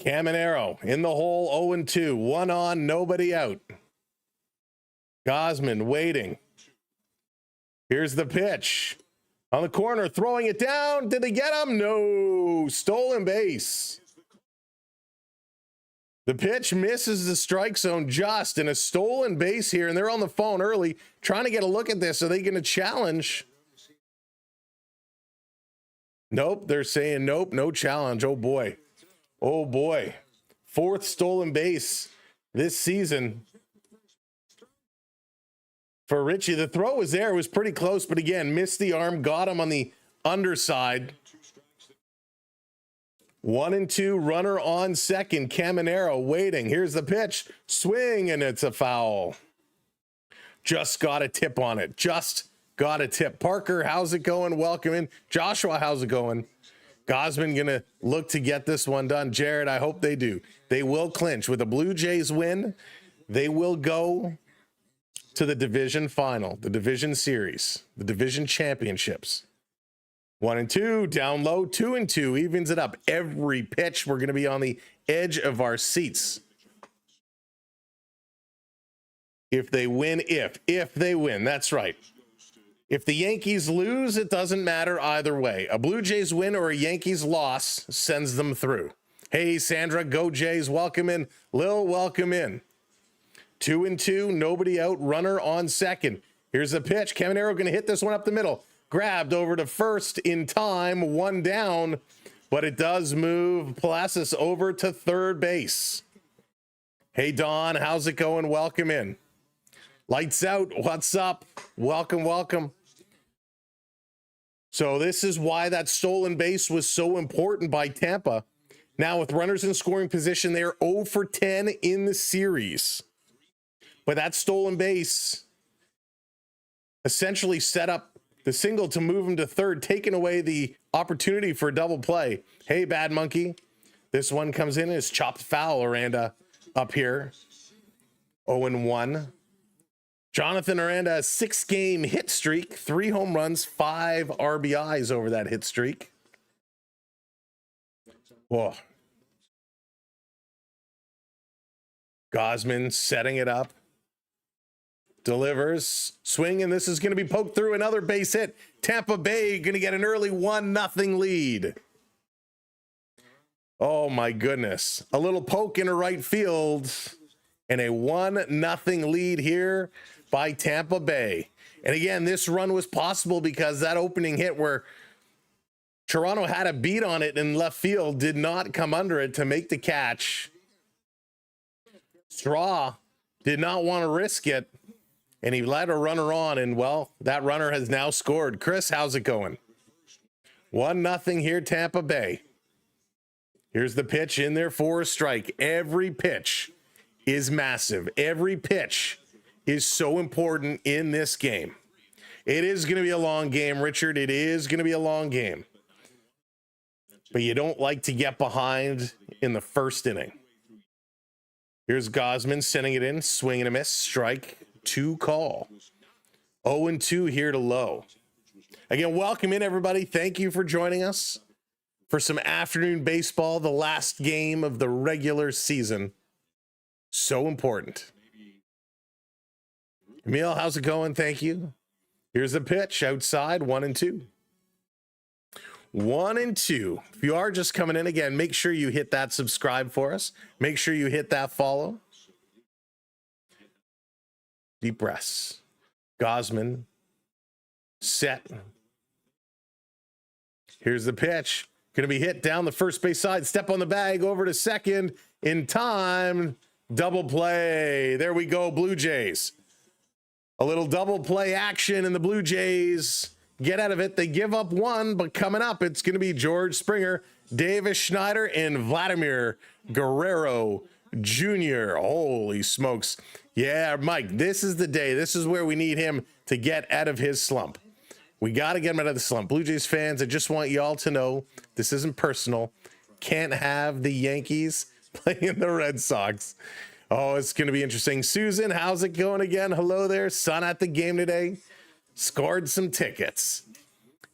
Caminero in the hole, 0-2. One on, nobody out. Gausman waiting. Here's the pitch. On the corner, throwing it down. Did they get him? No. Stolen base. The pitch misses the strike zone just, and a stolen base here, and they're on the phone early trying to get a look at this. Are they going to challenge? Nope, they're saying nope, no challenge. Oh boy. Oh boy. Fourth stolen base this season for Richie. The throw was there. It was pretty close, but again, missed the arm, got him on the underside. 1-2, runner on second. Caminero waiting. Here's the pitch. Swing, and it's a foul. Just got a tip on it. Just got a tip. Parker, how's it going? Welcome in. Joshua, how's it going? Gausman going to look to get this one done. Jared, I hope they do. They will clinch. With the Blue Jays win, they will go to the division final, the division series, the division championships. 1-2, down low, 2-2, evens it up. Every pitch, we're going to be on the edge of our seats. If they win, if they win, that's right. If the Yankees lose, it doesn't matter either way. A Blue Jays win or a Yankees loss sends them through. Hey, Sandra, go Jays, welcome in. Lil, welcome in. 2-2, nobody out, runner on second. Here's the pitch. Caminero going to hit this one up the middle. Grabbed over to first in time, one down, but it does move Palacios over to third base. Hey, Don, how's it going? Welcome in. Lights out. What's up? Welcome, welcome. So this is why that stolen base was so important by Tampa. Now with runners in scoring position, they're 0 for 10 in the series. But that stolen base essentially set up the single to move him to third, taking away the opportunity for a double play. Hey, Bad Monkey. This one comes in as chopped foul, Aranda, up here. 0-1. Jonathan Aranda, 6-game hit streak, 3 home runs, 5 RBIs over that hit streak. Whoa. Gausman setting it up. Delivers, swing, and this is going to be poked through. Another base hit. Tampa Bay going to get an early 1-0 lead. Oh my goodness. A little poke into right field and a 1-0 lead here by Tampa Bay. And again, this run was possible because that opening hit where Toronto had a beat on it in left field did not come under it to make the catch. Straw did not want to risk it. And he let a runner on, and, well, that runner has now scored. Chris, how's it going? 1-0 here, Tampa Bay. Here's the pitch in there for a strike. Every pitch is massive. Every pitch is so important in this game. It is going to be a long game, Richard. It is going to be a long game. But you don't like to get behind in the first inning. Here's Gausman sending it in, swing and a miss, strike. 2 call. 0-2 here to Low. Again, welcome in, everybody. Thank you for joining us for some afternoon baseball, the last game of the regular season. So important. Emil, how's it going? Thank you. Here's the pitch outside, 1-2. 1-2. If you are just coming in, again, make sure you hit that subscribe for us. Make sure you hit that follow. Deep breaths. Gausman set. Here's the pitch. Going to be hit down the first base side. Step on the bag over to second in time. Double play. There we go, Blue Jays. A little double play action, and the Blue Jays get out of it. They give up one, but coming up, it's going to be George Springer, Davis Schneider, and Vladimir Guerrero Jr. Holy smokes. Yeah, Mike, this is the day. This is where we need him to get out of his slump. We got to get him out of the slump. Blue Jays fans, I just want y'all to know this isn't personal. Can't have the Yankees playing the Red Sox. Oh, it's going to be interesting. Susan, how's it going again? Hello there. Son at the game today. Scored some tickets.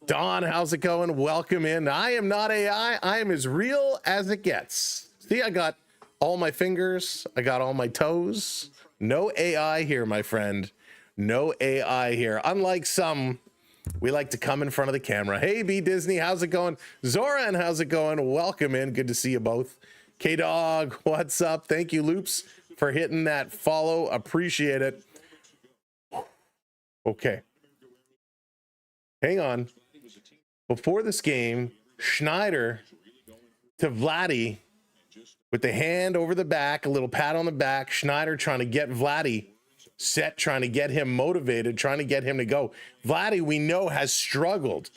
Don, how's it going? Welcome in. I am not AI. I am as real as it gets. See, I got all my fingers. I got all my toes. No AI here, my friend. No AI here. Unlike some, we like to come in front of the camera. Hey, B Disney, how's it going? Zoran, how's it going? Welcome in. Good to see you both. K-Dog, what's up? Thank you, Loops, for hitting that follow. Appreciate it. Okay. Hang on. Before this game, Schneider to Vladdy with the hand over the back, a little pat on the back. Schneider trying to get Vladdy set, trying to get him motivated, trying to get him to go. Vladdy, we know, has struggled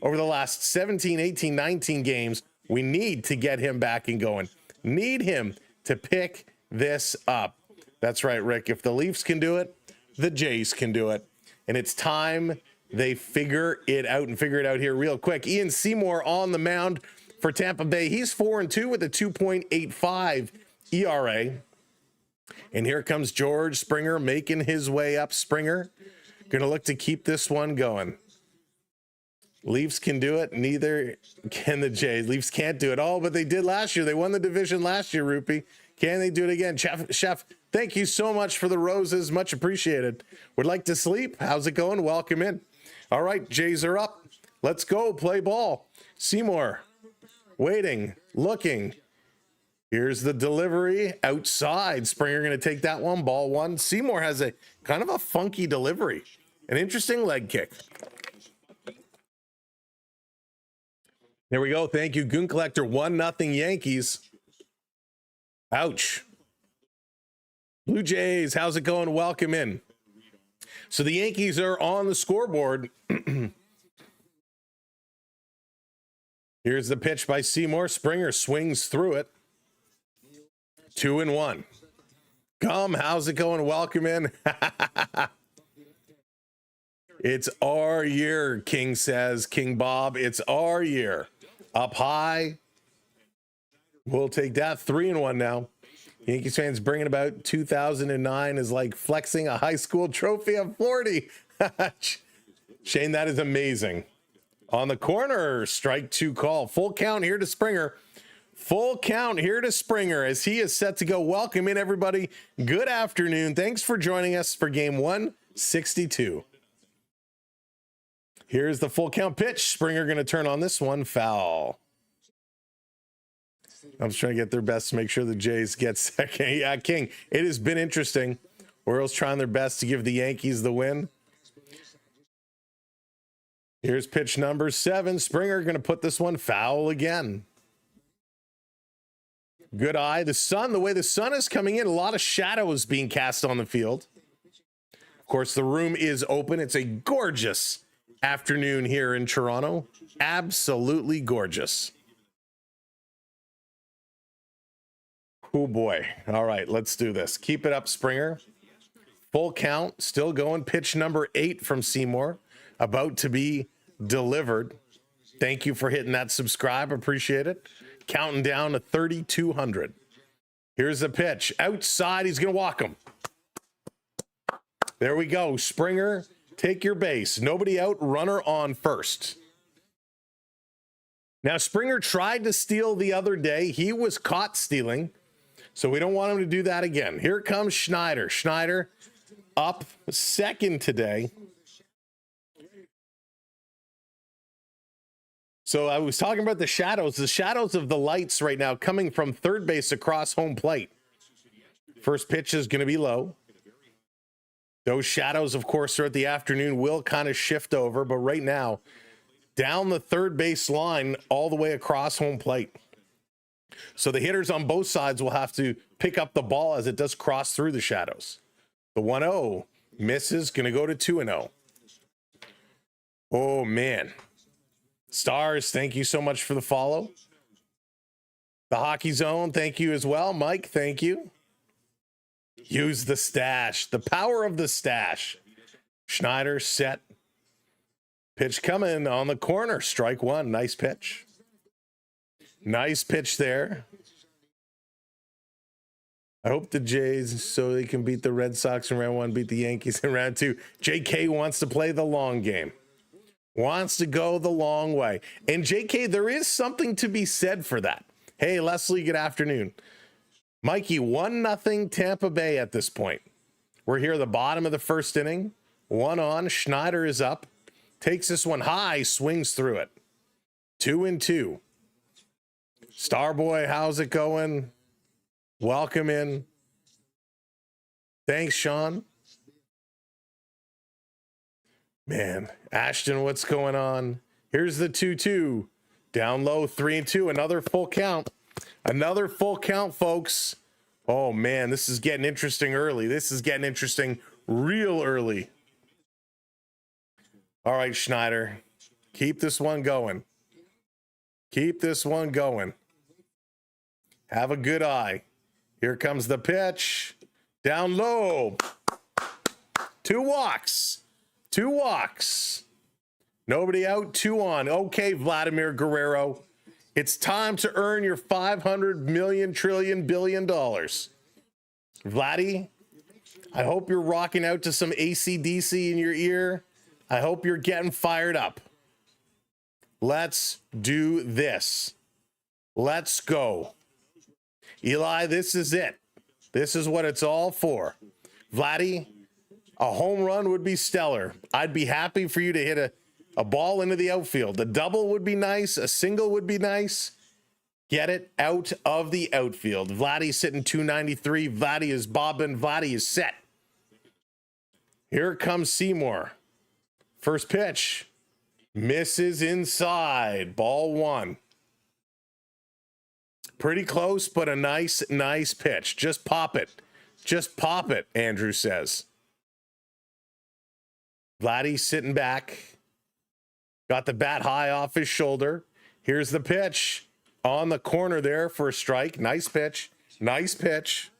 over the last 17, 18, 19 games. We need to get him back and going. Need him to pick this up. That's right, Rick. If the Leafs can do it, the Jays can do it. And it's time they figure it out and figure it out here real quick. Ian Seymour on the mound for Tampa Bay. He's 4-2 with a 2.85 ERA. And here comes George Springer making his way up. Springer going to look to keep this one going. Leafs can do it. Neither can the Jays. Leafs can't do it. Oh, but they did last year. They won the division last year, Rupee. Can they do it again? Chef, thank you so much for the roses. Much appreciated. Would like to sleep. How's it going? Welcome in. All right, Jays are up. Let's go play ball. Seymour waiting, looking. Here's the delivery outside. Springer going to take that one. Ball one. Seymour has a kind of a funky delivery. An interesting leg kick. There we go. Thank you, Goon Collector. 1-0 Yankees. Ouch. Blue Jays, how's it going? Welcome in. So the Yankees are on the scoreboard. Here's the pitch by Seymour. Springer swings through it. 2-1. Come, how's it going? Welcome in. It's our year, King says. King Bob, it's our year. Up high. We'll take that. 3-1 now. Yankees fans bringing about 2009 is like flexing a high school trophy of 40. Shane, that is amazing. On the corner, strike two call. Full count here to Springer. Full count here to Springer as he is set to go. Welcome in, everybody. Good afternoon. Thanks for joining us for game 162. Here's the full count pitch. Springer going to turn on this one. Foul. I'm just trying to get their best to make sure the Jays get second. Yeah, King, it has been interesting. Orioles trying their best to give the Yankees the win. Here's pitch number 7. Springer going to put this one foul again. Good eye. The sun, the way the sun is coming in, a lot of shadows being cast on the field. Of course, the room is open. It's a gorgeous afternoon here in Toronto. Absolutely gorgeous. Oh boy. All right, let's do this. Keep it up, Springer. Full count, still going. Pitch number 8 from Seymour, about to be delivered. Thank you for hitting that subscribe. Appreciate it. Counting down to 3,200. Here's the pitch. Outside, he's going to walk him. There we go. Springer, take your base. Nobody out, runner on first. Now, Springer tried to steal the other day. He was caught stealing, so we don't want him to do that again. Here comes Schneider. Schneider up second today. So I was talking about the shadows of the lights right now coming from third base across home plate. First pitch is going to be low. Those shadows, of course, throughout the afternoon will kind of shift over, but right now, down the third base line all the way across home plate. So the hitters on both sides will have to pick up the ball as it does cross through the shadows. The 1-0 misses, going to go to 2-0. Oh, man. Stars, thank you so much for the follow. The Hockey Zone, thank you as well. Mike, thank you. Use the stash. The power of the stash. Schneider set. Pitch coming on the corner. Strike one. Nice pitch. Nice pitch there. I hope the Jays, so they can beat the Red Sox in round 1, beat the Yankees in round 2. JK wants to play the long game. Wants to go the long way. And JK, there is something to be said for that. Hey, Leslie, good afternoon. Mikey, 1-0 Tampa Bay at this point. We're here at the bottom of the first inning. 1 on. Schneider is up. Takes this one high, swings through it. 2-2. Starboy, how's it going? Welcome in. Thanks, Sean. Man, Ashton, what's going on? Here's the 2-2. Down low, 3-2. Another full count. Another full count, folks. Oh, man, this is getting interesting early. This is getting interesting real early. All right, Schneider. Keep this one going. Keep this one going. Have a good eye. Here comes the pitch. Down low. 2 walks. 2 walks. Nobody out, 2 on. Okay, Vladimir Guerrero. It's time to earn your $500 million trillion billion dollars. Vladdy, I hope you're rocking out to some AC/DC in your ear. I hope you're getting fired up. Let's do this. Let's go. Eli, this is it. This is what it's all for. Vladdy, a home run would be stellar. I'd be happy for you to hit a ball into the outfield. A double would be nice. A single would be nice. Get it out of the outfield. Vladdy's sitting 293. Vladdy is bobbing. Vladdy is set. Here comes Seymour. First pitch. Misses inside. Ball 1. Pretty close, but a nice pitch. Just pop it. Just pop it, Andrew says. Vladdy sitting back. Got the bat high off his shoulder. Here's the pitch. On the corner there for a strike. Nice pitch. Nice pitch.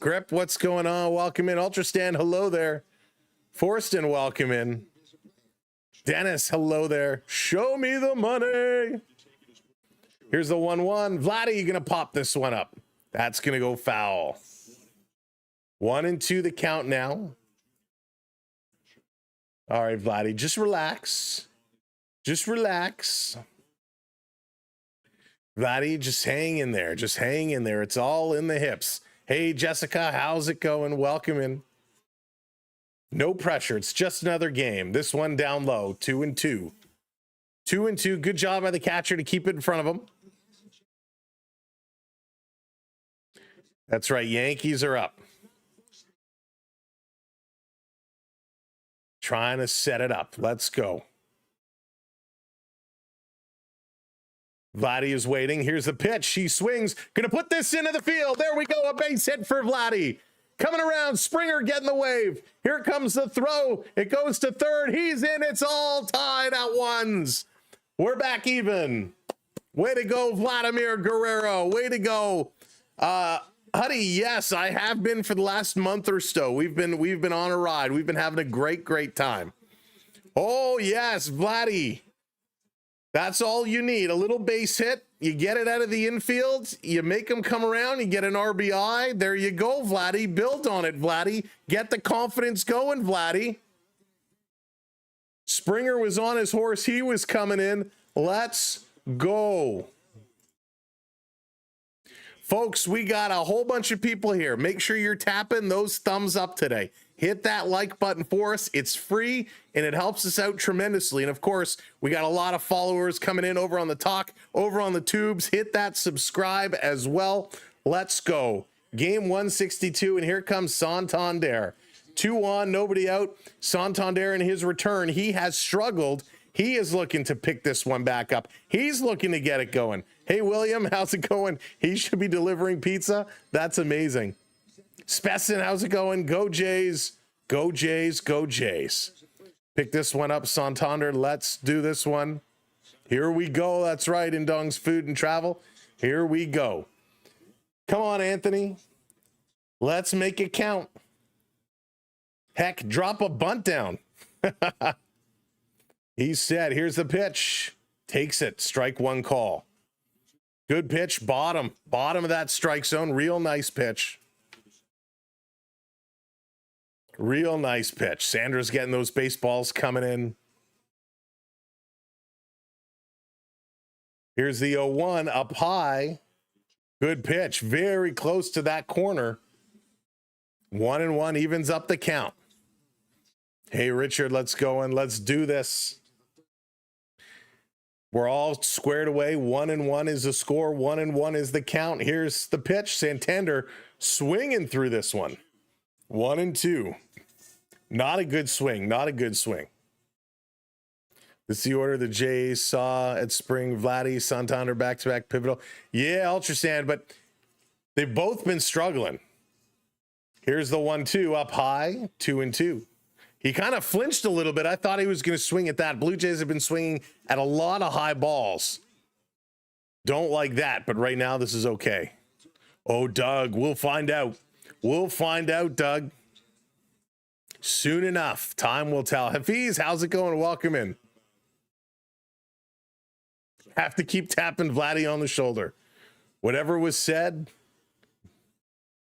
Grip, what's going on? Welcome in. Ultrastan, hello there. Forston, welcome in. Dennis, hello there. Show me the money. Here's the 1-1. Vladdy, you going to pop this one up. That's going to go foul. 1-2 the count now. All right, Vladdy, just relax. Just relax. Vladdy, just hang in there. Just hang in there. It's all in the hips. Hey, Jessica, how's it going? Welcome in. No pressure. It's just another game. This one down low. 2-2. 2-2. Good job by the catcher to keep it in front of him. That's right. Yankees are up. Trying to set it up. Let's go. Vladdy is waiting. Here's the pitch. He swings. Gonna put this into the field. There we go. A base hit for Vladdy. Coming around. Springer getting the wave. Here comes the throw. It goes to third. He's in. It's all tied at 1s. We're back even. Way to go, Vladimir Guerrero. Way to go. Huddy, yes, I have been for the last month or so. We've been on a ride. We've been having a great time. Oh, yes, Vladdy. That's all you need. A little base hit. You get it out of the infield. You make them come around. You get an RBI. There you go, Vladdy. Build on it, Vladdy. Get the confidence going, Vladdy. Springer was on his horse. He was coming in. Let's go. Folks, we got a whole bunch of people here. Make sure you're tapping those thumbs up today. Hit that like button for us. It's free, and it helps us out tremendously. And, of course, we got a lot of followers coming in over on the talk, over on the tubes. Hit that subscribe as well. Let's go. Game 162, and here comes Santander. 2 on, nobody out. Santander in his return. He has struggled. He is looking to pick this one back up. He's looking to get it going. Hey, William, how's it going? He should be delivering pizza. That's amazing. Spessin, how's it going? Go Jays. Go Jays. Go Jays. Pick this one up, Santander. Let's do this one. Here we go. That's right, Indong's Food and Travel. Here we go. Come on, Anthony. Let's make it count. Heck, drop a bunt down. He's set. Here's the pitch. Takes it. Strike 1 call. Good pitch. Bottom of that strike zone. Real nice pitch. Real nice pitch. Sandra's getting those baseballs coming in. Here's the 0-1 up high. Good pitch. Very close to that corner. 1-1 evens up the count. Hey, Richard, let's go and let's do this. We're all squared away. 1-1 is the score. 1-1 is the count. Here's the pitch. Santander swinging through this one. 1-2. Not a good swing. Not a good swing. This is the order the Jays saw at spring. Vladdy, Santander, back-to-back pivotal. Yeah, Ultrasound, but they've both been struggling. Here's the 1-2 up high, 2-2. He kind of flinched a little bit. I thought he was going to swing at that. Blue Jays have been swinging at a lot of high balls. Don't like that, but right now this is okay. Oh, Doug, we'll find out. We'll find out, Doug. Soon enough. Time will tell. Hafiz, how's it going? Welcome in. Have to keep tapping Vladdy on the shoulder. Whatever was said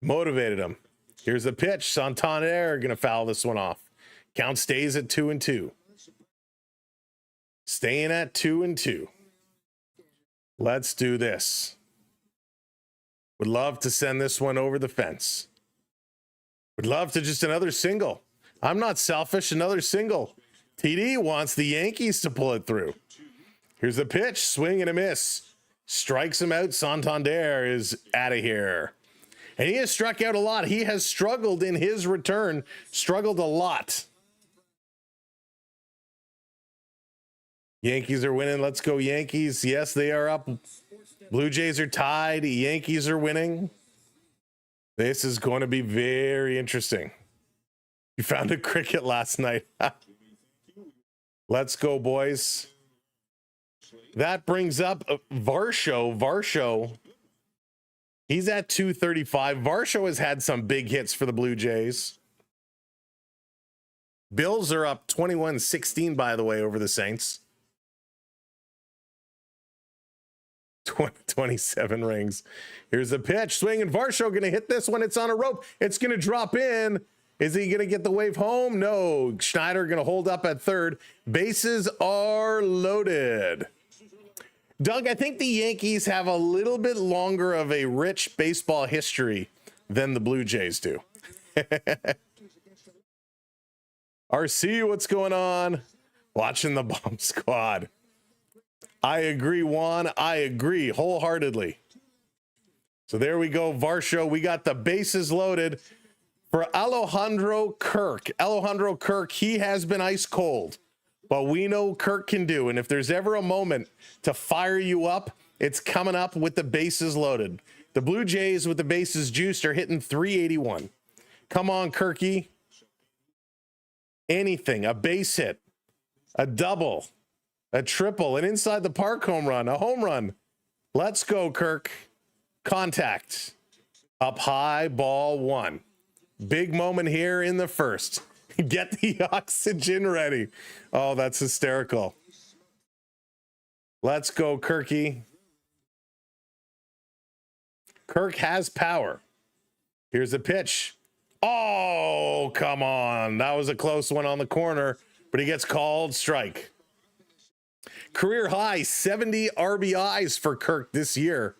motivated him. Here's the pitch. Santander going to foul this one off. Count stays at 2-2. Staying at 2-2. Let's do this. Would love to send this one over the fence. Would love to just another single. I'm not selfish. Another single. TD wants the Yankees to pull it through. Here's the pitch. Swing and a miss. Strikes him out. Santander is out of here. And he has struck out a lot. He has struggled in his return. Struggled a lot. Yankees are winning. Let's go Yankees. Yes, they are up. Blue Jays are tied. Yankees are winning. This is going to be very interesting. You found a cricket last night. Let's go, boys. That brings up Varsho. He's at 235. Varsho has had some big hits for the Blue Jays. Bills are up 21-16, by the way, over the Saints. 27 rings. Here's a pitch. Swing, and Varsho going to hit this one. It's on a rope. It's going to drop in. Is he going to get the wave home? No. Schneider going to hold up at third. Bases are loaded. Doug, I think the Yankees have a little bit longer of a rich baseball history than the Blue Jays do. RC, what's going on? Watching the Bomb Squad. I agree, Juan. I agree wholeheartedly. So there we go, Varsho. We got the bases loaded for Alejandro Kirk. Alejandro Kirk, he has been ice cold, but we know Kirk can do. And if there's ever a moment to fire you up, it's coming up with the bases loaded. The Blue Jays with the bases juiced are hitting 381. Come on, Kirky. Anything, a base hit, a double, a triple, an inside the park home run, a home run. Let's go, Kirk. Contact. Up high, ball one. Big moment here in the first. Get the oxygen ready. Oh, that's hysterical. Let's go, Kirky. Kirk has power. Here's a pitch. Oh, come on. That was a close one on the corner, but he gets called strike. Career high 70 RBIs for Kirk this year.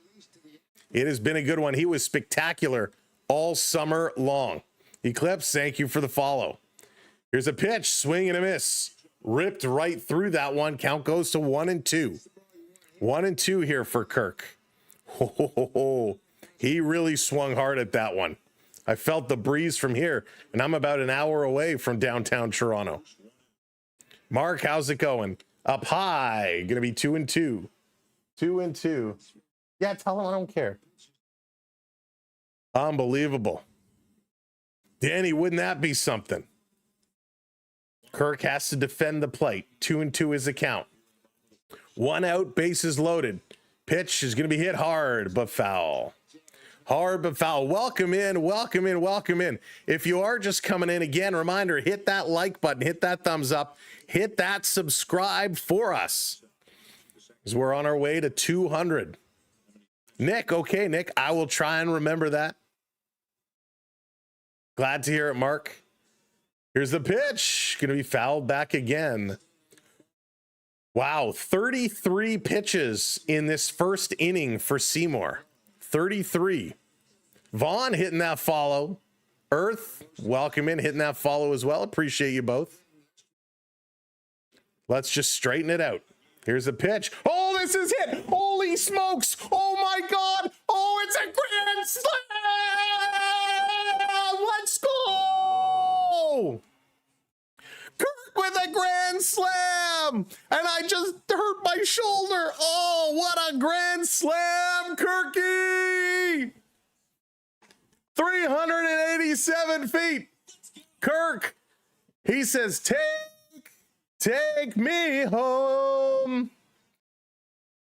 It has been a good one. He was spectacular all summer long. Eclipse, thank you for the follow. Here's a pitch, swing and a miss. Ripped right through that one. Count goes to 1-2. 1-2 here for Kirk. He really swung hard at that one. I felt the breeze from here, and I'm about an hour away from downtown Toronto. Mark, how's it going? Up high, gonna be 2-2. 2-2. Yeah, tell him I don't care. Unbelievable. Danny, wouldn't that be something? Kirk has to defend the plate. 2-2 is the count. One out, bases loaded. Pitch is going to be hit hard, but foul. Hard, but foul. Welcome in, welcome in, welcome in. If you are just coming in, again, reminder, hit that like button, hit that thumbs up, hit that subscribe for us, because we're on our way to 200. Nick, okay, Nick, I will try and remember that. Glad to hear it, Mark. Here's the pitch. Going to be fouled back again. Wow, 33 pitches in this first inning for Seymour. 33. Vaughn hitting that follow. Earth, welcome in, hitting that follow as well. Appreciate you both. Let's just straighten it out. Here's the pitch. Oh, this is it. Holy smokes. Oh, my God. Oh, it's a grand slam. Let's go. Kirk with a grand slam. And I just hurt my shoulder. Oh, what a grand slam, Kirky. 387 feet. Kirk, he says, take me home.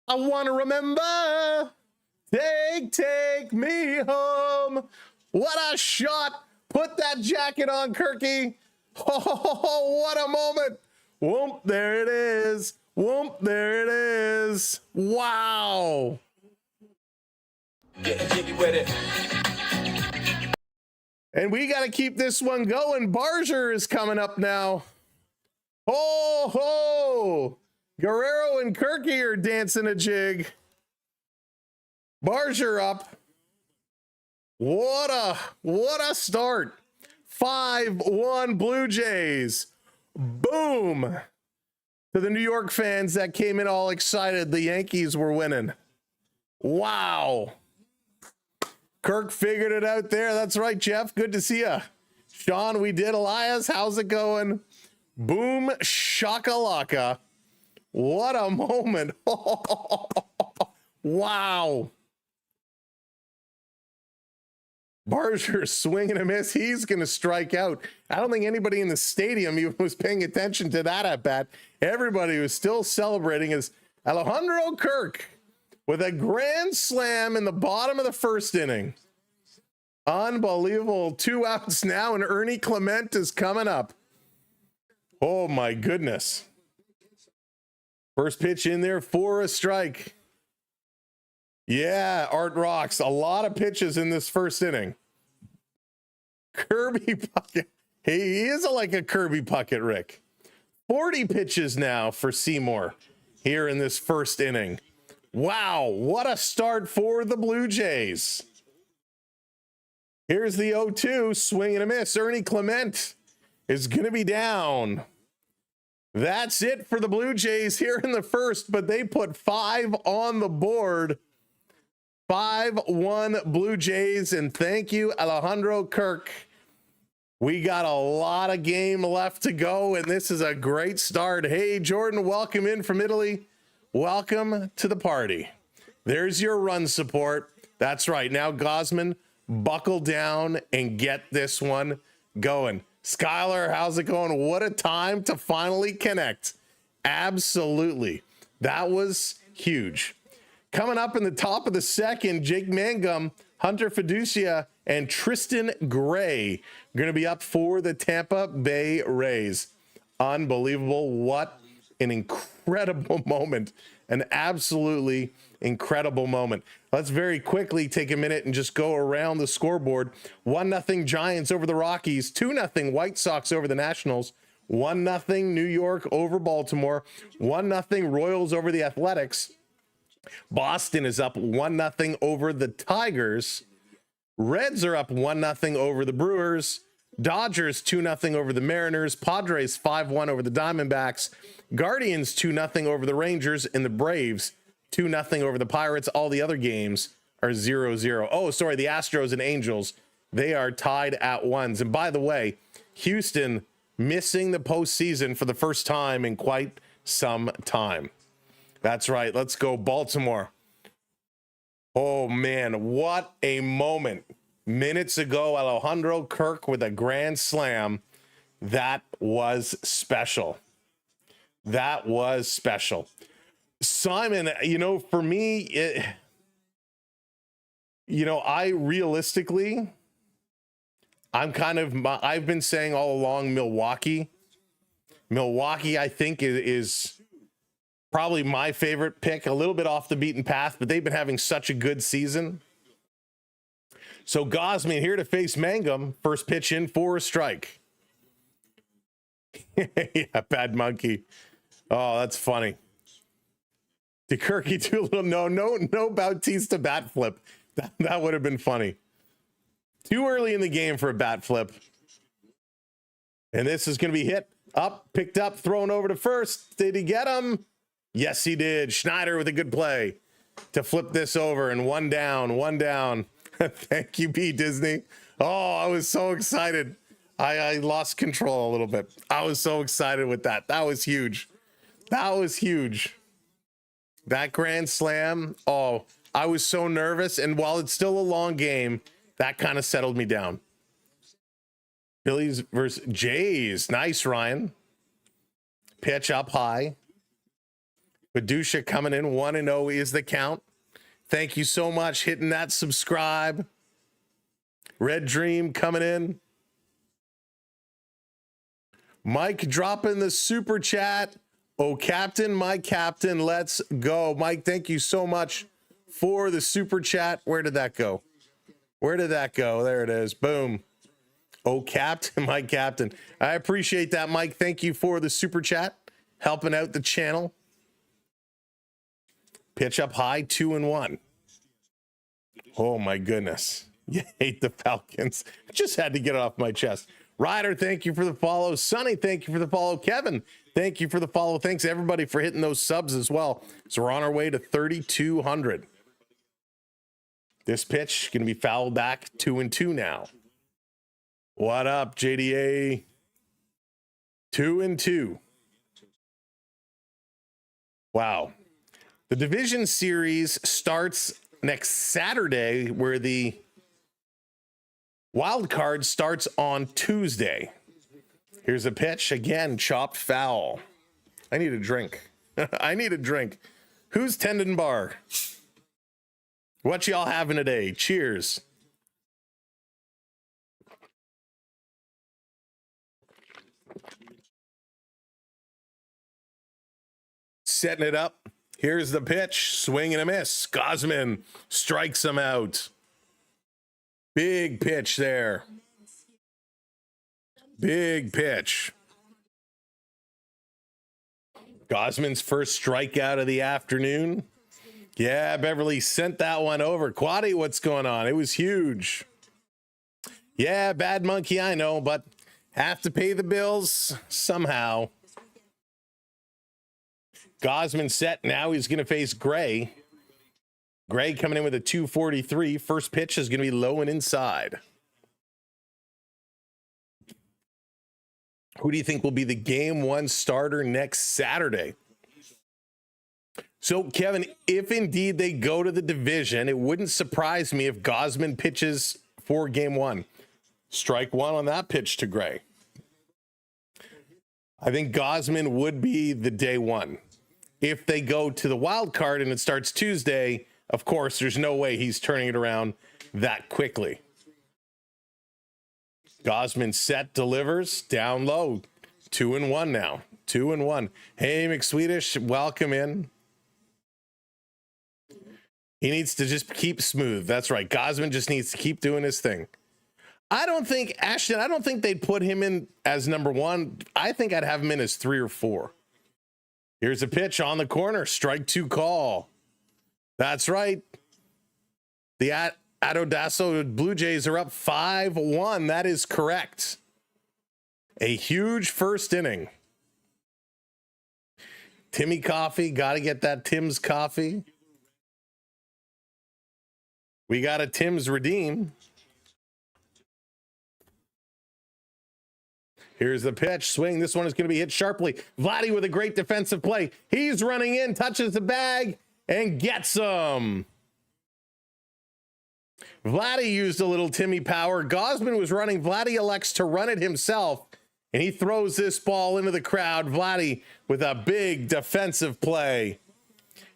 I want to remember. Take me home. What a shot. Put that jacket on, Kirky. Oh, what a moment. Whoop, there it is. Whoop, there it is. Wow. Getting jiggy with it. And we got to keep this one going. Barger is coming up now. Ho, ho. Guerrero and Kirky are dancing a jig. Barger up. What a start. 5-1 Blue Jays. Boom. To the New York fans that came in all excited, the Yankees were winning. Wow. Kirk figured it out there. That's right, Jeff. Good to see you. Sean, we did. Elias, how's it going? Boom shakalaka. What a moment. Wow. Barger swinging a miss. He's going to strike out. I don't think anybody in the stadium even was paying attention to that at bat. Everybody was still celebrating as Alejandro Kirk with a grand slam in the bottom of the first inning. Unbelievable. 2 outs now, and Ernie Clement is coming up. Oh, my goodness. First pitch in there for a strike. Yeah, Art rocks. A lot of pitches in this first inning. Kirby Puckett. He is like a Kirby Puckett, Rick. 40 pitches now for Seymour here in this first inning. Wow, what a start for the Blue Jays. Here's the 0-2, swing and a miss. Ernie Clement is going to be down. That's it for the Blue Jays here in the first, but they put 5 on the board. 5-1 Blue Jays, and thank you, Alejandro Kirk. We got a lot of game left to go, and this is a great start. Hey, Jordan, welcome in from Italy. Welcome to the party. There's your run support. That's right. Now, Gosman, buckle down and get this one going. Skylar, how's it going? What a time to finally connect. Absolutely. That was huge. Coming up in the top of the second, Jake Mangum, Hunter Fiducia, and Tristan Gray are going to be up for the Tampa Bay Rays. Unbelievable. What an incredible moment. An absolutely incredible moment. Let's very quickly take a minute and just go around the scoreboard. 1-0 Giants over the Rockies. 2-0 White Sox over the Nationals. 1-0 New York over Baltimore. 1-0 Royals over the Athletics. Boston is up 1-0 over the Tigers. Reds are up 1-0 over the Brewers. Dodgers 2-0 over the Mariners. Padres 5-1 over the Diamondbacks. Guardians 2-0 over the Rangers, and the Braves 2-0 over the Pirates. All the other games are 0-0. Oh, sorry, the Astros and Angels, they are tied at 1s. And by the way, Houston missing the postseason for the first time in quite some time. That's right. Let's go Baltimore. Oh, man, what a moment. Minutes ago, Alejandro Kirk with a grand slam. That was special. That was special. Simon, for me, I've been saying all along Milwaukee. Milwaukee, I think, is probably my favorite pick, a little bit off the beaten path, but they've been having such a good season. So Gosman here to face Mangum. First pitch in for a strike. Yeah, bad monkey. Oh, that's funny. Did Kirky do a little? No Bautista bat flip. That would have been funny. Too early in the game for a bat flip. And this is going to be hit up, picked up, thrown over to first. Did he get him? Yes, he did. Schneider with a good play to flip this over, and one down. Thank you, P. Disney. Oh, I was so excited. I lost control a little bit. I was so excited with that. That was huge. That grand slam. Oh, I was so nervous. And while it's still a long game, that kind of settled me down. Phillies versus Jays. Nice, Ryan. Pitch up high. Badusha coming in. 1-0 is the count. Thank you so much. Hitting that subscribe. Red Dream coming in. Mike dropping the super chat. Oh, Captain, my captain, let's go. Mike, thank you so much for the super chat. Where did that go? There it is. Boom. Oh, Captain, my captain. I appreciate that, Mike. Thank you for the super chat. Helping out the channel. Pitch up high, 2-1. Oh, my goodness. You hate the Falcons. Just had to get it off my chest. Ryder, thank you for the follow. Sonny, thank you for the follow. Kevin, thank you for the follow. Thanks, everybody, for hitting those subs as well. So we're on our way to 3,200. This pitch going to be fouled back, 2-2 now. What up, JDA? 2-2. Wow. The division series starts next Saturday, where the wild card starts on Tuesday. Here's a pitch. Again, chopped foul. I need a drink. Who's tendon bar? What y'all having today? Cheers. Setting it up. Here's the pitch. Swing and a miss. Gosman strikes him out. Big pitch there. Big pitch. Gosman's first strikeout of the afternoon. Yeah, Beverly sent that one over. Quaddy, what's going on? It was huge. Yeah, bad monkey, I know, but have to pay the bills somehow. Gosman set. Now he's going to face Gray. Gray coming in with a 243. First pitch is going to be low and inside. Who do you think will be the game one starter next Saturday? So, Kevin, if indeed they go to the division, it wouldn't surprise me if Gosman pitches for game one. Strike one on that pitch to Gray. I think Gosman would be the day one. If they go to the wild card and it starts Tuesday, of course, there's no way he's turning it around that quickly. Gosman set, delivers, down low. 2-1 now. 2-1. Hey, McSwedish, welcome in. He needs to just keep smooth. That's right. Gosman just needs to keep doing his thing. I don't think they'd put him in as number one. I think I'd have him in as 3 or 4. Here's a pitch on the corner. Strike 2 call. That's right. The Adodaso Blue Jays are up 5-1. That is correct. A huge first inning. Timmy Coffee. Got to get that Tim's Coffee. We got a Tim's Redeem. Here's the pitch. Swing. This one is going to be hit sharply. Vladdy with a great defensive play. He's running in, touches the bag, and gets him. Vladdy used a little Timmy power. Gosman was running. Vladdy elects to run it himself, and he throws this ball into the crowd. Vladdy with a big defensive play.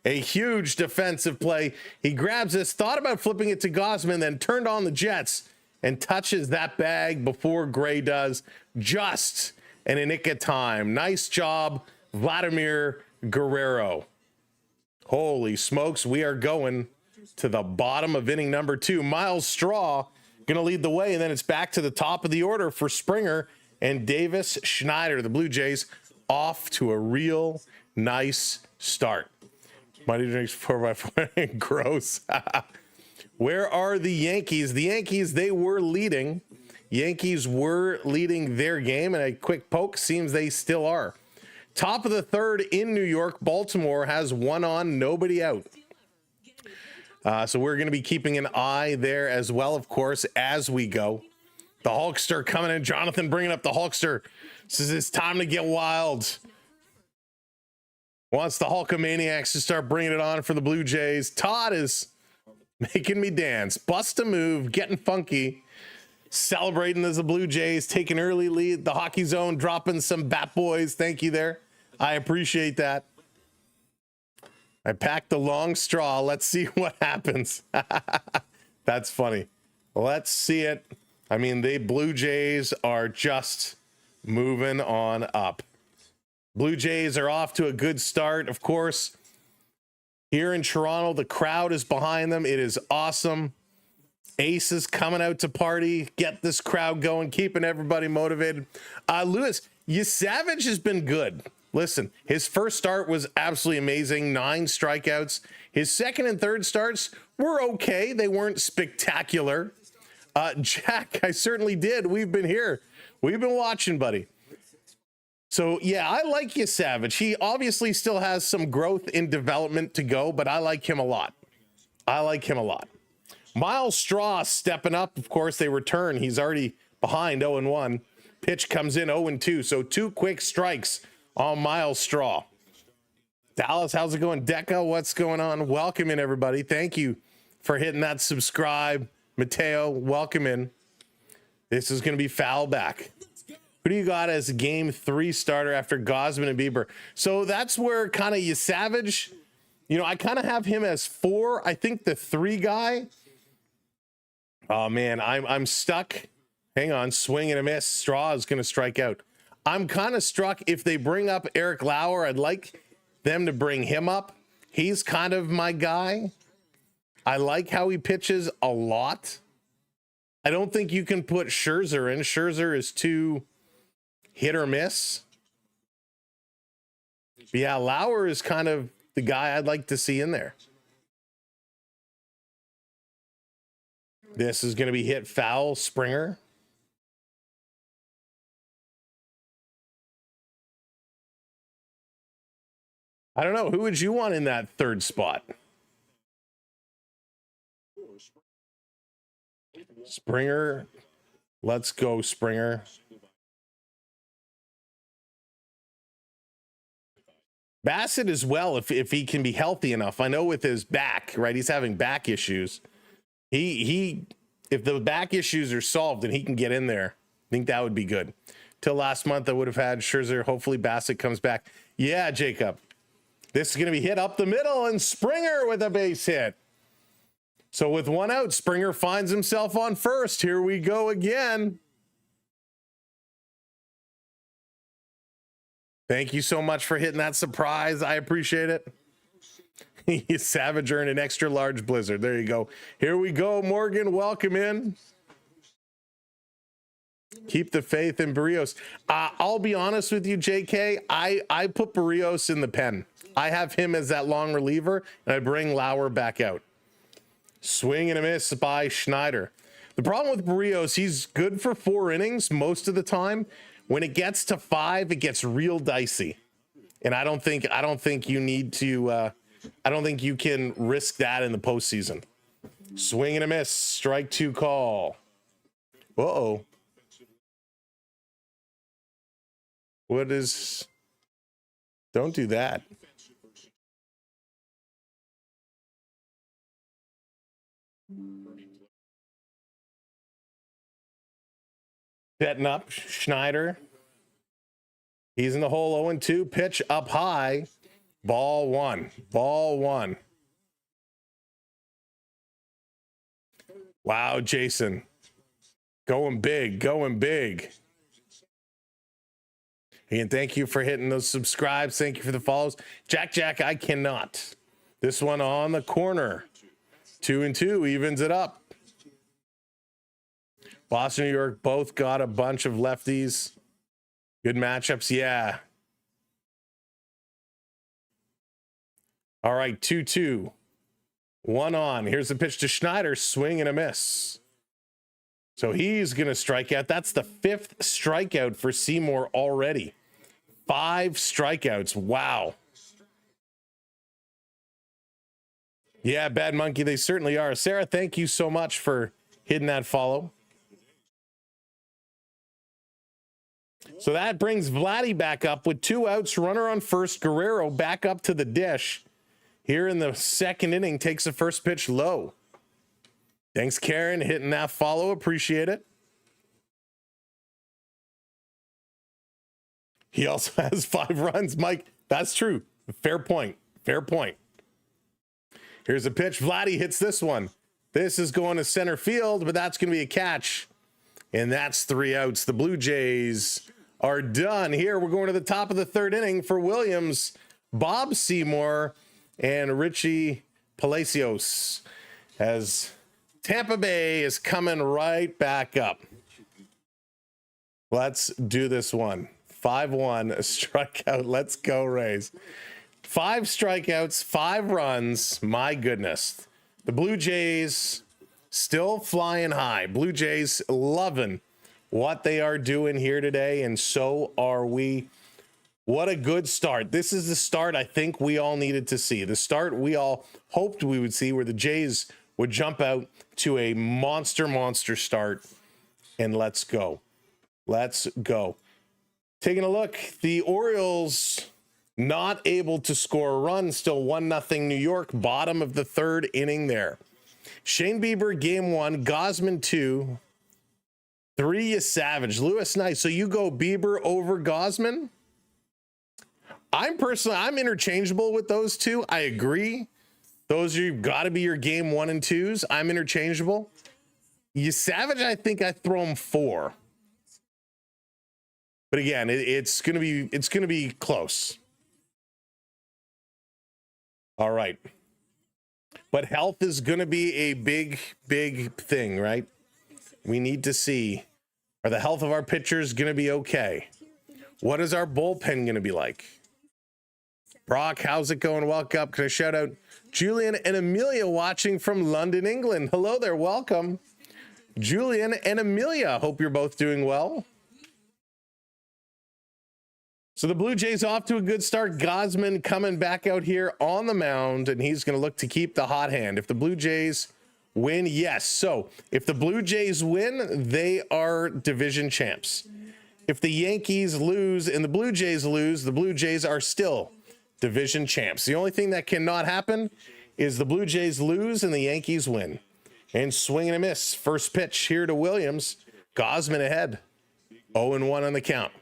A huge defensive play. He grabs this, thought about flipping it to Gosman, then turned on the jets and touches that bag before Gray does, just in a nick of time. Nice job, Vladimir Guerrero. Holy smokes, we are going to the bottom of inning number 2. Miles Straw going to lead the way, and then it's back to the top of the order for Springer and Davis Schneider. The Blue Jays off to a real nice start. Mighty drinks 4x4. Gross. Where are the Yankees? The Yankees, they were leading. Yankees were leading their game, and a quick poke seems they still are. Top of the third in New York. Baltimore has one on, nobody out. So we're going to be keeping an eye there as well, of course, as we go. The Hulkster coming in. Jonathan bringing up the Hulkster. Says it's time to get wild. Wants the Hulkamaniacs to start bringing it on for the Blue Jays. Todd is making me dance. Bust a move, getting funky. Celebrating as the Blue Jays take an early lead. The Hockey Zone dropping some bat boys. Thank you there. I appreciate that. I packed the long straw. Let's see what happens. That's funny. Let's see it. I mean, the Blue Jays are just moving on up. Blue Jays are off to a good start. Of course, here in Toronto, the crowd is behind them. It is awesome. Ace is coming out to party, get this crowd going, keeping everybody motivated. Lewis, Savage has been good. Listen, his first start was absolutely amazing, 9 strikeouts. His second and third starts were okay. They weren't spectacular. Jack, I certainly did. We've been here. We've been watching, buddy. So, yeah, I like Savage. He obviously still has some growth in development to go, but I like him a lot. I like him a lot. Miles Straw stepping up. Of course, they return. He's already behind 0-1. Pitch comes in 0-2. So 2 quick strikes on Miles Straw. Dallas, how's it going? Deca, what's going on? Welcome in, everybody. Thank you for hitting that subscribe. Mateo, welcome in. This is going to be foul back. Who do you got as a game 3 starter after Gosman and Bieber? So that's where kind of Savage, I kind of have him as 4. I think the 3 guy. Oh man, I'm stuck. Hang on, swing and a miss. Straw is going to strike out. I'm kind of struck. If they bring up Eric Lauer, I'd like them to bring him up. He's kind of my guy. I like how he pitches a lot. I don't think you can put Scherzer in. Scherzer is too hit or miss. But yeah, Lauer is kind of the guy I'd like to see in there. This is going to be hit foul. Springer. I don't know. Who would you want in that third spot? Springer. Let's go, Springer. Bassett as well, if he can be healthy enough. I know with his back, right? He's having back issues. If the back issues are solved and he can get in there, I think that would be good. Till last month, I would have had Scherzer. Hopefully Bassett comes back. Yeah, Jacob. This is going to be hit up the middle, and Springer with a base hit. So with 1 out, Springer finds himself on first. Here we go again. Thank you so much for hitting that surprise. I appreciate it. Savage earned an extra large blizzard. There you go. Here we go, Morgan. Welcome in. Keep the faith in Barrios. I'll be honest with you, JK. I put Barrios in the pen. I have him as that long reliever, and I bring Lauer back out. Swing and a miss by Schneider. The problem with Barrios, he's good for 4 innings most of the time. When it gets to 5, it gets real dicey. And I don't think you need to I don't think you can risk that in the postseason. Swing and a miss. Strike 2 call. Uh-oh. What is... Don't do that. Setting up Schneider. He's in the hole. 0-2. Pitch up high. Ball 1. Ball 1. Wow, Jason. Going big. Going big. And thank you for hitting those subscribes. Thank you for the follows. Jack, I cannot. This one on the corner. 2-2 evens it up. Boston, New York both got a bunch of lefties. Good matchups, yeah. All right, 2-2. 1 on. Here's the pitch to Schneider. Swing and a miss. So he's going to strike out. That's the 5th strikeout for Seymour already. 5 strikeouts. Wow. Yeah, Bad Monkey, they certainly are. Sarah, thank you so much for hitting that follow. So that brings Vladdy back up with 2 outs, runner on first. Guerrero back up to the dish. Here in the 2nd inning, takes the first pitch low. Thanks, Karen, hitting that follow. Appreciate it. He also has 5 runs. Mike, that's true. Fair point. Fair point. Here's a pitch. Vladdy hits this one. This is going to center field, but that's going to be a catch. And that's 3 outs. The Blue Jays are done. Here we're going to the top of the 3rd inning for Williams, Bob Seymour, and Richie Palacios, as Tampa Bay is coming right back up. Let's do this one. 5-1, a strikeout. Let's go, Rays. 5 strikeouts, 5 runs. My goodness. The Blue Jays still flying high. Blue Jays loving what they are doing here today, and so are we. What a good start. This is the start I think we all needed to see. The start we all hoped we would see, where the Jays would jump out to a monster start. And let's go. Let's go. Taking a look, the Orioles not able to score a run. Still 1-0 New York, bottom of the 3rd inning there. Shane Bieber, game 1, Gosman 2, 3 is Savage. Lewis, nice. So you go Bieber over Gosman? I'm interchangeable with those two. I agree. Those are got to be your game 1 and 2s. I'm interchangeable. You Savage, I think I throw him 4. But again, it's gonna be close. All right. But health is gonna be a big thing, right? We need to see, are the health of our pitchers gonna be okay? What is our bullpen gonna be like? Brock, how's it going? Welcome. Can I shout out Julian and Amelia watching from London, England? Hello there. Welcome. Julian and Amelia. Hope you're both doing well. So the Blue Jays off to a good start. Gosman coming back out here on the mound, and he's going to look to keep the hot hand. If the Blue Jays win, yes. So if the Blue Jays win, they are division champs. If the Yankees lose and the Blue Jays lose, the Blue Jays are still division champs. The only thing that cannot happen is the Blue Jays lose and the Yankees win. And swing and a miss. First pitch here to Williams. Gosman ahead. 0-1 on the count.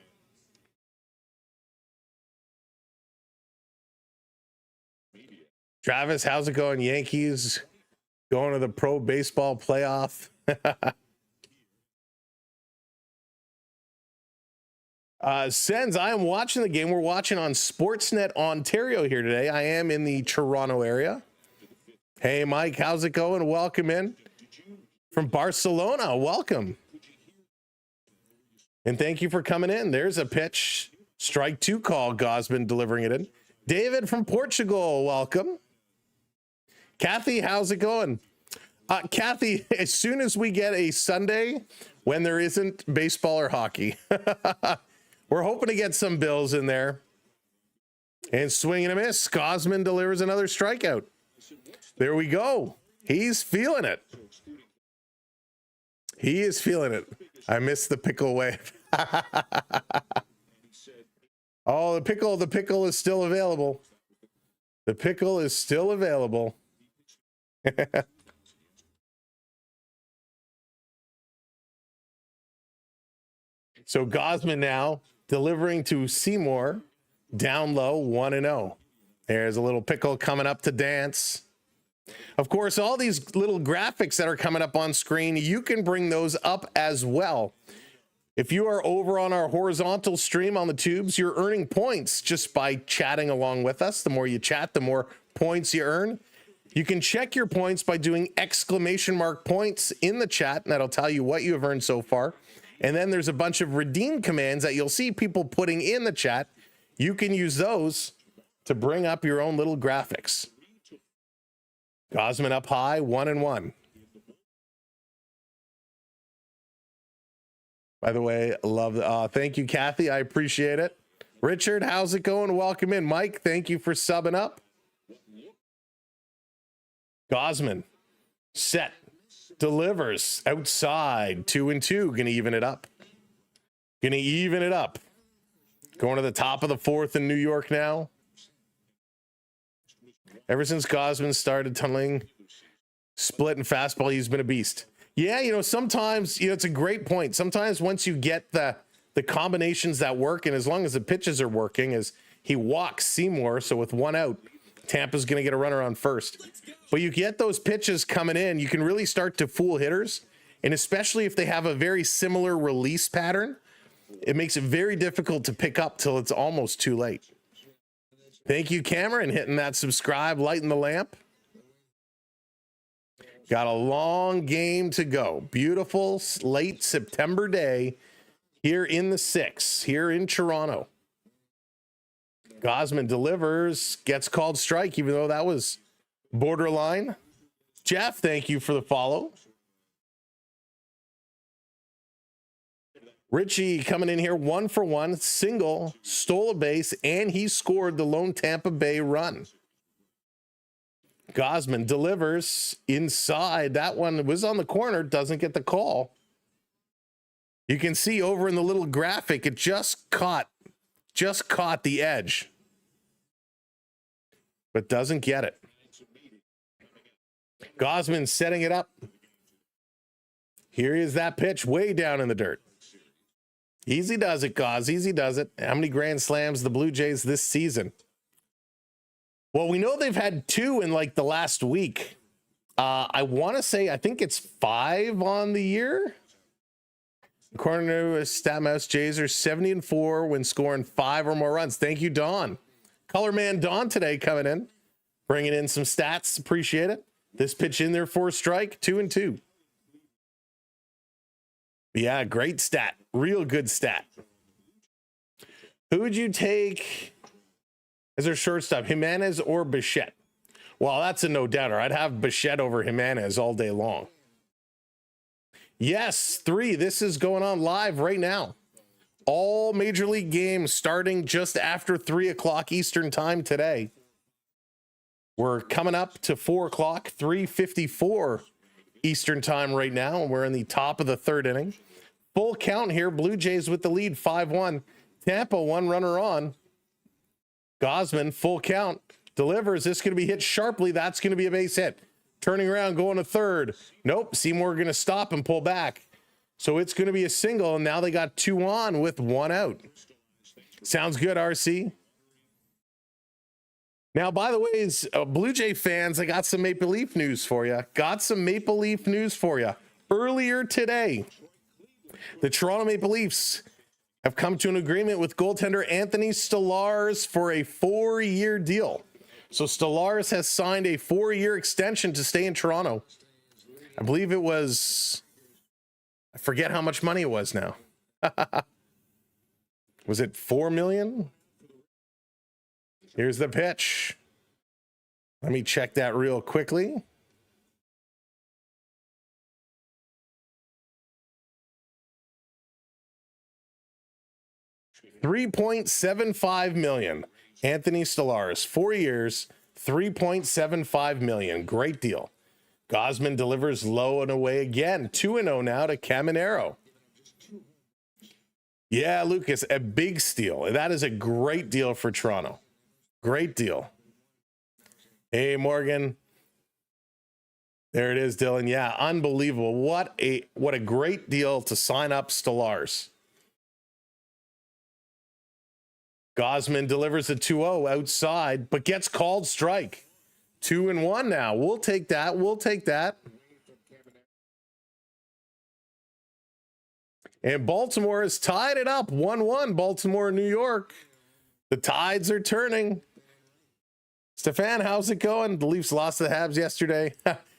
Travis, how's it going? Yankees going to the pro baseball playoff. Sens, I am watching the game. We're watching on Sportsnet Ontario here today. I am in the Toronto area. Hey, Mike, how's it going? Welcome in from Barcelona. Welcome. And thank you for coming in. There's a pitch. Strike 2 call. Gosman delivering it in. David from Portugal. Welcome. Kathy, how's it going? Kathy, as soon as we get a Sunday when there isn't baseball or hockey, we're hoping to get some Bills in there. And swing and a miss. Gosman delivers another strikeout. There we go. He's feeling it. He is feeling it. I missed the pickle wave. Oh, the pickle is still available. The pickle is still available. So Gosman now delivering to Seymour, down low, 1-0. There's a little pickle coming up to dance. Of course, all these little graphics that are coming up on screen, you can bring those up as well. If you are over on our horizontal stream on the tubes, you're earning points just by chatting along with us. The more you chat, the more points you earn. You can check your points by doing !points in the chat, and that'll tell you what you have earned so far. And then there's a bunch of redeem commands that you'll see people putting in the chat. You can use those to bring up your own little graphics. Gosman up high, 1-1. By the way, love. Thank you, Kathy. I appreciate it. Richard, how's it going? Welcome in. Mike, thank you for subbing up. Gosman, set, delivers, outside, 2-2. Gonna even it up. Going to the top of the fourth in New York now. Ever since Gosman started tunneling, split and fastball, he's been a beast. Yeah, sometimes, it's a great point. Sometimes once you get the combinations that work, and as long as the pitches are working, as he walks Seymour, so with one out, Tampa's going to get a runner on first. But you get those pitches coming in, you can really start to fool hitters, and especially if they have a very similar release pattern, it makes it very difficult to pick up till it's almost too late. Thank you, Cameron, hitting that subscribe, lighting the lamp. Got a long game to go. Beautiful late September day here in the 6, here in Toronto. Gosman delivers, gets called strike, even though that was borderline. Jeff, thank you for the follow. Richie coming in here 1-for-1, single, stole a base, and he scored the lone Tampa Bay run. Gosman delivers inside. That one was on the corner, doesn't get the call. You can see over in the little graphic, it just caught the edge, but doesn't get it. Gosman setting it up. Here is that pitch way down in the dirt. Easy does it, Gauze. Easy does it. How many grand slams the Blue Jays this season? Well, we know they've had 2 in like the last week. I want to say, I think it's 5 on the year. According to StatMouse, Jays are 70-4 when scoring 5 or more runs. Thank you, Don. Color Man Don today coming in, bringing in some stats. Appreciate it. This pitch in there for a strike, 2-2. Yeah, great stat. Real good stat. Who would you take as their shortstop, Jimenez or Bichette? Well, that's a no-doubter. I'd have Bichette over Jimenez all day long. Yes, 3. This is going on live right now. All Major League games starting just after 3 o'clock Eastern time today. We're coming up to 4 o'clock, 3:54 Eastern time right now, and we're in the top of the 3rd inning. Full count here. Blue Jays with the lead, 5-1. Tampa, 1 runner on. Gosman, full count, delivers. This going to be hit sharply. That's going to be a base hit. Turning around, going to 3rd. Nope. Seymour going to stop and pull back. So it's going to be a single, and now they got 2 on with 1 out. Sounds good, RC. Now, by the way, Blue Jay fans, I got some Maple Leaf news for you. Earlier today, the Toronto Maple Leafs have come to an agreement with goaltender Anthony Stolarz for a 4-year deal. So Stolarz has signed a 4-year extension to stay in Toronto. I believe it was, I forget how much money it was now. Was it $4 million? Here's the pitch. Let me check that real quickly. $3.75 million. Anthony Stolarz, 4 years, $3.75 million. Great deal. Gosman delivers low and away again. 2-0 now to Caminero. Yeah, Lucas, a big steal. That is a great deal for Toronto. Great deal. Hey, Morgan. There it is, Dylan. Yeah, unbelievable. What a great deal to sign up Stolarz. Gosman delivers a 2-0 outside, but gets called strike. 2-1 now. We'll take that. And Baltimore has tied it up 1-1. Baltimore, New York. The tides are turning. Stefan, how's it going? The Leafs lost to the Habs yesterday.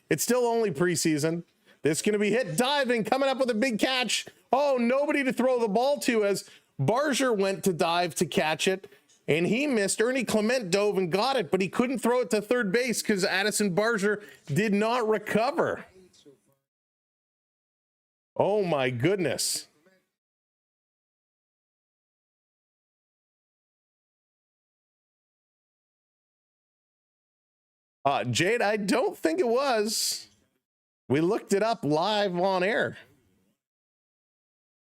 It's still only preseason. This going to be hit diving, coming up with a big catch. Oh, nobody to throw the ball to as Barger went to dive to catch it. And he missed. Ernie Clement dove and got it, but he couldn't throw it to third base because Addison Barger did not recover. Oh, my goodness. Jade, I don't think it was. We looked it up live on air.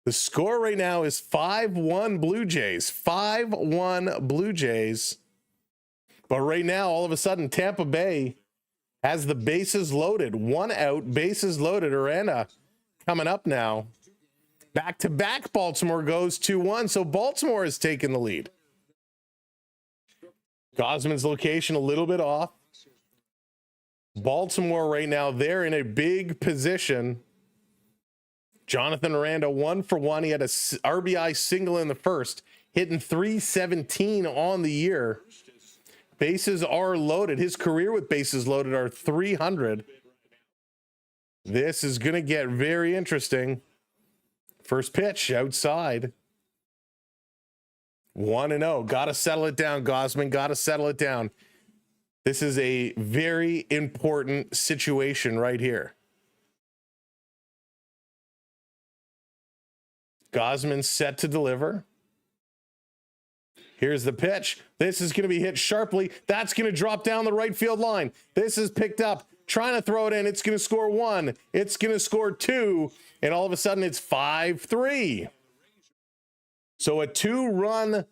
The score right now is 5-1 Blue Jays. 5-1 Blue Jays. But right now, all of a sudden, Tampa Bay has the bases loaded. 1 out, bases loaded. Aranda coming up now. Back-to-back, Baltimore goes 2-1. So Baltimore has taken the lead. Gosman's location a little bit off. Baltimore right now, they're in a big position. Jonathan Aranda 1 for 1. He had a RBI single in the first, hitting .317 on the year. Bases are loaded. His career with bases loaded are 300. This is going to get very interesting. First pitch outside. 1-0. Got to settle it down, Gosman. Got to settle it down. This is a very important situation right here. Gosman set to deliver. Here's the pitch. This is going to be hit sharply. That's going to drop down the right field line. This is picked up. Trying to throw it in. It's going to score 1. It's going to score 2. And all of a sudden it's 5-3. So a two-run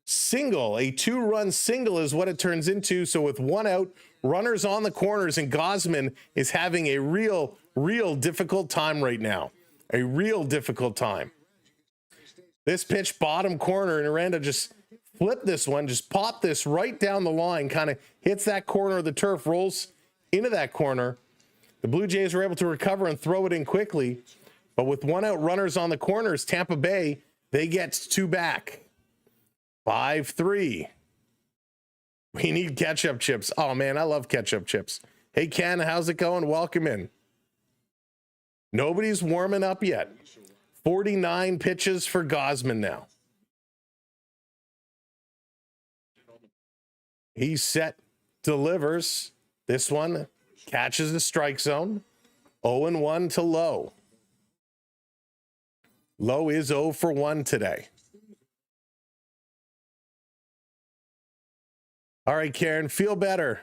single is what it turns into. So with 1 out, runners on the corners, and Gosman is having a real difficult time right now. A real difficult time. This pitch, bottom corner, and Aranda just flipped this one, just popped this right down the line, kind of hits that corner of the turf, rolls into that corner. The Blue Jays were able to recover and throw it in quickly. But with 1 out, runners on the corners, Tampa Bay, they get 2 back. 5-3. We need ketchup chips. Oh, man, I love ketchup chips. Hey, Ken, how's it going? Welcome in. Nobody's warming up yet. 49 pitches for Gosman now. He's set, delivers. This one catches the strike zone. 0-1 to Lowe. Lowe is 0 for 1 today. All right, Karen, feel better.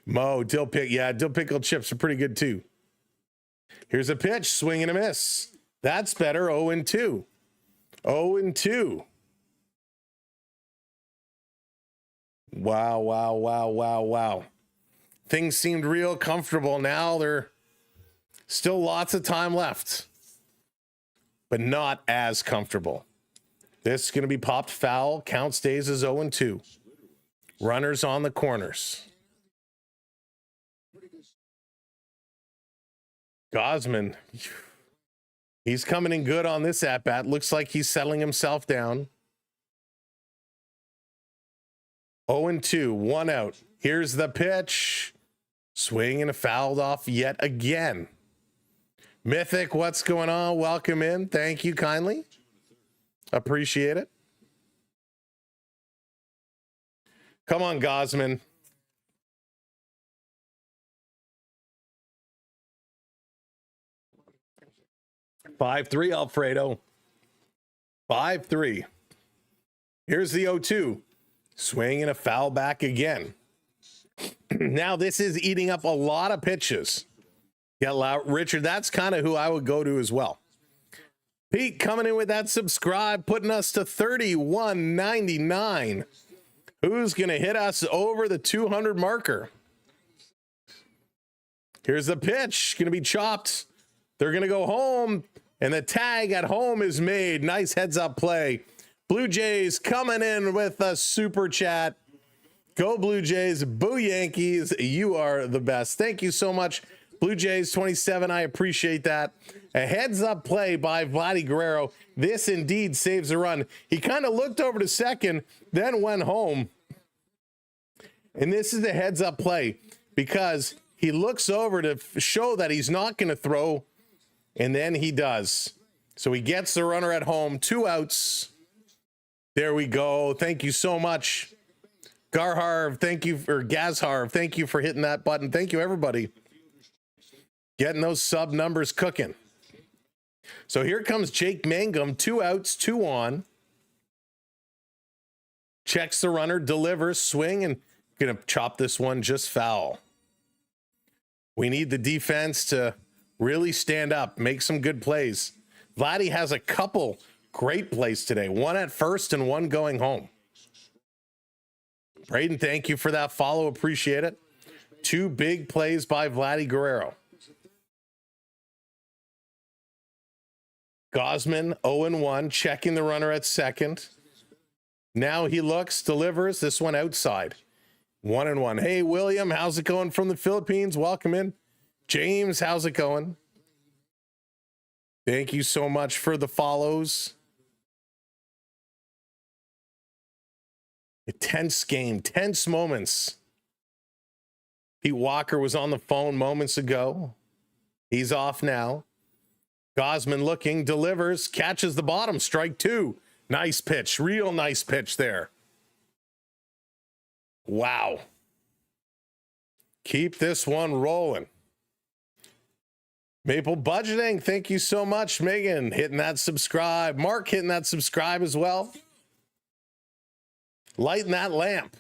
Mo, dill pickle chips are pretty good too. Here's a pitch, swing and a miss. That's better, 0-2. 0-2. Wow. Things seemed real comfortable. Now there still lots of time left, but not as comfortable. This is going to be popped foul. Count stays as 0-2. Runners on the corners. Gosman, he's coming in good on this at-bat. Looks like he's settling himself down. 0-2, 1 out. Here's the pitch. Swing and a fouled off yet again. Mythic, what's going on? Welcome in. Thank you kindly. Appreciate it. Come on, Gosman. $5-3, Alfredo. 5-3. Here's the 0-2. Swing and a foul back again. Now this is eating up a lot of pitches. Get loud, Richard. That's kind of who I would go to as well. Pete coming in with that subscribe, putting us to 31.99. Who's going to hit us over the 200 marker? Here's the pitch. Going to be chopped. They're going to go home, and the tag at home is made. Nice heads-up play. Blue Jays coming in with a super chat. Go Blue Jays. Boo Yankees. You are the best. Thank you so much, Blue Jays 27. I appreciate that. A heads-up play by Vladdy Guerrero. This indeed saves a run. He kind of looked over to second, then went home. And this is a heads-up play because he looks over to show that he's not going to throw, and then he does. So he gets the runner at home, 2 outs. There we go. Thank you so much. Garharv, thank you, or Gazharv, thank you for hitting that button. Thank you, everybody. Getting those sub numbers cooking. So here comes Jake Mangum, 2 outs, 2 on. Checks the runner, delivers, swing, and gonna chop this one just foul. We need the defense to really stand up, make some good plays. Vladdy has a couple great plays today, one at first and one going home. Braden, thank you for that follow. Appreciate it. 2 big plays by Vladdy Guerrero. Gosman 0-1, checking the runner at second. Now he looks, delivers, this one outside. 1-1. Hey, William, how's it going from the Philippines? Welcome in. James, how's it going? Thank you so much for the follows. A tense game, tense moments. Pete Walker was on the phone moments ago. He's off now. Gosman looking, delivers, catches the bottom, strike 2. Nice pitch, real nice pitch there. Wow. Keep this one rolling. Maple Budgeting, thank you so much. Megan, hitting that subscribe. Mark, hitting that subscribe as well. Lighting that lamp.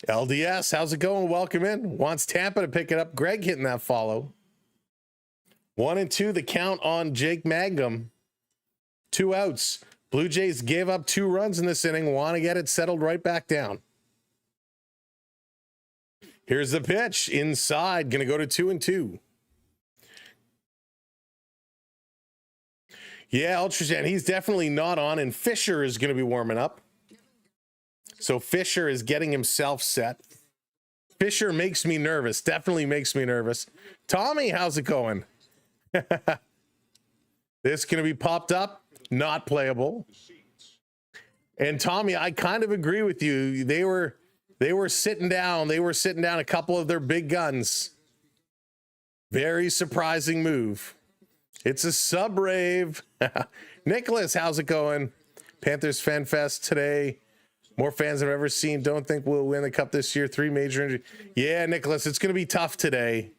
LDS, how's it going? Welcome in. Wants Tampa to pick it up. Greg hitting that follow. 1-2, the count on Jake Mangum. 2 outs. Blue Jays gave up 2 runs in this inning. Want to get it settled right back down. Here's the pitch. Inside. Going to go to 2-2. Yeah, Ultrajan, he's definitely not on, and Fisher is going to be warming up. So Fisher is getting himself set. Fisher makes me nervous. Definitely makes me nervous. Tommy, how's it going? This going to be popped up. Not playable. And Tommy, I kind of agree with you. They were sitting down. They were sitting down a couple of their big guns. Very surprising move. It's a sub-rave. Nicholas, how's it going? Panthers Fan Fest today. More fans than I've ever seen. Don't think we'll win the cup this year. 3 major injuries. Yeah, Nicholas, it's going to be tough today.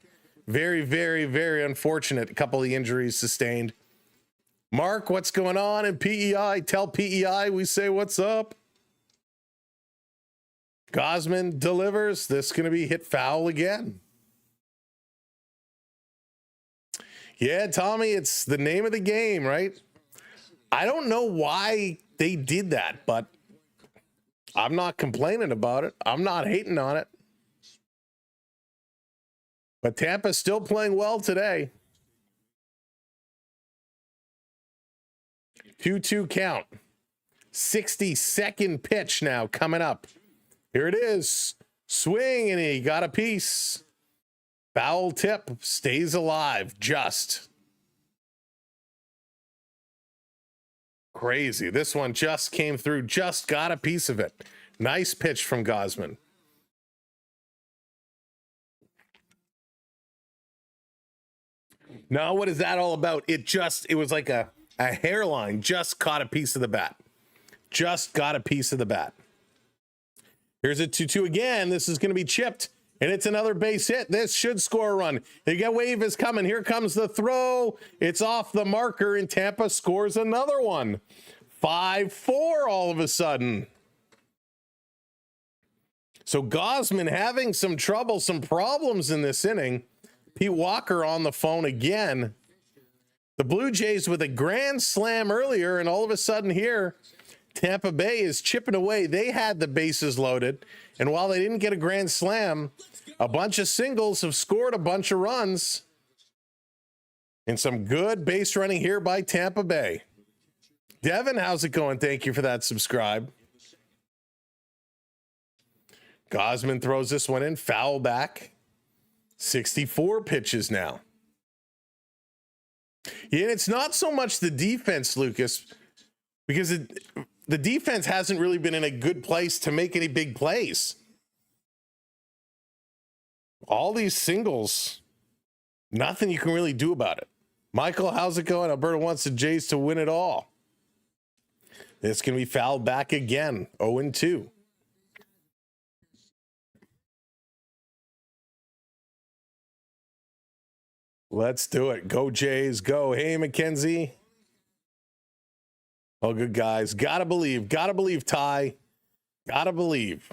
Very, very, very unfortunate. A couple of injuries sustained. Mark, what's going on in PEI? Tell PEI we say what's up. Gosman delivers. This is going to be hit foul again. Yeah, Tommy, it's the name of the game, right? I don't know why they did that, but I'm not complaining about it. I'm not hating on it. But Tampa's still playing well today. 2-2 count. 62nd pitch now coming up. Here it is. Swing, and he got a piece. Foul tip, stays alive, just. Crazy. This one just came through, just got a piece of it. Nice pitch from Gosman. Now, what is that all about? It was like a hairline, just caught a piece of the bat. Just got a piece of the bat. Here's a 2-2 again. This is going to be chipped, and it's another base hit. This should score a run. The wave is coming. Here comes the throw. It's off the marker, and Tampa scores another one. 5-4 all of a sudden. So Gosman having some trouble, some problems in this inning. Pete Walker on the phone again. The Blue Jays with a grand slam earlier, and all of a sudden here, Tampa Bay is chipping away. They had the bases loaded, and while they didn't get a grand slam, a bunch of singles have scored a bunch of runs. And some good base running here by Tampa Bay. Devin, how's it going? Thank you for that subscribe. Gosman throws this one in, foul back. 64 pitches now. Yeah, and it's not so much the defense, Lucas, because the defense hasn't really been in a good place to make any big plays. All these singles, nothing you can really do about it. Michael, how's it going? Alberta wants the Jays to win it all. This can be fouled back again. 0-2. Let's do it. Go Jays, go. Hey, Mackenzie. Oh, good guys. Gotta believe, Ty. Gotta believe.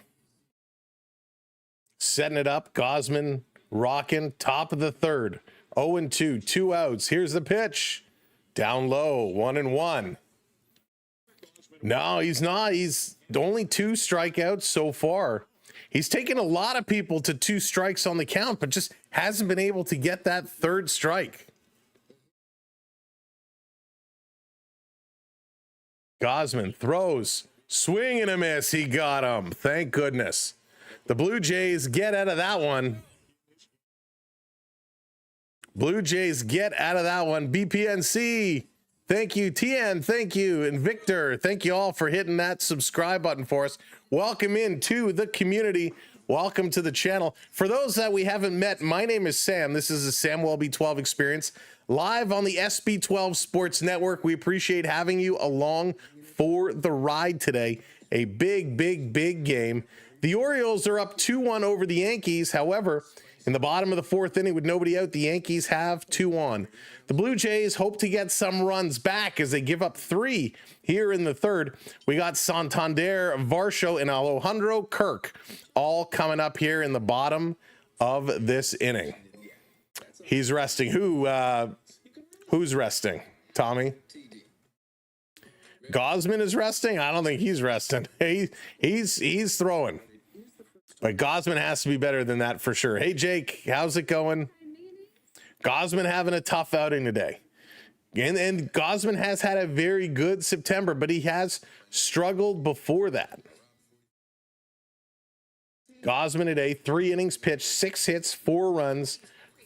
Setting it up. Gosman rocking. Top of the third. 0-2. 2 outs. Here's the pitch. Down low. 1-1. No, he's not. He's only 2 strikeouts so far. He's taken a lot of people to 2 strikes on the count, but just hasn't been able to get that 3rd strike. Gosman throws, swing and a miss. He got him. Thank goodness. The Blue Jays get out of that one. Blue Jays get out of that one. BPNC, thank you. TN, thank you. And Victor, thank you all for hitting that subscribe button for us. Welcome into the community. Welcome to the channel. For those that we haven't met, my name is Sam. This is the Sam Welby 12 Experience, live on the SB12 Sports Network. We appreciate having you along for the ride today. A big game. The Orioles are up 2-1 over the Yankees. However, in the bottom of the 4th inning with nobody out, the Yankees have 2 on. The Blue Jays hope to get some runs back as they give up 3 here in the 3rd. We got Santander, Varsho, and Alejandro Kirk all coming up here in the bottom of this inning. He's resting. Who's resting? Tommy? Gosman is resting? I don't think he's resting. He's throwing. But Gosman has to be better than that for sure. Hey, Jake, how's it going? Gosman having a tough outing today. And Gosman has had a very good September, but he has struggled before that. Gosman today, 3 innings pitched, 6 hits, 4 runs,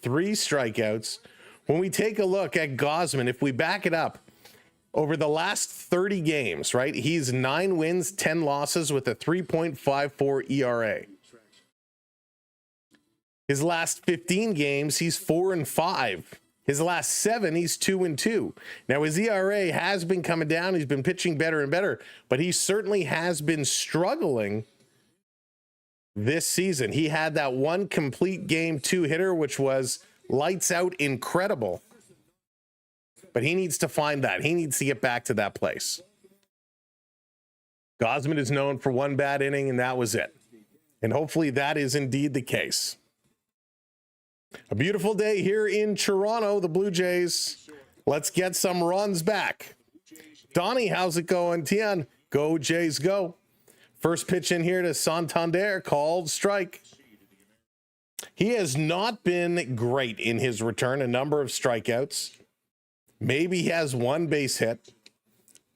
3 strikeouts. When we take a look at Gosman, if we back it up, over the last 30 games, right, he's 9 wins, 10 losses with a 3.54 ERA. His last 15 games, he's 4-5. His last 7, he's 2-2. Now, his ERA has been coming down. He's been pitching better and better, but he certainly has been struggling this season. He had that 1 complete game 2 hitter, which was lights out incredible. But he needs to find that. He needs to get back to that place. Gosman is known for 1 bad inning, and that was it. And hopefully that is indeed the case. A beautiful day here in Toronto, the Blue Jays. Let's get some runs back. Donnie, how's it going? Tian, go Jays, go. First pitch in here to Santander, called strike. He has not been great in his return, a number of strikeouts. Maybe he has 1 base hit.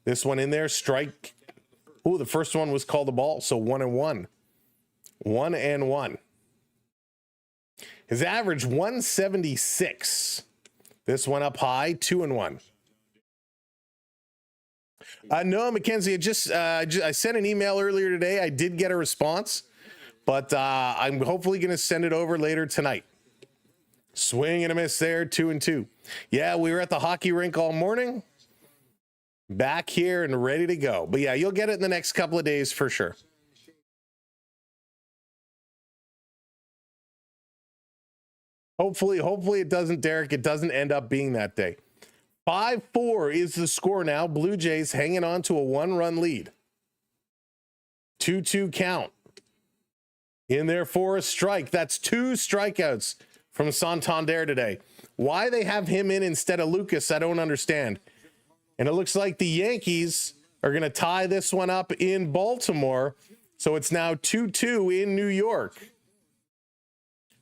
This one in there, strike. Ooh, the first one was called a ball, so 1-1. 1-1. His average 176. This one up high, 2-1. No, Mackenzie, I sent an email earlier today. I did get a response, but I'm hopefully going to send it over later tonight. Swing and a miss there, 2-2. Yeah, we were at the hockey rink all morning. Back here and ready to go. But yeah, you'll get it in the next couple of days for sure. Hopefully it doesn't, Derek. It doesn't end up being that day. 5-4 is the score now. Blue Jays hanging on to a 1-run lead. 2-2 count. In there for a strike. That's 2 strikeouts from Santander today. Why they have him in instead of Lucas, I don't understand. And it looks like the Yankees are going to tie this one up in Baltimore. So it's now 2-2 in New York.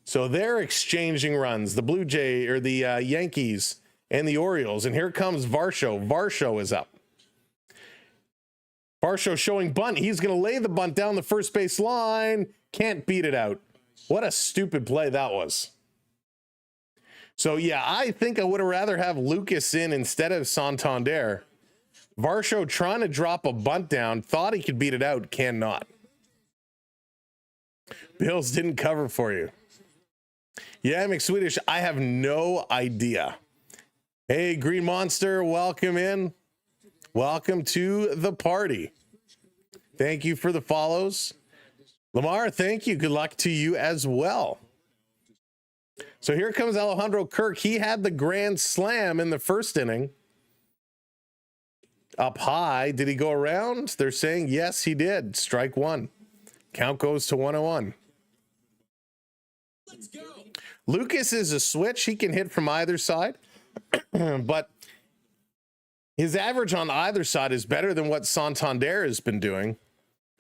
So they're exchanging runs, the Blue Jay or the Yankees and the Orioles. And here comes Varsho. Varsho is up. Varsho showing bunt. He's going to lay the bunt down the first base line. Can't beat it out. What a stupid play that was. So, yeah, I think I would have rather have Lucas in instead of Santander. Varsho trying to drop a bunt down. Thought he could beat it out. Cannot. Bills didn't cover for you. Yeah, McSwedish, I have no idea. Hey, Green Monster, welcome in. Welcome to the party. Thank you for the follows. Lamar, thank you. Good luck to you as well. So here comes Alejandro Kirk. He had the grand slam in the first inning. Up high. Did he go around? They're saying yes, he did. Strike one. Count goes to 101. Let's go. Lucas is a switch. He can hit from either side, but his average on either side is better than what Santander has been doing.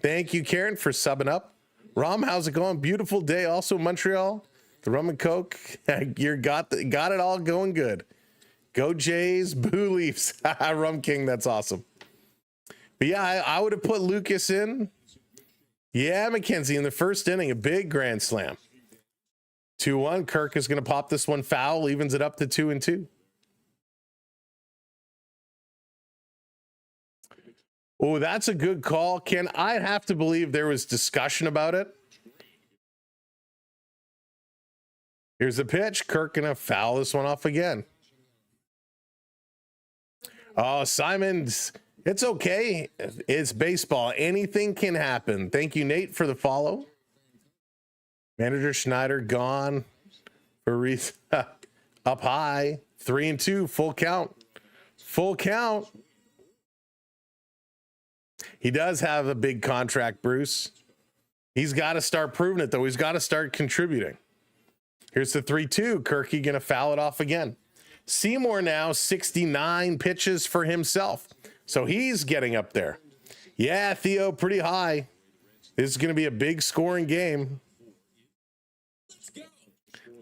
Thank you, Karen, for subbing up. Rom, how's it going? Beautiful day. Also, Montreal, the rum and coke. You got it all going good. Go Jays, boo Leafs. Rum King, that's awesome. But yeah, I would have put Lucas in. Yeah, McKenzie in the first inning, a big grand slam. 2-1. Kirk is going to pop this one foul, evens it up to 2-2. Oh, that's a good call, Ken. I'd have to believe there was discussion about it. Here's the pitch. Kirk going to foul this one off again. Oh, Simons, it's okay. It's baseball. Anything can happen. Thank you, Nate, for the follow. Manager Schneider gone for up high. 3-2, full count. Full count. He does have a big contract, Bruce. He's got to start proving it, though. He's got to start contributing. Here's the 3-2. Kirky going to foul it off again. Seymour now 69 pitches for himself. So he's getting up there. Yeah, Theo, pretty high. This is going to be a big scoring game.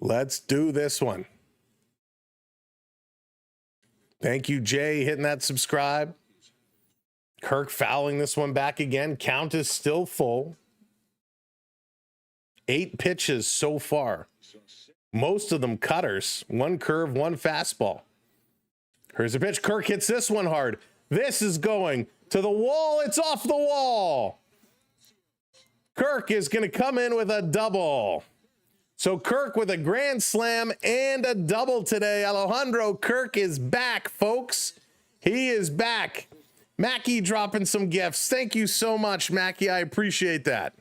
Let's do this one. Thank you, Jay, hitting that subscribe. Kirk fouling this one back again. Count is still full. 8 pitches so far. Most of them cutters. 1 curve, 1 fastball. Here's a pitch. Kirk hits this one hard. This is going to the wall. It's off the wall. Kirk is going to come in with a double. So Kirk with a grand slam and a double today. Alejandro Kirk is back, folks. He is back. Mackie dropping some gifts. Thank you so much, Mackie. I appreciate that.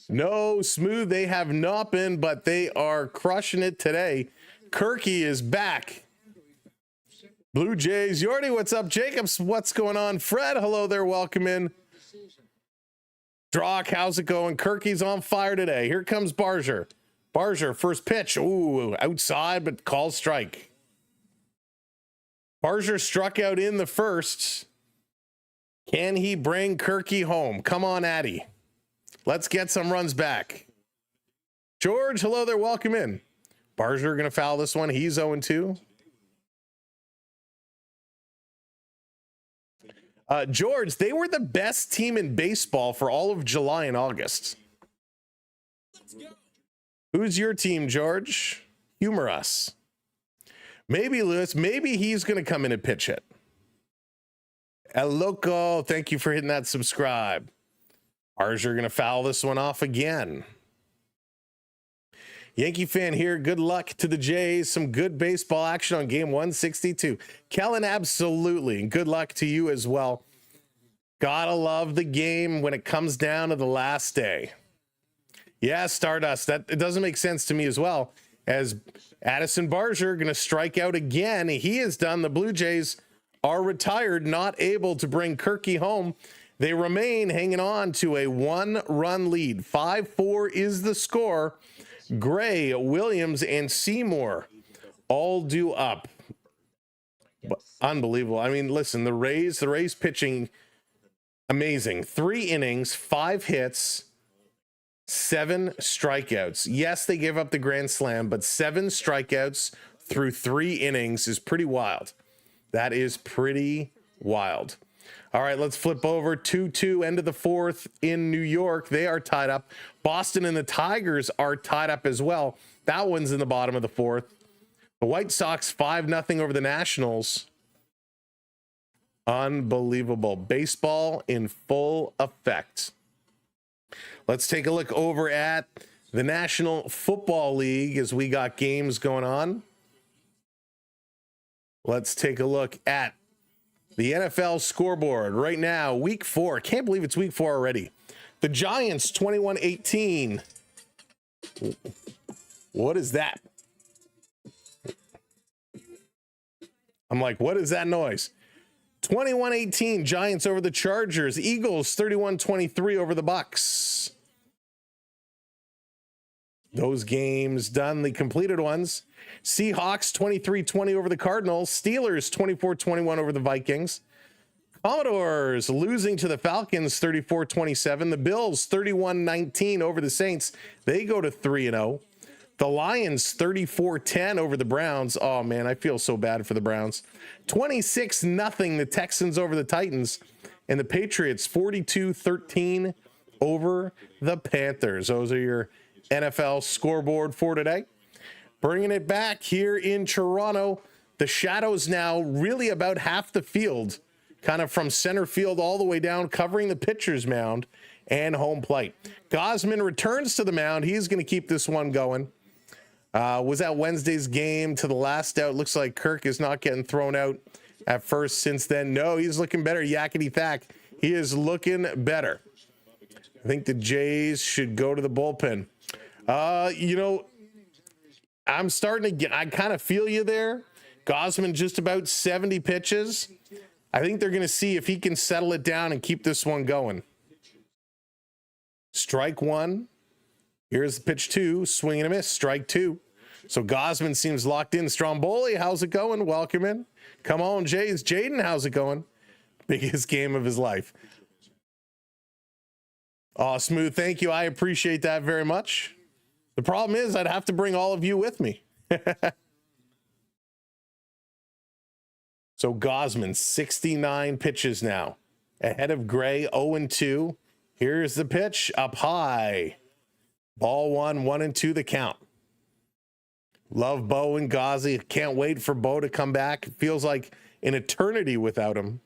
No, smooth. They have not been, but they are crushing it today. Kirky is back. Blue Jays. Yordi, what's up? Jacobs, what's going on? Fred, hello there. Welcome in. Drock, how's it going? Kirky's on fire today. Here comes Barger. Barger, first pitch. Ooh, outside, but call strike. Barger struck out in the first. Can he bring Kirky home? Come on, Addy. Let's get some runs back. George, hello there. Welcome in. Barger going to foul this one. He's 0-2. George, they were the best team in baseball for all of July and August. Who's your team, George? Humor us. Maybe Lewis, maybe he's going to come in and pitch it. El Loco, thank you for hitting that subscribe. Arger going to foul this one off again. Yankee fan here. Good luck to the Jays. Some good baseball action on game 162. Kellen, absolutely. And good luck to you as well. Gotta love the game when it comes down to the last day. Yeah, Stardust. That it doesn't make sense to me as well. As Addison Barger going to strike out again. He is done. The Blue Jays are retired, not able to bring Kirky home. They remain hanging on to a 1-run lead. 5-4 is the score. Gray, Williams, and Seymour all due up. Unbelievable. I mean, listen, the Rays pitching amazing. 3 innings, 5 hits, 7 strikeouts. Yes, they gave up the grand slam, but 7 strikeouts through 3 innings is pretty wild. That is pretty wild. All right, let's flip over. 2-2, end of the 4th in New York. They are tied up. Boston and the Tigers are tied up as well. That one's in the bottom of the 4th. The White Sox 5-0 over the Nationals. Unbelievable. Baseball in full effect. Let's take a look over at the National Football League as we got games going on. Let's take a look at The NFL scoreboard right now, week 4. I can't believe it's week 4 already. The Giants 21-18. What is that? I'm like, what is that noise? 21-18 Giants over the Chargers. Eagles 31-23 over the Bucks. Those games done, the completed ones. Seahawks 23-20 over the Cardinals. Steelers 24-21 over the Vikings. Commodores losing to the Falcons 34-27. The Bills 31-19 over the Saints. They go to 3-0. The Lions 34-10 over the Browns. Oh man, I feel so bad for the Browns. 26-0 the Texans over the Titans. And the Patriots 42-13 over the Panthers. Those are your NFL scoreboard for today. Bringing it back here in Toronto. The Shadows now really about half the field, kind of from center field all the way down, covering the pitcher's mound and home plate. Gausman returns to the mound. He's going to keep this one going. Was that Wednesday's game to the last out? Looks like Kirk is not getting thrown out at first since then. No, he's looking better. Yakety thack. He is looking better. I think the Jays should go to the bullpen. I'm starting to get, I kind of feel you there. Gausman just about 70 pitches. I think they're going to see if he can settle it down and keep this one going. Strike 1. Here's pitch 2. Swing and a miss. Strike 2. So Gausman seems locked in. Stromboli, how's it going? Welcome in. Come on, Jays. Jaden, how's it going? Biggest game of his life. Oh, Smooth, thank you. I appreciate that very much. The problem is I'd have to bring all of you with me. So Gausman, 69 pitches now. Ahead of Gray, 0-2. Here's the pitch, up high. Ball 1, 1-2 the count. Love Bo and Gauzy. Can't wait for Bo to come back. It feels like an eternity without him.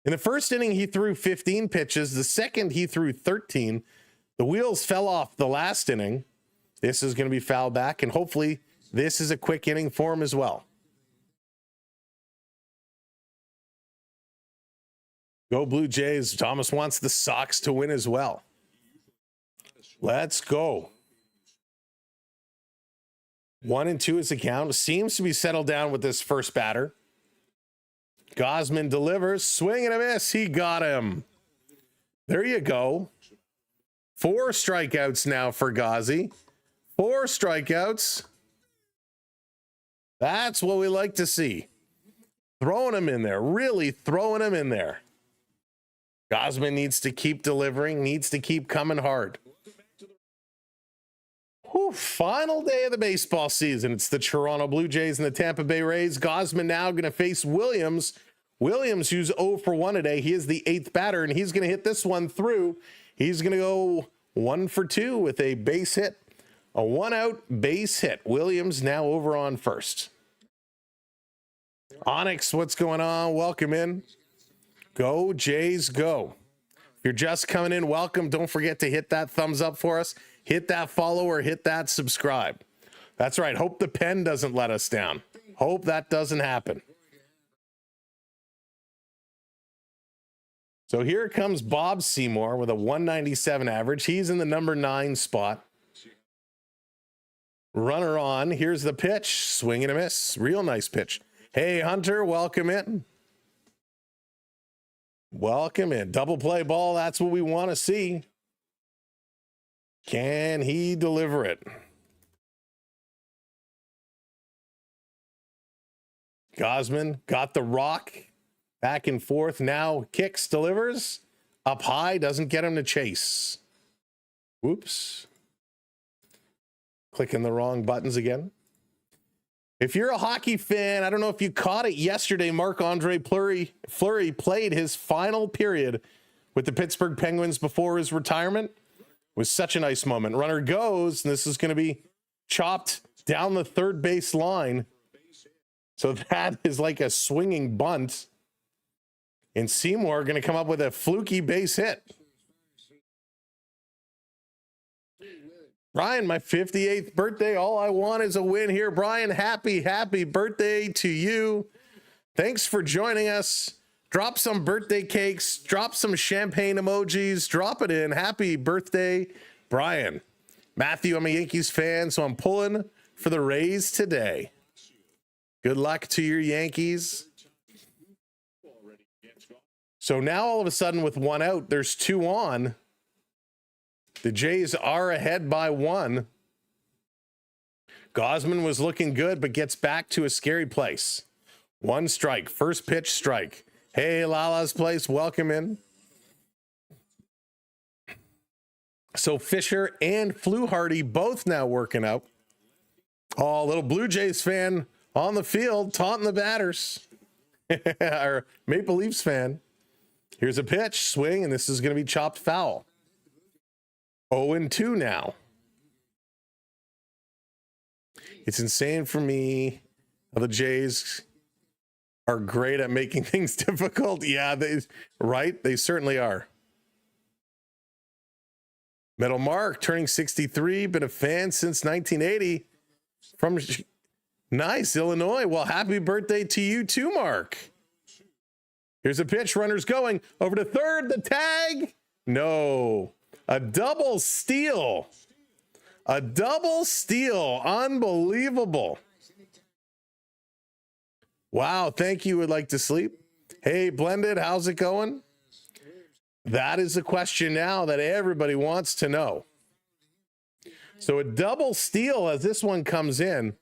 In the first inning, he threw 15 pitches. The second, he threw 13. The wheels fell off the last inning. This is going to be fouled back, and hopefully this is a quick inning for him as well. Go Blue Jays. Thomas wants the Sox to win as well. Let's go. 1-2 is the count. Seems to be settled down with this first batter. Gausman delivers. Swing and a miss. He got him. There you go. 4 strikeouts now for Gauzy. 4 strikeouts. That's what we like to see. Throwing him in there. Really throwing him in there. Gausman needs to keep delivering. Needs to keep coming hard. Whew, final day of the baseball season. It's the Toronto Blue Jays and the Tampa Bay Rays. Gausman now going to face Williams. Williams, who's 0 for 1 today. He is the 8th batter, and he's going to hit this one through. He's going to go 1 for 2 with a base hit. A 1-out base hit. Williams now over on first. Onyx, what's going on? Welcome in. Go Jays, go. If you're just coming in, welcome. Don't forget to hit that thumbs up for us. Hit that follow or hit that subscribe. That's right. Hope the pen doesn't let us down. Hope that doesn't happen. So here comes Bob Seymour with a 197 average. He's in the number 9 spot. Runner on. Here's the pitch. Swing and a miss. Real nice pitch. Hey, Hunter, welcome in. Welcome in. Double play ball. That's what we want to see. Can he deliver it? Gausman got the rock. Back and forth. Now kicks, delivers. Up high. Doesn't get him to chase. Whoops. Clicking the wrong buttons again. If you're a hockey fan, I don't know if you caught it yesterday, Marc-Andre Fleury played his final period with the Pittsburgh Penguins before his retirement. It was such a nice moment. Runner goes, and this is going to be chopped down the third base line. So that is like a swinging bunt. And Seymour going to come up with a fluky base hit. Brian, my 58th birthday. All I want is a win here. Brian, happy birthday to you. Thanks for joining us. Drop some birthday cakes, drop some champagne emojis, drop it in. Happy birthday, Brian. Matthew, I'm a Yankees fan, so I'm pulling for the Rays today. Good luck to your Yankees. So now all of a sudden with one out, there's two on. The Jays are ahead by one. Gausman was looking good, but gets back to a scary place. One strike, first pitch strike. Hey, Lala's place, welcome in. So Fisher and Fluharty both now working out. Oh, little Blue Jays fan on the field, taunting the batters. Our Maple Leafs fan. Here's a pitch, swing, and this is going to be chopped foul. 0-2 now. It's insane for me how the Jays are great at making things difficult. Yeah, they certainly are. Metal Mark turning 63, been a fan since 1980 from nice Illinois. Well, happy birthday to you too, Mark. Here's a pitch, runners going over to third, the tag. No, a double steal. A double steal, unbelievable. Wow, thank you, would like to sleep. Hey, Blended, how's it going? That is the question now that everybody wants to know. So a double steal as this one comes in.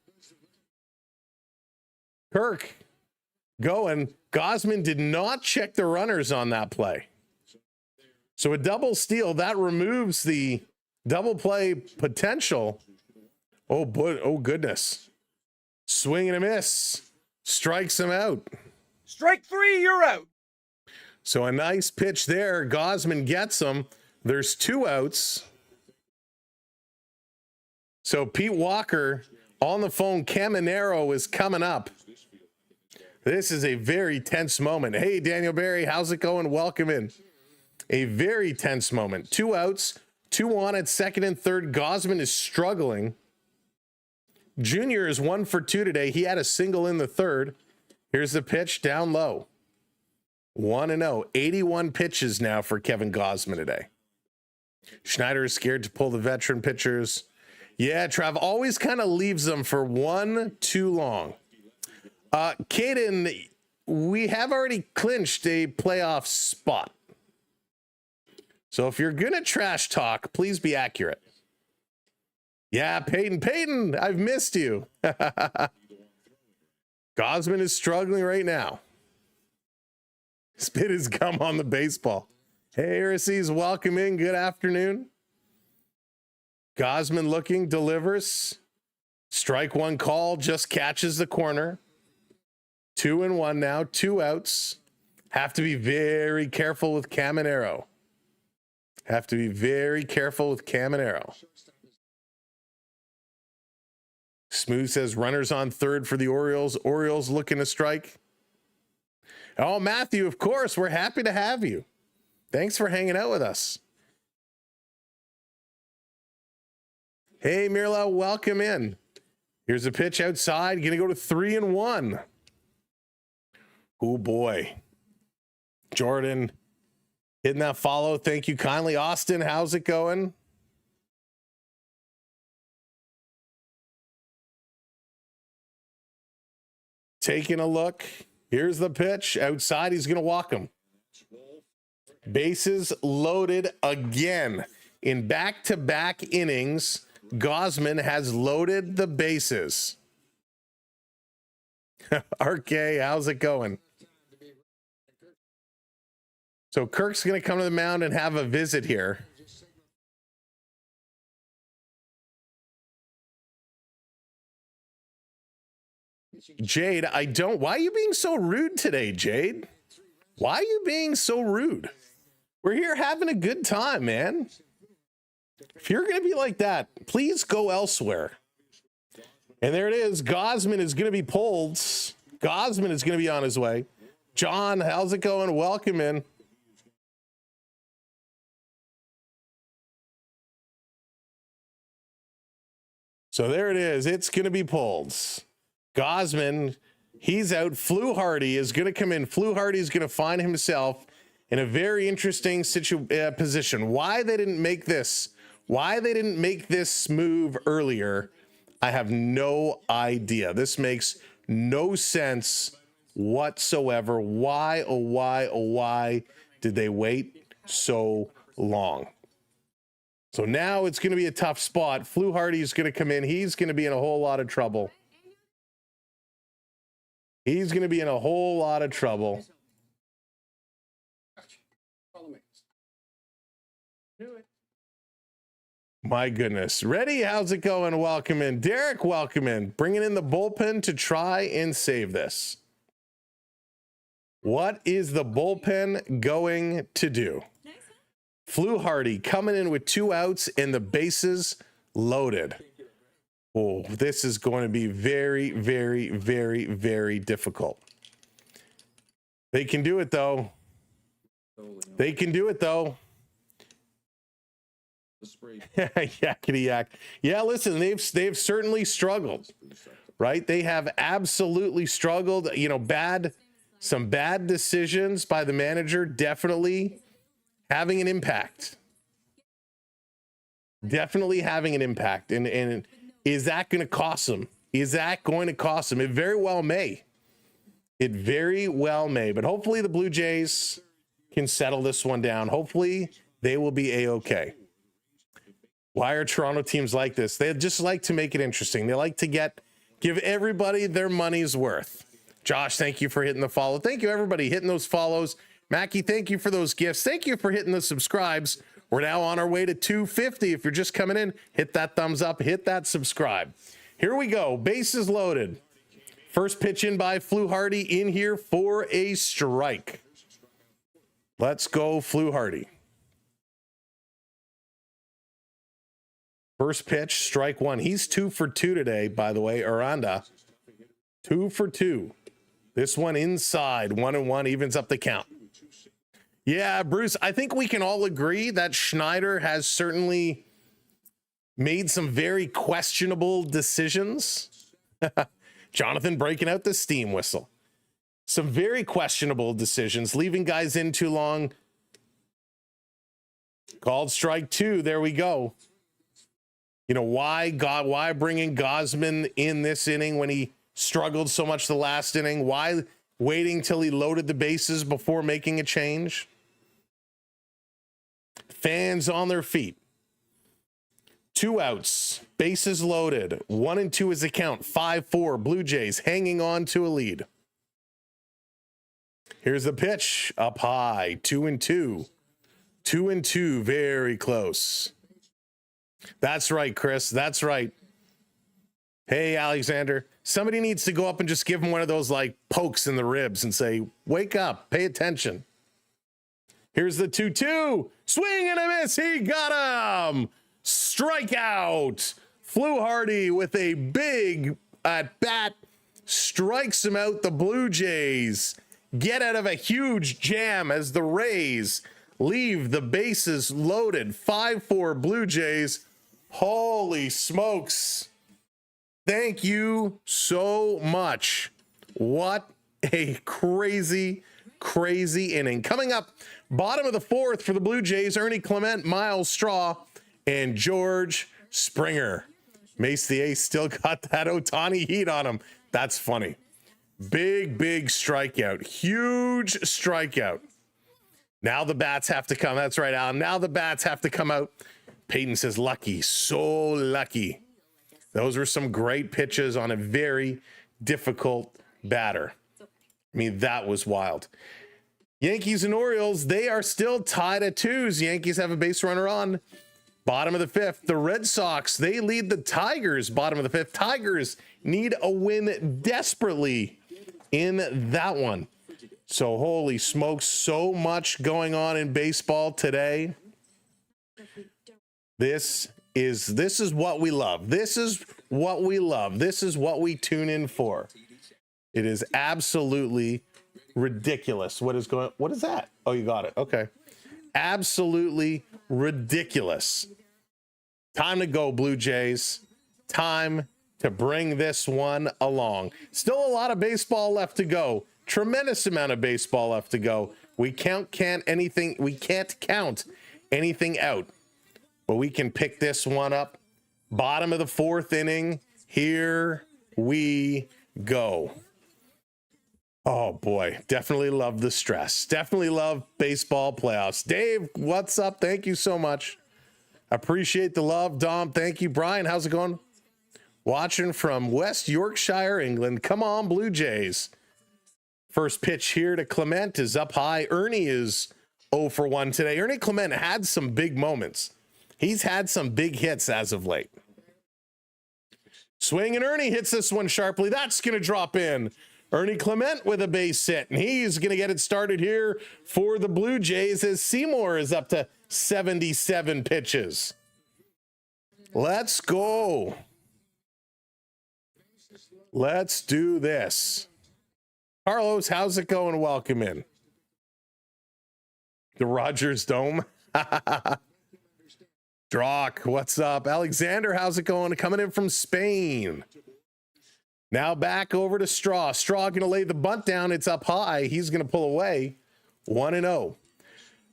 Kirk going. Gausman did not check the runners on that play. So a double steal, that removes the double play potential. Oh, boy, oh goodness. Swing and a miss. Strikes him out. Strike three, you're out. So a nice pitch there. Gausman gets him. There's two outs. So Pete Walker on the phone. Caminero is coming up. This is a very tense moment. Hey, Daniel Barry, how's it going? Welcome in. A very tense moment. Two outs, two on at second and third. Gausman is struggling. Junior is 1 for 2 today. He had a single in the third. Here's the pitch down low. 1-0. 81 pitches now for Kevin Gausman today. Schneider is scared to pull the veteran pitchers. Yeah, Trav always kind of leaves them for one too long. Caden, we have already clinched a playoff spot. So if you're going to trash talk, please be accurate. Yeah, Peyton, I've missed you. Gausman is struggling right now. Spit his gum on the baseball. Hey, Arises, welcome in. Good afternoon. Gausman looking, delivers. Strike one call, just catches the corner. 2-1 now, two outs. Have to be very careful with Caminero. Have to be very careful with Caminero. Smooth says runners on third for the Orioles. Orioles looking to strike. Oh, Matthew, of course, we're happy to have you. Thanks for hanging out with us. Hey, Mirla, welcome in. Here's a pitch outside. Going to go to 3-1. Oh, boy. Jordan hitting that follow. Thank you kindly. Austin, how's it going? Taking a look. Here's the pitch. Outside, he's going to walk him. Bases loaded again. In back-to-back innings, Gausman has loaded the bases. RK, how's it going? So Kirk's going to come to the mound and have a visit here. Jade, why are you being so rude today, Jade? Why are you being so rude? We're here having a good time, man. If you're going to be like that, please go elsewhere. And there it is. Gausman is going to be pulled. Gausman is going to be on his way. John, how's it going? Welcome in. So there it is. It's going to be pulled. Gausman He's out. Fluharty is going to come in. Fluharty is going to find himself in a very interesting position. Why they didn't make this? Why they didn't make this move earlier? I have no idea. This makes no sense whatsoever. Why, oh why did they wait so long? So now it's going to be a tough spot. Fluharty is going to come in. He's going to be in a whole lot of trouble. He's going to be in a whole lot of trouble. My goodness. Ready? How's it going? Welcome in. Derek, welcome in. Bringing in the bullpen to try and save this. What is the bullpen going to do? Fluharty coming in with 2 outs and the bases loaded. Oh, this is going to be very, very, very, very difficult. They can do it, though. They can do it, though. Yakety yak. Yeah, listen, they've certainly struggled, right? They have absolutely struggled. You know, some bad decisions by the manager definitely having an impact. Definitely having an impact. And is that going to cost them? Is that going to cost them? It very well may. It very well may. But hopefully the Blue Jays can settle this one down. Hopefully they will be A-okay. Why are Toronto teams like this? They just like to make it interesting. They like to give everybody their money's worth. Josh, thank you for hitting the follow. Thank you, everybody, hitting those follows. Mackie, thank you for those gifts. Thank you for hitting the subscribes. We're now on our way to 250. If you're just coming in, hit that thumbs up, hit that subscribe. Here we go. Bases loaded. First pitch in by Fluharty in here for a strike. Let's go, Fluharty. First pitch, strike one. He's 2 for 2 today, by the way. Aranda, 2 for 2. This one inside, 1-1, evens up the count. Yeah, Bruce, I think we can all agree that Schneider has certainly made some very questionable decisions. Jonathan breaking out the steam whistle. Some very questionable decisions, leaving guys in too long. Called strike 2. There we go. You know, why bring in Gosman in this inning when he struggled so much the last inning? Why waiting till he loaded the bases before making a change? Fans on their feet. 2 outs, bases loaded. 1-2 is the count. 5-4. Blue Jays hanging on to a lead. Here's the pitch up high. 2-2. 2-2. Very close. That's right, Chris. That's right. Hey, Alexander. Somebody needs to go up and just give him one of those like pokes in the ribs and say, wake up, pay attention. Here's the 2-2. Swing and a miss. He got him. Strikeout. Fluharty with a big at bat strikes him out. The Blue Jays get out of a huge jam as the Rays leave the bases loaded. 5-4 Blue Jays. Holy smokes. Thank you so much. What a crazy, crazy inning. Coming up, bottom of the 4th for the Blue Jays, Ernie Clement, Miles Straw, and George Springer. Mace the Ace still got that Ohtani heat on him. That's funny. Big strikeout. Huge strikeout. Now the bats have to come. That's right, Alan. Now the bats have to come out. Peyton says, lucky, so lucky. Those were some great pitches on a very difficult batter. I mean, that was wild. Yankees and Orioles, they are still tied at 2s. Yankees have a base runner on. Bottom of the 5th. The Red Sox, they lead the Tigers. Bottom of the 5th. Tigers need a win desperately in that one. So holy smokes, so much going on in baseball today. This is what we love. This is what we love. This is what we tune in for. It is absolutely ridiculous. What is that? Oh, you got it. Okay. Absolutely ridiculous. Time to go, Blue Jays. Time to bring this one along. Still a lot of baseball left to go. Tremendous amount of baseball left to go. We can't count anything out, but we can pick this one up. Bottom of the fourth inning. Here we go. Oh boy, definitely love the stress. Definitely love baseball playoffs. Dave, what's up? Thank you so much. Appreciate the love. Dom, thank you. Brian, how's it going? Watching from West Yorkshire, England. Come on, Blue Jays. First pitch here to Clement is up high. Ernie is 0 for 1 today. Ernie Clement had some big moments. He's had some big hits as of late. Swing, and Ernie hits this one sharply. That's going to drop in. Ernie Clement with a base hit, and he's going to get it started here for the Blue Jays as Seymour is up to 77 pitches. Let's go. Let's do this. Carlos, how's it going? Welcome in. The Rogers Dome. Drock, what's up? Alexander, how's it going? Coming in from Spain. Now back over to Straw. Straw going to lay the bunt down. It's up high. He's going to pull away. 1-0.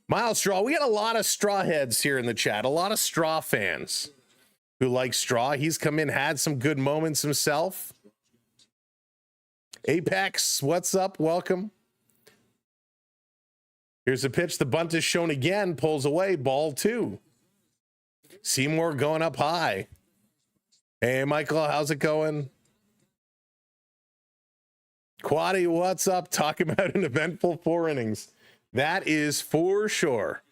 Miles Straw. We got a lot of Straw heads here in the chat. A lot of Straw fans who like Straw. He's come in, had some good moments himself. Apex, what's up? Welcome. Here's a pitch. The bunt is shown again. Pulls away. Ball 2. Seymour going up high. Hey, Michael, how's it going? Quaddy, what's up? Talk about an eventful 4 innings. That is for sure.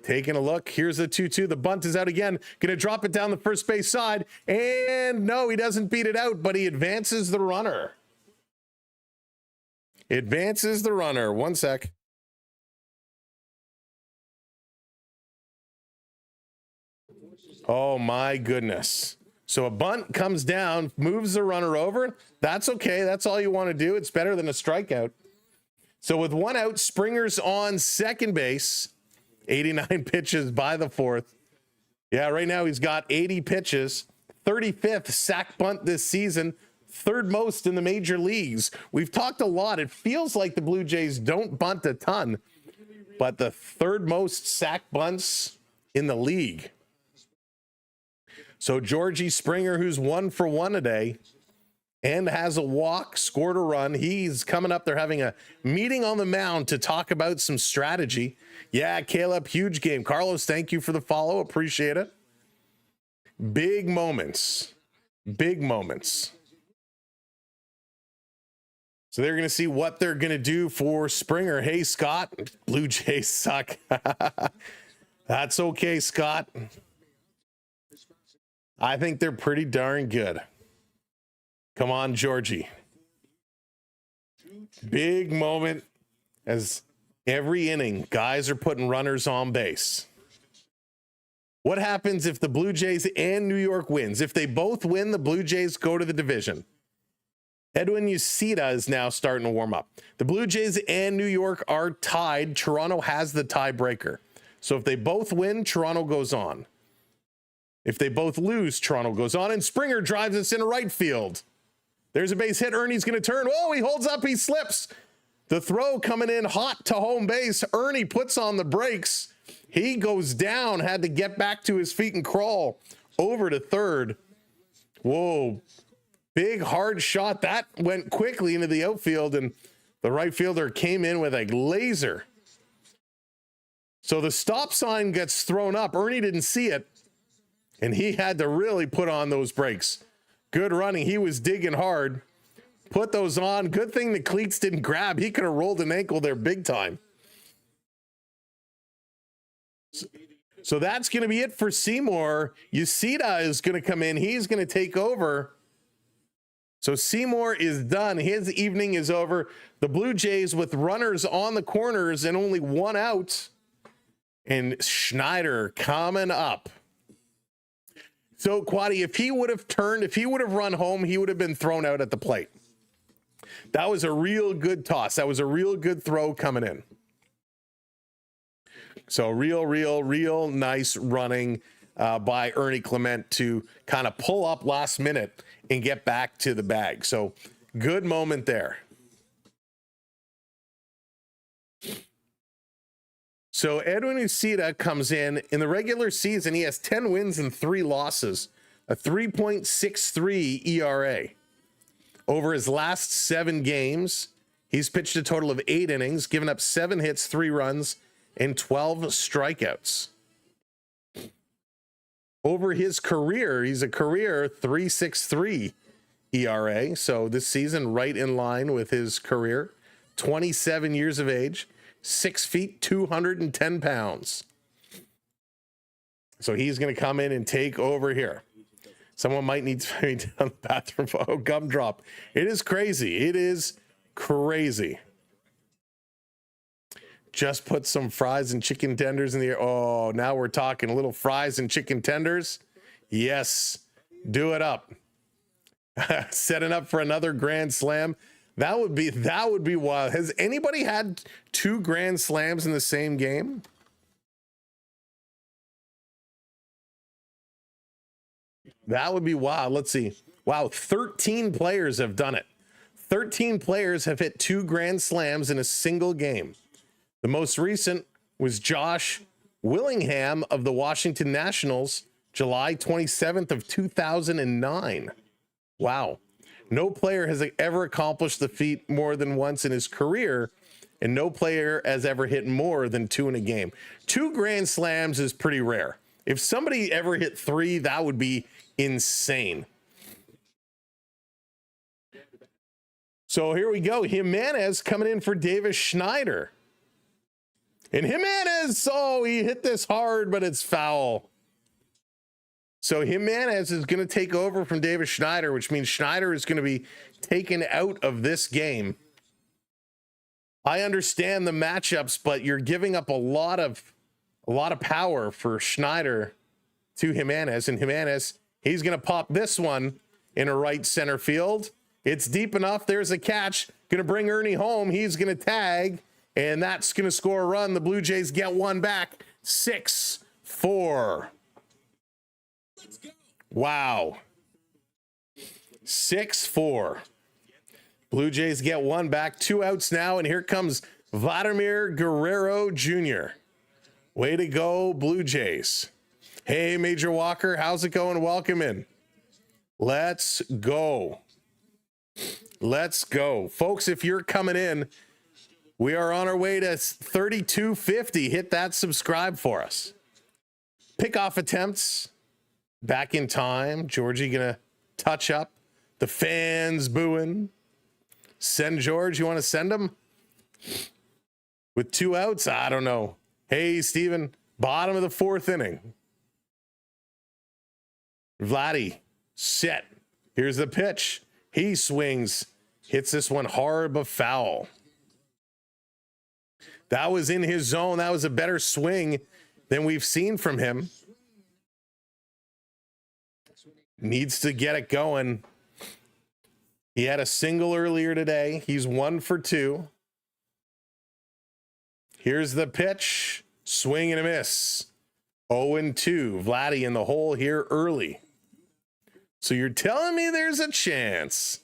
Taking a look. Here's the 2-2. The bunt is out again. Going to drop it down the first base side. And no, he doesn't beat it out, but he advances the runner. Advances the runner. 1 sec. Oh, my goodness. So a bunt comes down, moves the runner over. That's okay. That's all you want to do. It's better than a strikeout. So with 1 out, Springer's on second base. 89 pitches by the 4th. Yeah, right now he's got 80 pitches. 35th sack bunt this season. 3rd most in the major leagues. We've talked a lot. It feels like the Blue Jays don't bunt a ton, but the 3rd most sack bunts in the league. So Georgie Springer, who's 1 for 1 today and has a walk, scored a run. He's coming up. They're having a meeting on the mound to talk about some strategy. Yeah, Caleb, huge game. Carlos, thank you for the follow. Appreciate it. Big moments. Big moments. So they're going to see what they're going to do for Springer. Hey, Scott, Blue Jays suck. That's okay, Scott. I think they're pretty darn good. Come on, Georgie. Big moment as every inning, guys are putting runners on base. What happens if the Blue Jays and New York wins? If they both win, the Blue Jays go to the division. Edwin Uceda is now starting to warm up. The Blue Jays and New York are tied. Toronto has the tiebreaker. So if they both win, Toronto goes on. If they both lose, Toronto goes on, and Springer drives us into right field. There's a base hit. Ernie's going to turn. Oh, he holds up. He slips. The throw coming in hot to home base. Ernie puts on the brakes. He goes down, had to get back to his feet and crawl over to third. Whoa. Big, hard shot. That went quickly into the outfield, and the right fielder came in with a laser. So the stop sign gets thrown up. Ernie didn't see it, and he had to really put on those brakes. Good running. He was digging hard. Put those on. Good thing the cleats didn't grab. He could have rolled an ankle there big time. So that's going to be it for Seymour. Uceda is going to come in. He's going to take over. So Seymour is done. His evening is over. The Blue Jays with runners on the corners and only 1 out. And Schneider coming up. So Quaddy, if he would have turned, if he would have run home, he would have been thrown out at the plate. That was a real good toss. That was a real good throw coming in. So real nice running by Ernie Clement to kind of pull up last minute and get back to the bag. So good moment there. So Edwin Uceda comes in the regular season. He has 10 wins and 3 losses, a 3.63 ERA. Over his last 7 games, he's pitched a total of 8 innings, given up 7 hits, 3 runs, and 12 strikeouts. Over his career, he's a career 3.63 ERA. So this season, right in line with his career. 27 years of age, 6 feet, 210 pounds. So he's going to come in and take over here. Someone might need to be down the bathroom. Oh, gumdrop. It is crazy. It is crazy. Just put some fries and chicken tenders in the air. Oh, now we're talking a little fries and chicken tenders. Yes, do it up. Setting up for another grand slam. That would be wild. Has anybody had 2 grand slams in the same game? That would be wild. Let's see. Wow, 13 players have done it. 13 players have hit 2 grand slams in a single game. The most recent was Josh Willingham of the Washington Nationals, July 27th of 2009. Wow. No player has ever accomplished the feat more than once in his career, and no player has ever hit more than 2 in a game. 2 grand slams is pretty rare. If somebody ever hit 3, that would be insane. So here we go. Jimenez coming in for Davis Schneider. And Jimenez, oh, he hit this hard, but it's foul. So Jimenez is going to take over from Davis Schneider, which means Schneider is going to be taken out of this game. I understand the matchups, but you're giving up a lot of power for Schneider to Jimenez. And Jimenez, he's going to pop this one in a right center field. It's deep enough. There's a catch. Going to bring Ernie home. He's going to tag. And that's going to score a run. The Blue Jays get one back. 6-4. Wow. 6-4. Blue Jays get one back. 2 outs now. And here comes Vladimir Guerrero Jr. Way to go, Blue Jays. Hey, Major Walker. How's it going? Welcome in. Let's go. Let's go. Folks, if you're coming in, we are on our way to 3250. Hit that subscribe for us. Pickoff attempts. Back in time. Georgie gonna touch up. The fans booing. Send George. You want to send him? With 2 outs? I don't know. Hey, Steven. Bottom of the 4th inning. Vladdy. Set. Here's the pitch. He swings. Hits this one hard but foul. That was in his zone. That was a better swing than we've seen from him. Needs to get it going. He had a single earlier today. He's 1 for 2. Here's the pitch. Swing and a miss. 0-2. Vladdy in the hole here early. So you're telling me there's a chance.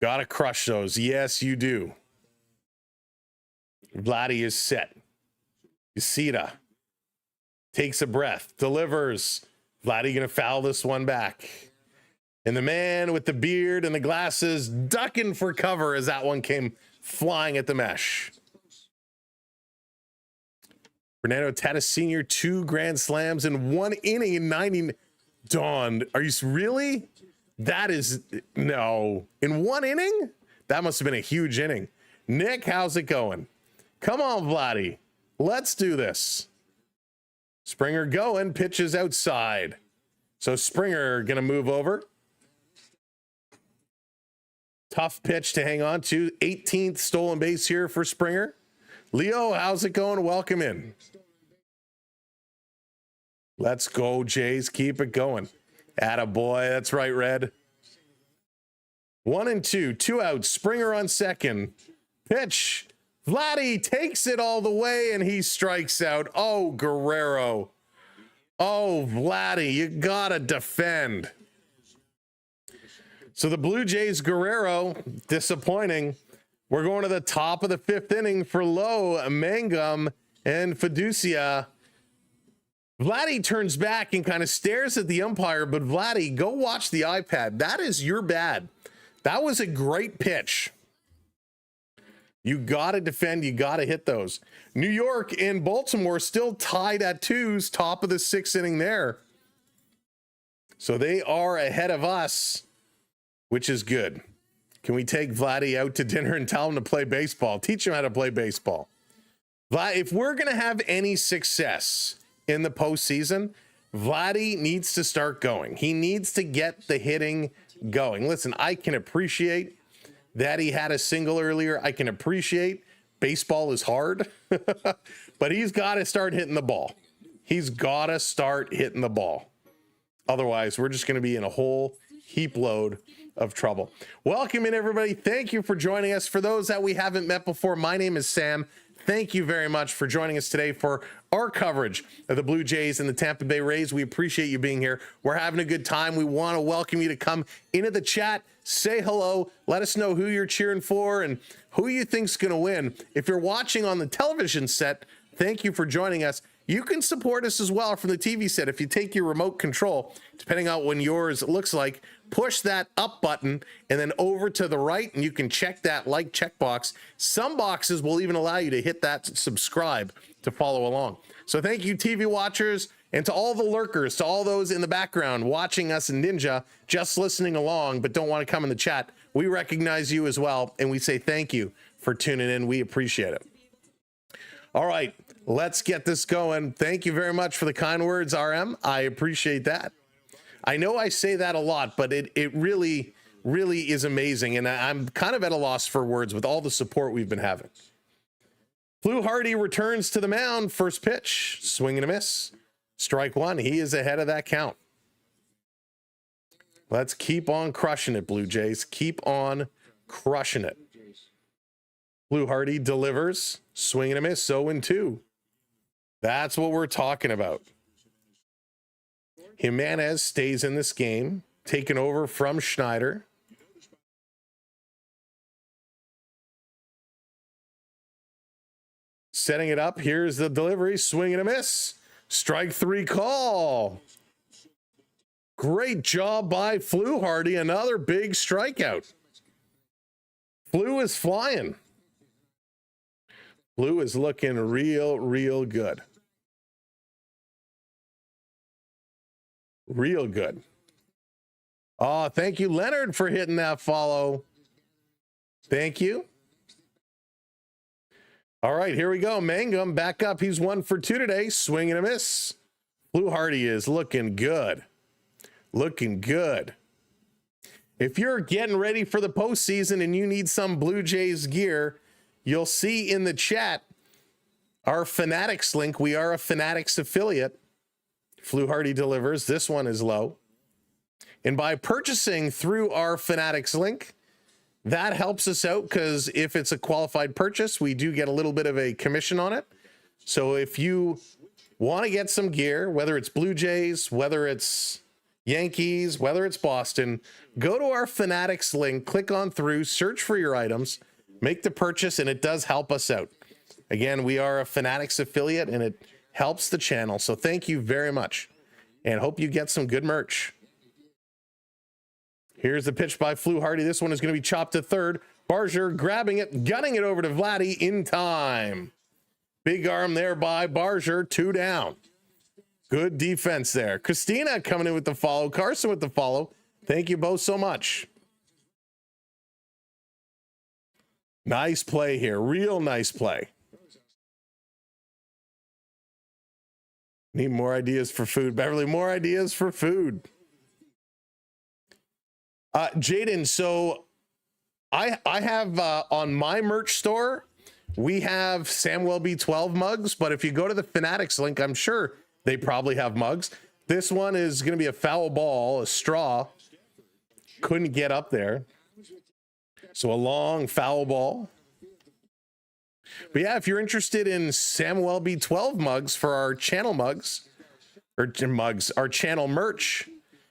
Gotta crush those. Yes, you do. Vladdy is set. Uceda takes a breath, delivers. Vladdy gonna foul this one back. And the man with the beard and the glasses ducking for cover as that one came flying at the mesh. Fernando Tatis Sr., 2 grand slams in 1 inning in 90. Dawn, are you really? That is, no. In 1 inning? That must have been a huge inning. Nick, how's it going? Come on, Vladdy. Let's do this. Springer going, pitches outside. So Springer going to move over. Tough pitch to hang on to. 18th stolen base here for Springer. Leo, how's it going? Welcome in. Let's go, Jays. Keep it going. Attaboy. That's right, Red. 1-2. 2 outs. Springer on second. Pitch. Vladdy takes it all the way and he strikes out. Oh, Guerrero. Oh, Vladdy, you gotta defend. So the Blue Jays, Guerrero, disappointing. We're going to the top of the 5th inning for Lowe, Mangum, and Fiducia. Vladdy turns back and kind of stares at the umpire, but Vladdy, go watch the iPad. That is your bad. That was a great pitch. You got to defend. You got to hit those. New York and Baltimore still tied at 2s, top of the 6th inning there. So they are ahead of us, which is good. Can we take Vladdy out to dinner and tell him to play baseball? Teach him how to play baseball. If we're going to have any success in the postseason, Vladdy needs to start going. He needs to get the hitting going. Listen, I can appreciate that he had a single earlier. I can appreciate baseball is hard, but he's got to start hitting the ball. He's got to start hitting the ball. Otherwise, we're just going to be in a whole heap load of trouble. Welcome in, everybody. Thank you for joining us. For those that we haven't met before, my name is Sam. Thank you very much for joining us today for our coverage of the Blue Jays and the Tampa Bay Rays. We appreciate you being here. We're having a good time. We want to welcome you to come into the chat, say hello, let us know who you're cheering for and who you think's going to win. If you're watching on the television set, thank you for joining us. You can support us as well from the TV set. If you take your remote control, depending on when yours looks like, push that up button and then over to the right, and you can check that like checkbox. Some boxes will even allow you to hit that subscribe to follow along. So thank you, TV watchers, and to all the lurkers, to all those in the background watching us in Ninja, just listening along but don't want to come in the chat. We recognize you as well, and we say thank you for tuning in. We appreciate it. All right, let's get this going. Thank you very much for the kind words, RM. I appreciate that. I know I say that a lot, but it really is amazing, and I'm kind of at a loss for words with all the support we've been having. Flu Hardy returns to the mound. First pitch, swing and a miss. Strike one. He is ahead of that count. Let's keep on crushing it, Blue Jays. Keep on crushing it. Flu Hardy delivers. Swing and a miss. 0-2. That's what we're talking about. Jimenez stays in this game, taken over from Schneider. Setting it up. Here's the delivery. Swing and a miss. Strike three call. Great job by Flu Hardy. Another big strikeout. Flu is flying. Flu is looking real good. Real good. Oh, thank you, Leonard, for hitting that follow. Thank you. All right, here we go. Mangum back up. He's 1 for 2 today. Swing and a miss. Flu Hardy is looking good. Looking good. If you're getting ready for the postseason and you need some Blue Jays gear, you'll see in the chat our Fanatics link. We are a Fanatics affiliate. Flu Hardy delivers. This one is low. And by purchasing through our Fanatics link, that helps us out because if it's a qualified purchase, we do get a little bit of a commission on it. So if you want to get some gear, whether it's Blue Jays, whether it's Yankees, whether it's Boston, go to our Fanatics link, click on through, search for your items, make the purchase, and it does help us out. Again, we are a Fanatics affiliate, and it helps the channel. So thank you very much, and hope you get some good merch. Here's the pitch by Flu Hardy. This one is going to be chopped to third. Barger grabbing it, gunning it over to Vladdy in time. Big arm there by Barger, 2 down. Good defense there. Christina coming in with the follow. Carson with the follow. Thank you both so much. Nice play here. Real nice play. Need more ideas for food. Beverly, more ideas for food. Jaden, so I have on my merch store, we have Samuel B12 mugs, but if you go to the Fanatics link, I'm sure they probably have mugs. This one is going to be a foul ball, a straw. Couldn't get up there. So a long foul ball. But yeah, if you're interested in Samuel B12 mugs for our channel mugs, our channel merch,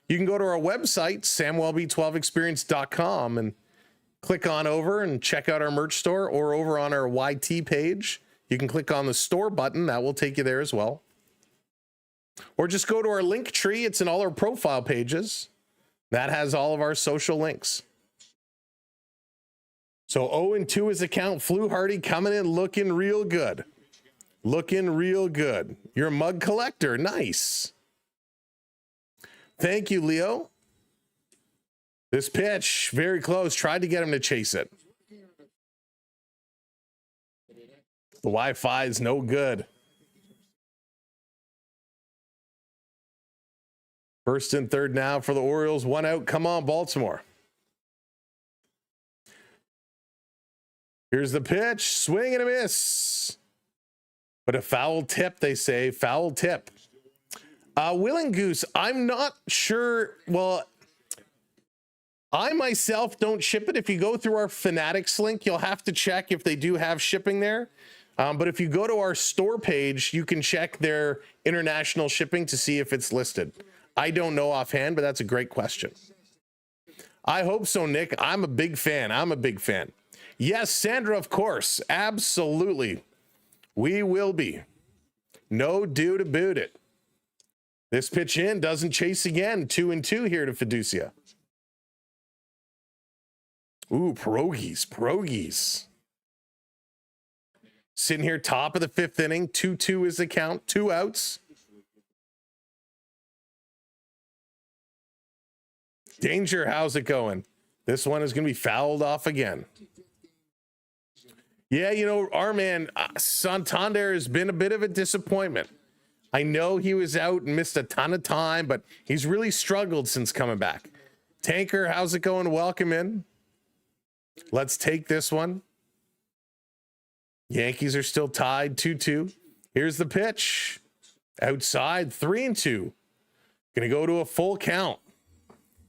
you can go to our website, samuelb12experience.com, and click on over and check out our merch store, or over on our YT page, you can click on the store button. That will take you there as well. Or just go to our link tree. It's in all our profile pages. That has all of our social links. So 0-2 his account. Flew Hardy coming in looking real good. Looking real good. You're a mug collector. Nice. Thank you, Leo. This pitch, very close. Tried to get him to chase it. The Wi-Fi is no good. First and third now for the Orioles. 1 out. Come on, Baltimore. Here's the pitch. Swing and a miss. But a foul tip, they say. Foul tip. Willing Goose, I'm not sure. Well, I myself don't ship it. If you go through our Fanatics link, you'll have to check if they do have shipping there. But if you go to our store page, you can check their international shipping to see if it's listed. I don't know offhand, but that's a great question. I hope so, Nick. I'm a big fan. Yes, Sandra, of course. Absolutely. We will be. No do to boot it. This pitch in doesn't chase again. 2-2 here to Fiducia. Ooh, pierogies. Sitting here top of the 5th inning. 2-2 is the count. 2 outs. Danger, how's it going? This one is going to be fouled off again. Yeah, you know, our man Santander has been a bit of a disappointment. I know he was out and missed a ton of time, but he's really struggled since coming back. Tanker, how's it going? Welcome in. Let's take this one. Yankees are still tied 2-2. Here's the pitch. Outside, 3-2. Gonna go to a full count.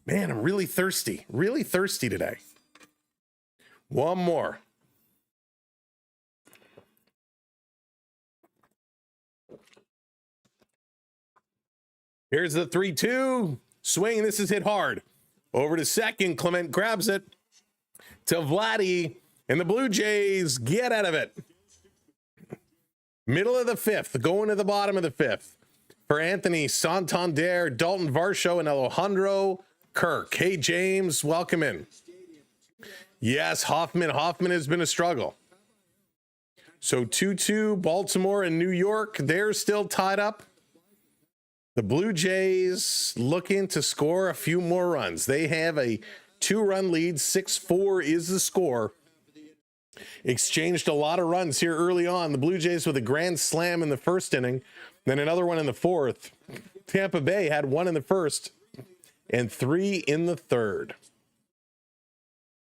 Man, I'm really thirsty today. One more. Here's the 3-2 swing. This is hit hard. Over to second. Clement grabs it to Vladdy, and the Blue Jays get out of it. Middle of the 5th, going to the bottom of the 5th. For Anthony Santander, Dalton Varsho, and Alejandro Kirk. Hey, James, welcome in. Yes, Hoffman has been a struggle. So 2-2, Baltimore and New York, they're still tied up. The Blue Jays looking to score a few more runs. They have a 2-run lead. 6-4 is the score. Exchanged a lot of runs here early on. The Blue Jays with a grand slam in the 1st inning, then another one in the 4th. Tampa Bay had 1 in the 1st and 3 in the 3rd.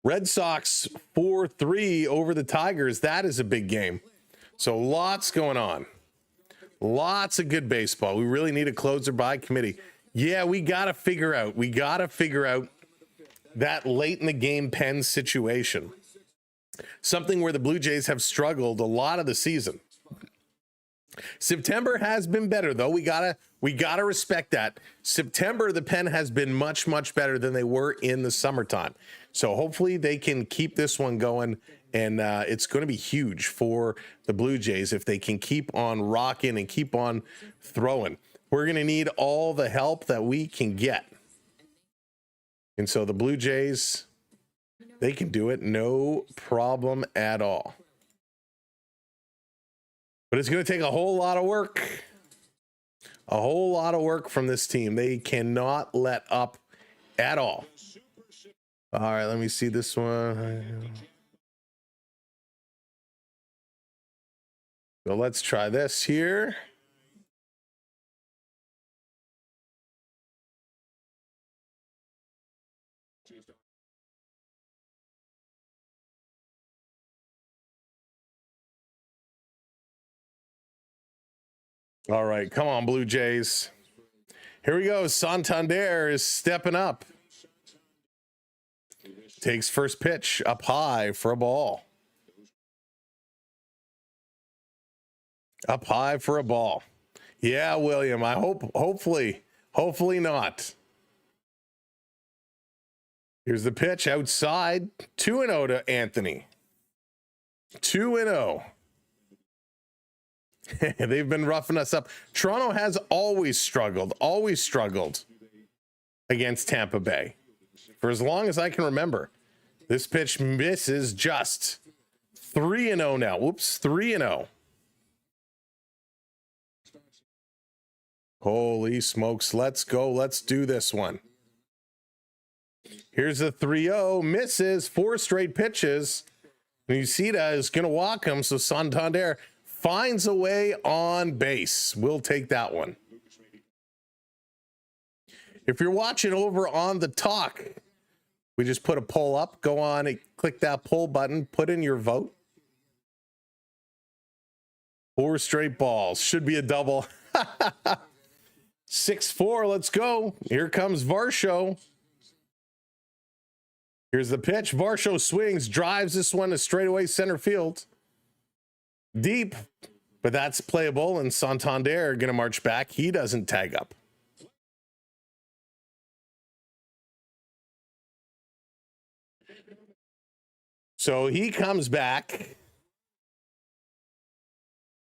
Red Sox 4-3 over the Tigers. That is a big game. So lots going on. Lots of good baseball. We really need a closer by committee. Yeah, we got to figure out that late in the game pen situation. Something where the Blue Jays have struggled a lot of the season. September has been better, though. We gotta respect that. September, the pen has been much, much better than they were in the summertime. So hopefully they can keep this one going, and it's going to be huge for the Blue Jays if they can keep on rocking and keep on throwing. We're going to need all the help that we can get. And so the Blue Jays, they can do it, no problem at all. But it's going to take a whole lot of work. A whole lot of work from this team. They cannot let up at all. All right, let me see this one. So let's try this here. All right, come on, Blue Jays. Here we go. Santander is stepping up. Takes first pitch up high for a ball. Up high for a ball. Yeah, William. I hopefully not. Here's the pitch outside. 2-0 to Anthony. 2-0. They've been roughing us up. Toronto has always struggled against Tampa Bay for as long as I can remember. This pitch misses just. 3-0 now. Whoops, 3-0. Holy smokes. Let's go. Let's do this one. Here's a 3-0. Misses 4 straight pitches. Nishida is going to walk him, so Santander finds a way on base. We'll take that one. If you're watching over on the talk, we just put a poll up. Go on and click that poll button. Put in your vote. 4 straight balls. Should be a double. 6-4. Let's go. Here comes Varsho. Here's the pitch. Varsho swings, drives this one to straightaway center field. Deep, but that's playable, and Santander going to march back. He doesn't tag up. So he comes back.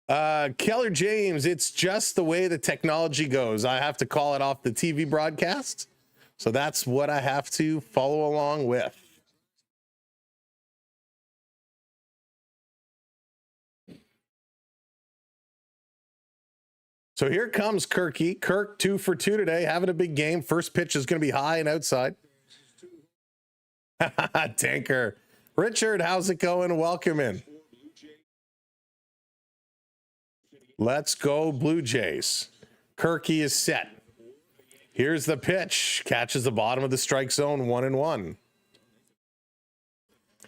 Keller James, it's just the way the technology goes. I have to call it off the TV broadcast. So that's what I have to follow along with. So here comes Kirky. Kirk 2 for 2 today, having a big game. First pitch is going to be high and outside. Tanker. Richard, how's it going? Welcome in. Let's go Blue Jays. Kirky is set. Here's the pitch. Catches the bottom of the strike zone, 1-1.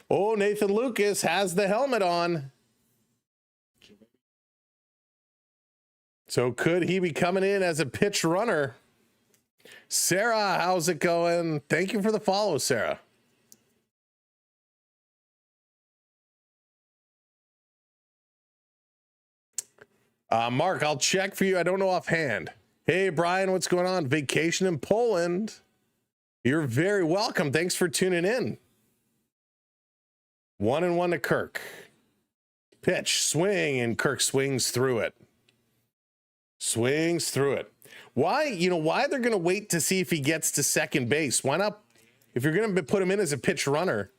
Oh, Nathan Lucas has the helmet on. So could he be coming in as a pitch runner? Sarah, how's it going? Thank you for the follow, Sarah. Mark, I'll check for you. I don't know offhand. Hey, Brian, what's going on? Vacation in Poland. You're very welcome. Thanks for tuning in. 1-1 to Kirk. Pitch, swing, and Kirk swings through it. Swings through it. Why they're going to wait to see if he gets to second base? Why not? If you're going to put him in as a pitch runner,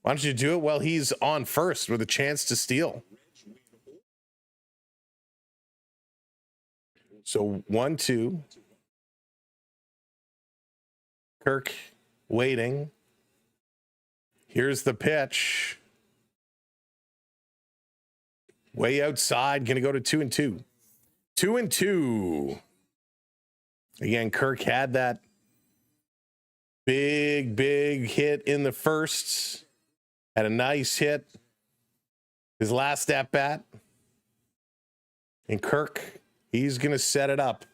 why don't you do it while he's on first with a chance to steal? So 1-2. Kirk waiting. Here's the pitch. Way outside, going to go to 2-2. 2-2. Again, Kirk had that big hit in the first. Had a nice hit. His last at bat. And Kirk, he's going to set it up.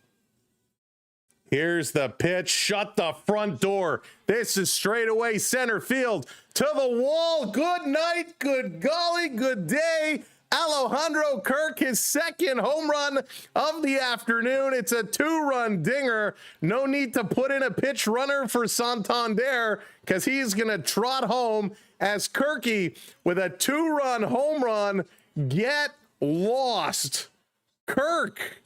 Here's the pitch. Shut the front door. This is straightaway center field. To the wall. Good night. Good golly. Good day. Alejandro Kirk, his second home run of the afternoon. It's a 2-run dinger. No need to put in a pitch runner for Santander because he's going to trot home as Kirky with a 2-run home run. Get lost. Kirk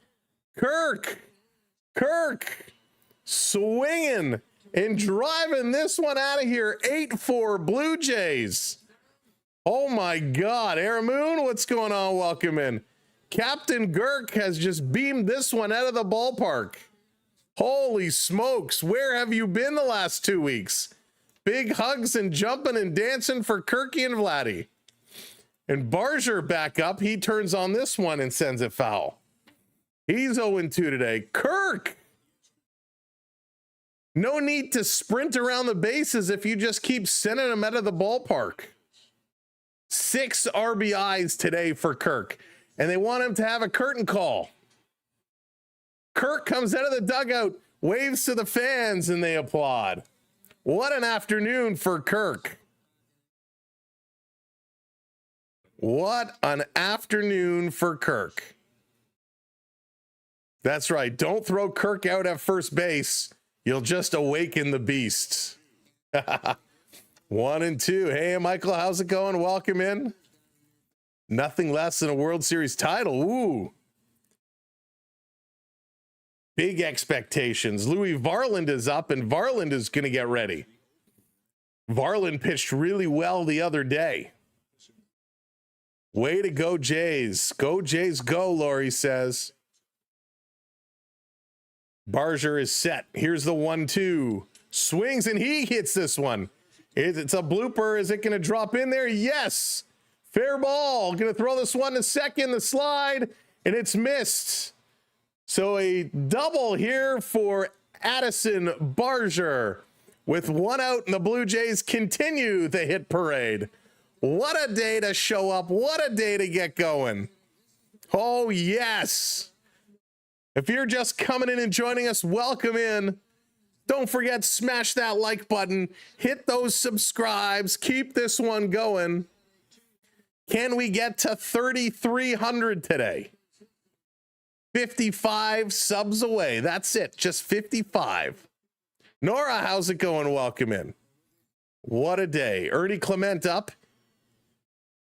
swinging and driving this one out of here. 8-4 Blue Jays. Oh my God, Aramoon, what's going on? Welcome in. Captain Kirk has just beamed this one out of the ballpark. Holy smokes, where have you been the last 2 weeks? Big hugs and jumping and dancing for Kirky and Vladdy. And Barger back up, he turns on this one and sends it foul. He's 0-2 today. Kirk! No need to sprint around the bases if you just keep sending them out of the ballpark. 6 RBIs today for Kirk, and they want him to have a curtain call. Kirk comes out of the dugout, waves to the fans, and they applaud. What an afternoon for Kirk. What an afternoon for Kirk. That's right. Don't throw Kirk out at first base. You'll just awaken the beast. 1 and 2. Hey, Michael, how's it going? Welcome in. Nothing less than a World Series title. Ooh. Big expectations. Louis Varland is up, and Varland is going to get ready. Varland pitched really well the other day. Way to go, Jays. Go, Jays, go, Laurie says. Barger is set. Here's the 1-2. Swings, and he hits this one. It's a blooper. Is it going to drop in there? Yes. Fair ball. Going to throw this one to second, the slide, and it's missed. So a double here for Addison Barger. With 1 out, and the Blue Jays continue the hit parade. What a day to show up. What a day to get going. Oh, yes. If you're just coming in and joining us, welcome in. Don't forget, smash that like button. Hit those subscribes. Keep this one going. Can we get to 3,300 today? 55 subs away. That's it. Just 55. Nora, how's it going? Welcome in. What a day. Ernie Clement up.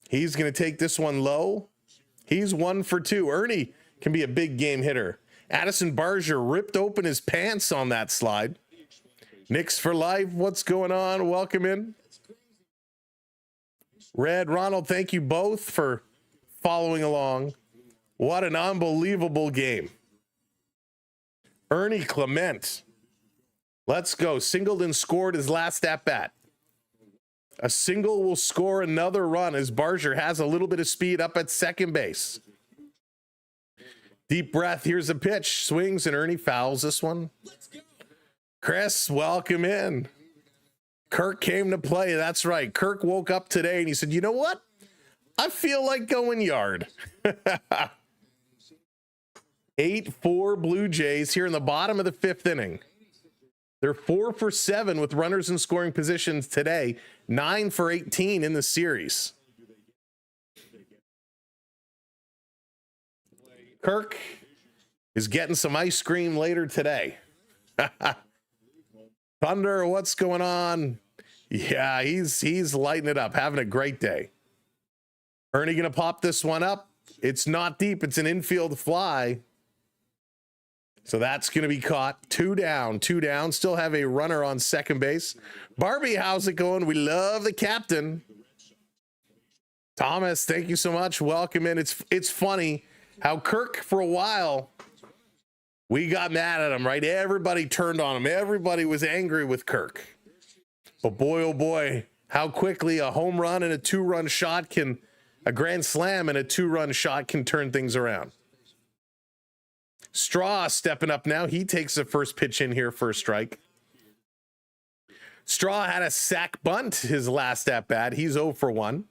He's going to take this one low. He's 1 for 2. Ernie can be a big game hitter. Addison Barger ripped open his pants on that slide. Knicks for life. What's going on? Welcome in. Red, Ronald, thank you both for following along. What an unbelievable game. Ernie Clement. Let's go. Singleton scored his last at bat. A single will score another run as Barger has a little bit of speed up at second base. Deep breath. Here's a pitch. Swings, and Ernie fouls this one. Chris, welcome in. Kirk came to play. That's right. Kirk woke up today and he said, you know what? I feel like going yard. 8-4 Blue Jays here in the bottom of the 5th inning. They're 4 for 7 with runners in scoring positions today. 9 for 18 in the series. Kirk is getting some ice cream later today. Thunder, what's going on? Yeah, he's lighting it up, having a great day. Ernie gonna pop this one up. It's not deep. It's an infield fly. So that's going to be caught. 2 down, 2 down. Still have a runner on second base. Barbie, how's it going? We love the captain. Thomas, thank you so much. Welcome in. It's funny how Kirk, for a while, we got mad at him, right? Everybody turned on him. Everybody was angry with Kirk. But boy, oh boy, how quickly a home run and a 2-run shot can, a grand slam and a 2-run shot can turn things around. Straw stepping up now. He takes the first pitch in here for a strike. Straw had a sac bunt his last at bat. He's 0 for 1.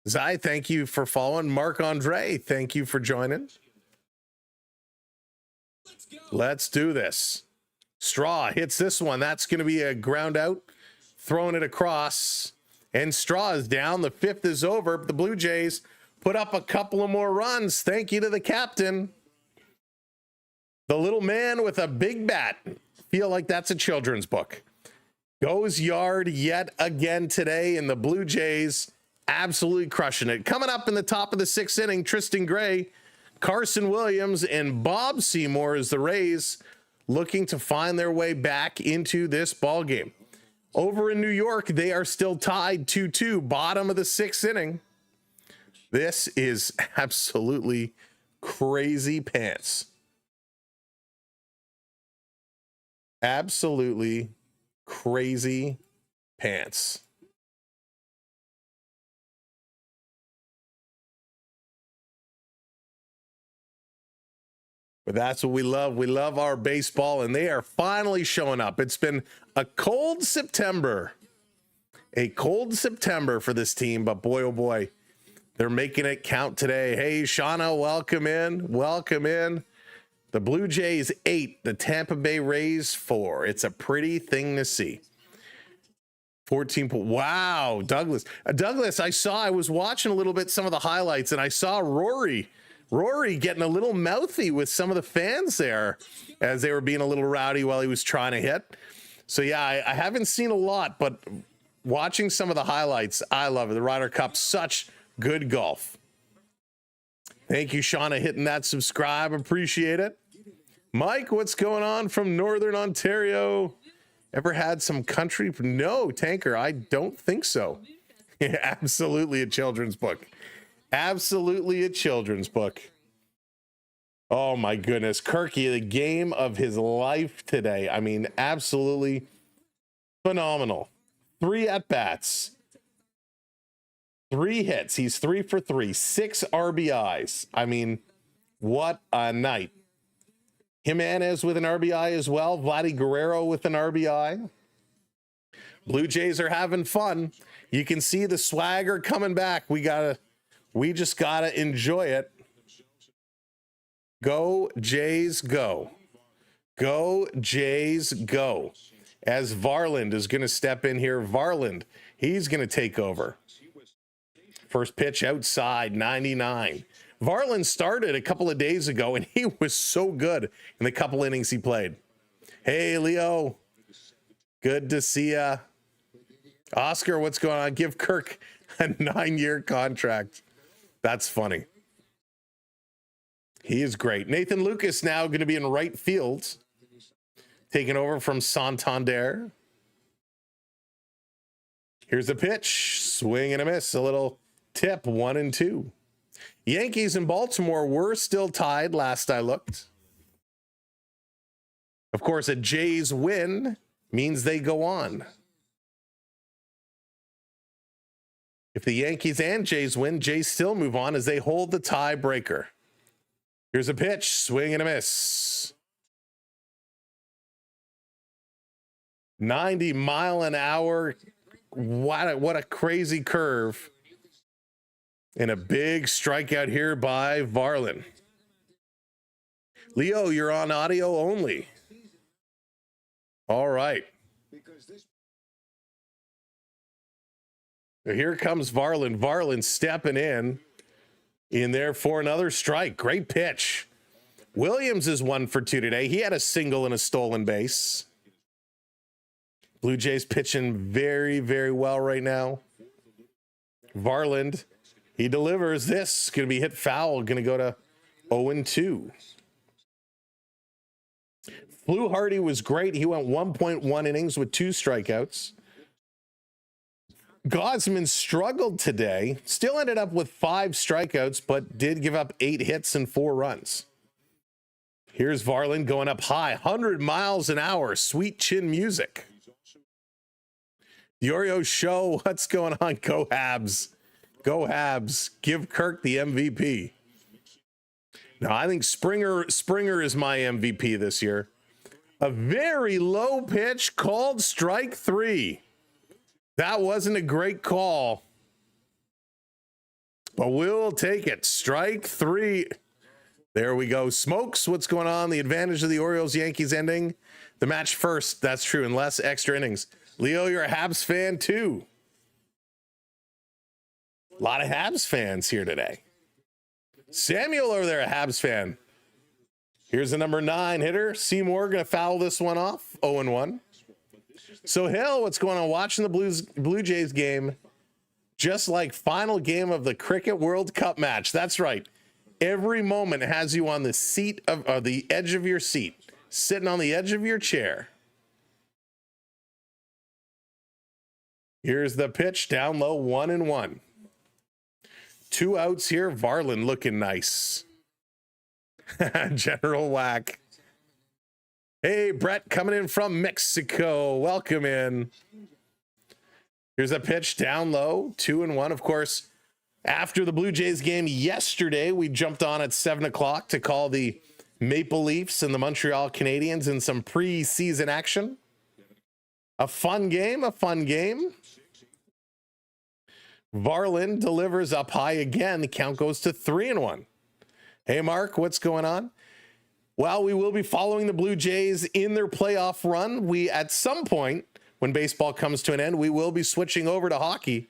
Zai, thank you for following. Mark Andre, thank you for joining. Let's do this. Straw hits this one. That's going to be a ground out. Throwing it across. And Straw is down. The 5th is over. The Blue Jays put up a couple of more runs. Thank you to the captain. The little man with a big bat. Feel like that's a children's book. Goes yard yet again today, and the Blue Jays absolutely crushing it. Coming up in the top of the 6th inning, Tristan Gray, Carson Williams, and Bob Seymour as the Rays looking to find their way back into this ball game. Over in New York, they are still tied 2-2, bottom of the 6th inning. This is absolutely crazy pants. Absolutely crazy pants. But that's what we love. We love our baseball, and they are finally showing up. It's been a cold September. A cold September for this team, but boy, oh boy, they're making it count today. Hey, Shauna, welcome in. Welcome in. The Blue Jays 8, the Tampa Bay Rays 4. It's a pretty thing to see. 14. Wow, Douglas. Douglas, I was watching a little bit some of the highlights, and I saw Rory Rory getting a little mouthy with some of the fans there as they were being a little rowdy while he was trying to hit. So yeah, I haven't seen a lot, but watching some of the highlights, I love it. The Ryder Cup, such good golf. Thank you, Shauna, hitting that subscribe. Appreciate it. Mike, what's going on from Northern Ontario? Ever had some country? No, Tanker, I don't think so. Absolutely a children's book. Absolutely a children's book. Oh my goodness. Kirky, the game of his life today. I mean, absolutely phenomenal. 3 at-bats. 3 hits. He's 3 for 3. 6 RBIs. I mean, what a night. Jimenez with an RBI as well. Vladdy Guerrero with an RBI. Blue Jays are having fun. You can see the swagger coming back. We just gotta enjoy it. Go Jays, go. Go Jays, go. As Varland is going to step in here. Varland, he's going to take over. First pitch outside, 99. Varland started a couple of days ago, and he was so good in the couple innings he played. Hey, Leo. Good to see ya. Oscar, what's going on? Give Kirk a 9-year contract. That's funny. He is great. Nathan Lucas now going to be in right field, taking over from Santander. Here's a pitch. Swing and a miss. A little tip, 1-2. Yankees and Baltimore were still tied last I looked. Of course, a Jays win means they go on. If the Yankees and Jays win, Jays still move on as they hold the tiebreaker. Here's a pitch, swing and a miss. 90 mile an hour. What a crazy curve. And a big strikeout here by Varland. Leo, you're on audio only. All right. Here comes Varland. Varland stepping in there for another strike. Great pitch. Williams is 1 for 2 today. He had a single and a stolen base. Blue Jays pitching very, very well right now. Varland, he delivers this. Going to be hit foul. Going to go to 0-2. Flew Hardy was great. He went 1.1 innings with 2 strikeouts. Gosman struggled today. Still ended up with 5 strikeouts, but did give up 8 hits and 4 runs. Here's Varland going up high. 100 miles an hour. Sweet chin music. The Oreo show. What's going on? Go Habs. Go Habs. Give Kirk the MVP. Now, I think Springer is my MVP this year. A very low pitch called strike 3. That wasn't a great call, but we'll take it. Strike 3. There we go. Smokes, what's going on? The advantage of the Orioles-Yankees ending the match first. That's true, and less extra innings. Leo, you're a Habs fan too. A lot of Habs fans here today. Samuel over there, a Habs fan. Here's the number 9 hitter. Seymour going to foul this one off. 0-1. So, Hill, what's going on? Watching the Blue Jays game, just like final game of the Cricket World Cup match. That's right. Every moment has you on the seat of the edge of your seat, sitting on the edge of your chair. Here's the pitch, down low, 1-1. 2 outs here. Varland looking nice. General Whack. Hey, Brett, coming in from Mexico. Welcome in. Here's a pitch down low, 2-1. Of course, after the Blue Jays game yesterday, we jumped on at 7 o'clock to call the Maple Leafs and the Montreal Canadiens in some preseason action. A fun game, Varland delivers up high again. The count goes to 3-1. Hey, Mark, what's going on? Well, we will be following the Blue Jays in their playoff run. We, at some point, when baseball comes to an end, we will be switching over to hockey.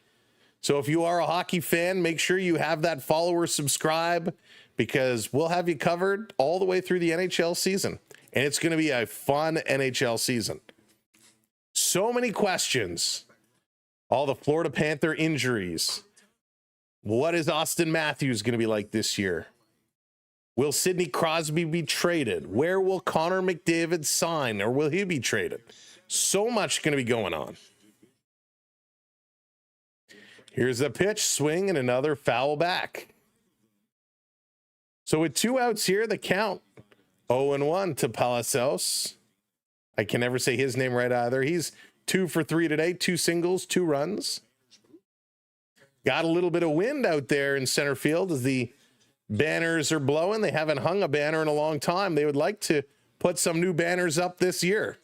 So if you are a hockey fan, make sure you have that follow or subscribe, because we'll have you covered all the way through the NHL season. And it's going to be a fun NHL season. So many questions. All the Florida Panther injuries. What is Austin Matthews going to be like this year? Will Sidney Crosby be traded? Where will Connor McDavid sign, or will he be traded? So much going to be going on. Here's a pitch, swing, and another foul back. So with 2 outs here, the count 0-1 to Palacios. I can never say his name right either. He's 2 for 3 today, 2 singles, 2 runs. Got a little bit of wind out there in center field as the banners are blowing. They haven't hung a banner in a long time. They would like to put some new banners up this year.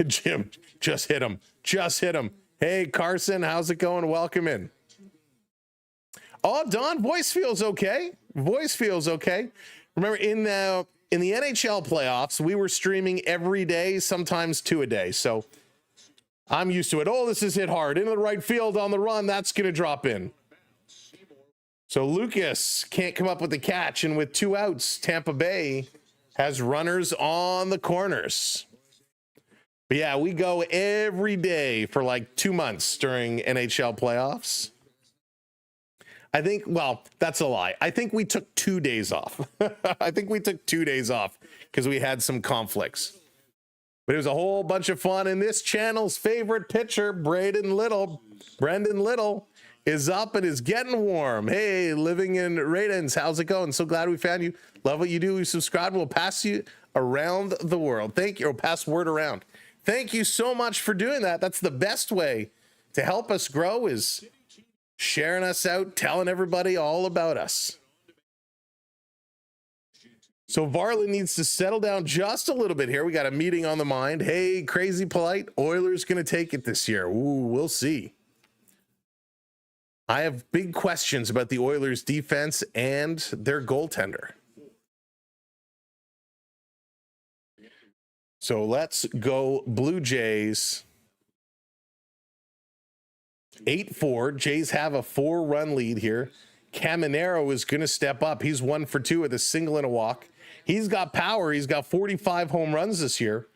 Jim, just hit him. Just hit him. Hey, Carson, how's it going? Welcome in. Oh, Don, voice feels okay. Voice feels okay. Remember, in the NHL playoffs, we were streaming every day, sometimes 2 a day. So I'm used to it. Oh, this is hit hard. Into the right field on the run. That's going to drop in. So Lucas can't come up with the catch. And with 2 outs, Tampa Bay has runners on the corners. But yeah, we go every day for like 2 months during NHL playoffs. I think, well, that's a lie. I think we took 2 days off. I think we took 2 days off because we had some conflicts. But it was a whole bunch of fun. And this channel's favorite pitcher, Brendan Little, is up and is getting warm. Hey, living in Raydens, how's it going? So glad we found you. Love what you do. We subscribe. We'll pass you around the world. Thank you. Or pass word around. Thank you so much for doing that. That's the best way to help us grow, is sharing us out, telling everybody all about us. So Varland needs to settle down just a little bit here. We got a meeting on the mind. Hey, Crazy Polite, Oilers going to take it this year. Ooh, we'll see. I have big questions about the Oilers defense and their goaltender. So let's go Blue Jays. 8-4. Jays have a 4-run lead here. Caminero is going to step up. He's 1 for 2 with a single and a walk. He's got power. He's got 45 home runs this year.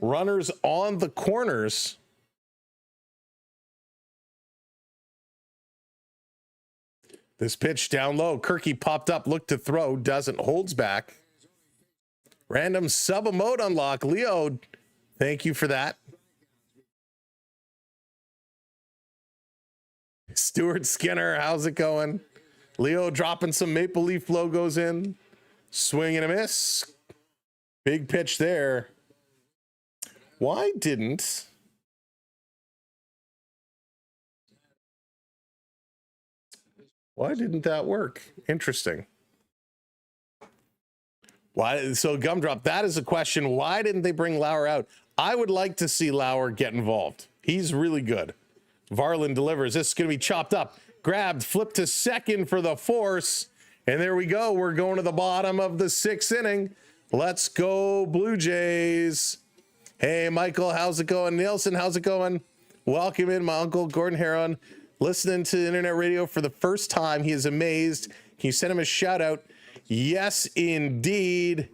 Runners on the corners. This pitch down low. Kirky popped up, looked to throw, doesn't, holds back. Random sub mode unlock. Leo, thank you for that. Stuart Skinner, how's it going? Leo dropping some Maple Leaf logos in. Swing and a miss. Big pitch there. Why didn't that work? Interesting. Why? So Gumdrop, that is a question. Why didn't they bring Lauer out? I would like to see Lauer get involved. He's really good. Varland delivers. This is going to be chopped up. Grabbed, flipped to second for the force. And there we go. We're going to the bottom of the 6th inning. Let's go Blue Jays. Hey, Michael, how's it going? Nielsen, how's it going? Welcome in, my uncle, Gordon Heron. Listening to internet radio for the first time. He is amazed. Can you send him a shout out? Yes, indeed.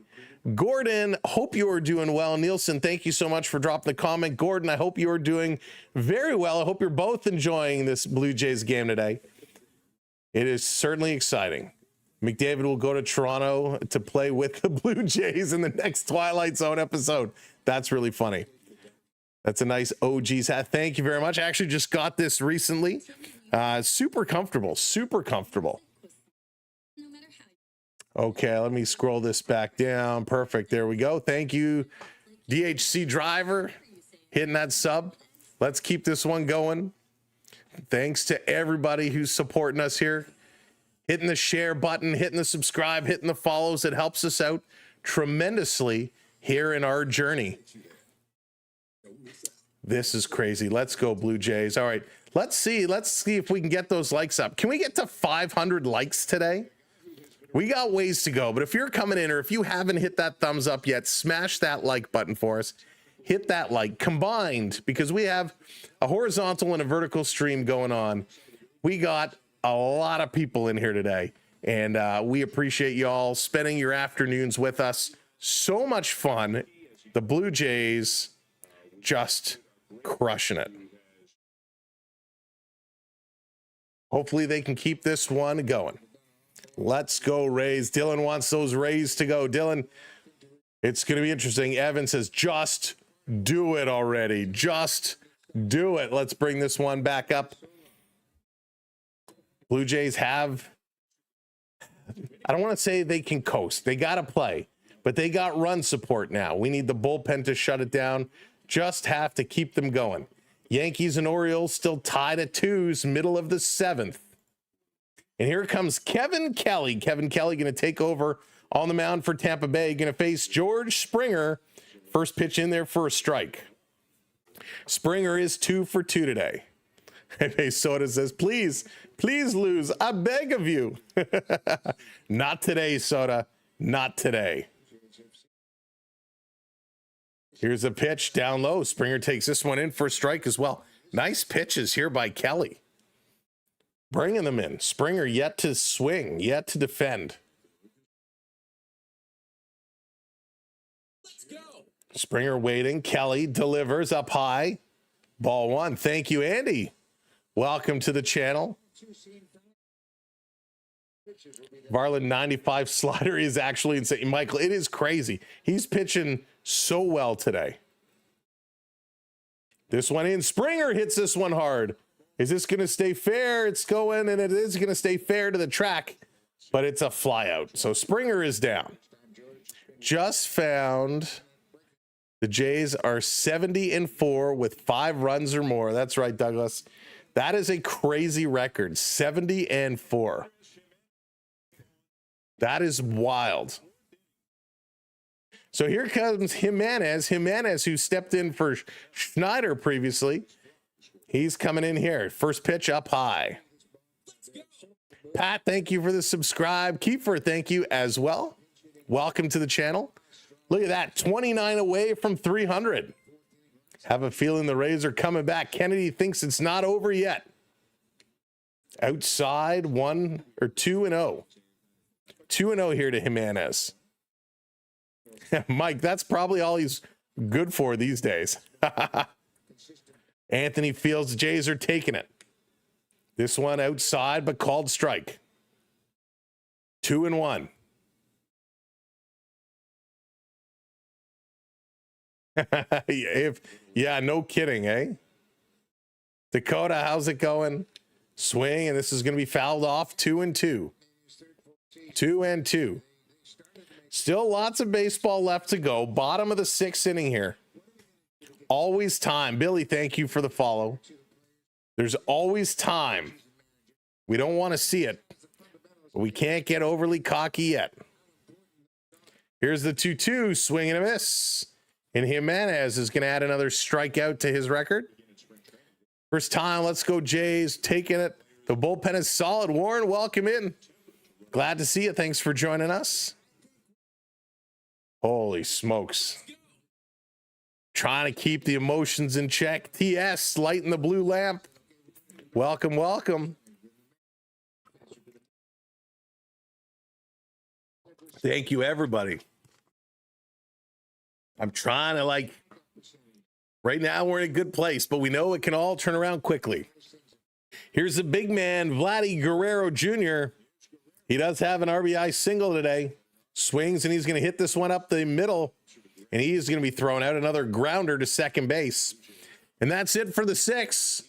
Gordon, hope you are doing well. Nielsen, thank you so much for dropping the comment. Gordon, I hope you are doing very well. I hope you're both enjoying this Blue Jays game today. It is certainly exciting. McDavid will go to Toronto to play with the Blue Jays in the next Twilight Zone episode. That's really funny. That's a nice OG's hat. Thank you very much. I actually just got this recently. Super comfortable, super comfortable. Okay, let me scroll this back down. Perfect. There we go. Thank you, DHC Driver, hitting that sub. Let's keep this one going. Thanks to everybody who's supporting us here. Hitting the share button, hitting the subscribe, hitting the follows. It helps us out tremendously here in our journey. This is crazy. Let's go Blue Jays. All right, let's see if we can get those likes up. Can we get to 500 likes today? We got ways to go, but if you're coming in or if you haven't hit that thumbs up yet, smash that like button for us. Hit that like combined, because we have a horizontal and a vertical stream going on. We got a lot of people in here today, And we appreciate y'all spending your afternoons with us. So much fun. The Blue Jays just crushing it. Hopefully they can keep this one going. Let's go Rays. Dylan wants those Rays to go. Dylan, it's going to be interesting. Evan says, just do it already. Just do it. Let's bring this one back up. Blue Jays have, I don't want to say they can coast. They got to play, but they got run support now. We need the bullpen to shut it down. Just have to keep them going. Yankees and Orioles still tied at 2s, middle of the 7th. And here comes Kevin Kelly. Kevin Kelly going to take over on the mound for Tampa Bay. Going to face George Springer. First pitch in there for a strike. Springer is 2 for 2 today. And Soda says, please lose. I beg of you. Not today, Soda. Not today. Here's a pitch down low. Springer takes this one in for a strike as well. Nice pitches here by Kelly. Bringing them in. Springer yet to swing, yet to defend. Let's go. Springer waiting. Kelly delivers up high. Ball 1. Thank you, Andy. Welcome to the channel. Varland 95 slider is actually insane. Michael, it is crazy. He's pitching so well today. This one in. Springer hits this one hard. Is this going to stay fair? It's going, and it is going to stay fair to the track, but it's a fly out. So Springer is down. Just found the Jays are 70-4 with 5 runs or more. That's right, Douglas. That is a crazy record. 70-4. That is wild. So here comes Jimenez. Jimenez, who stepped in for Schneider previously. He's coming in here. First pitch up high. Pat, thank you for the subscribe. Kiefer, thank you as well. Welcome to the channel. Look at that. 29 away from 300. Have a feeling the Rays are coming back. Kennedy thinks it's not over yet. Outside 1 or 2-0. 2-0 here to Jimenez. Mike, that's probably all he's good for these days. Anthony feels the Jays are taking it. This one outside, but called strike. 2-1. Yeah, no kidding, eh? Dakota, how's it going? Swing, and this is going to be fouled off. 2-2. 2-2. Still lots of baseball left to go. Bottom of the 6th inning here. Always time. Billy, thank you for the follow. There's always time. We don't want to see it, but we can't get overly cocky yet. Here's the 2-2. Swing and a miss. And Jimenez is going to add another strikeout to his record. First time. Let's go Jays. Taking it. The bullpen is solid. Warren, welcome in. Glad to see you. Thanks for joining us. Holy smokes. Trying to keep the emotions in check. TS, lighting the blue lamp. Welcome, welcome. Thank you, everybody. I'm trying to right now we're in a good place, but we know it can all turn around quickly. Here's the big man, Vladdy Guerrero Jr. He does have an RBI single today. Swings, and he's going to hit this one up the middle, and he's going to be throwing out another grounder to second base. And that's it for the 6th.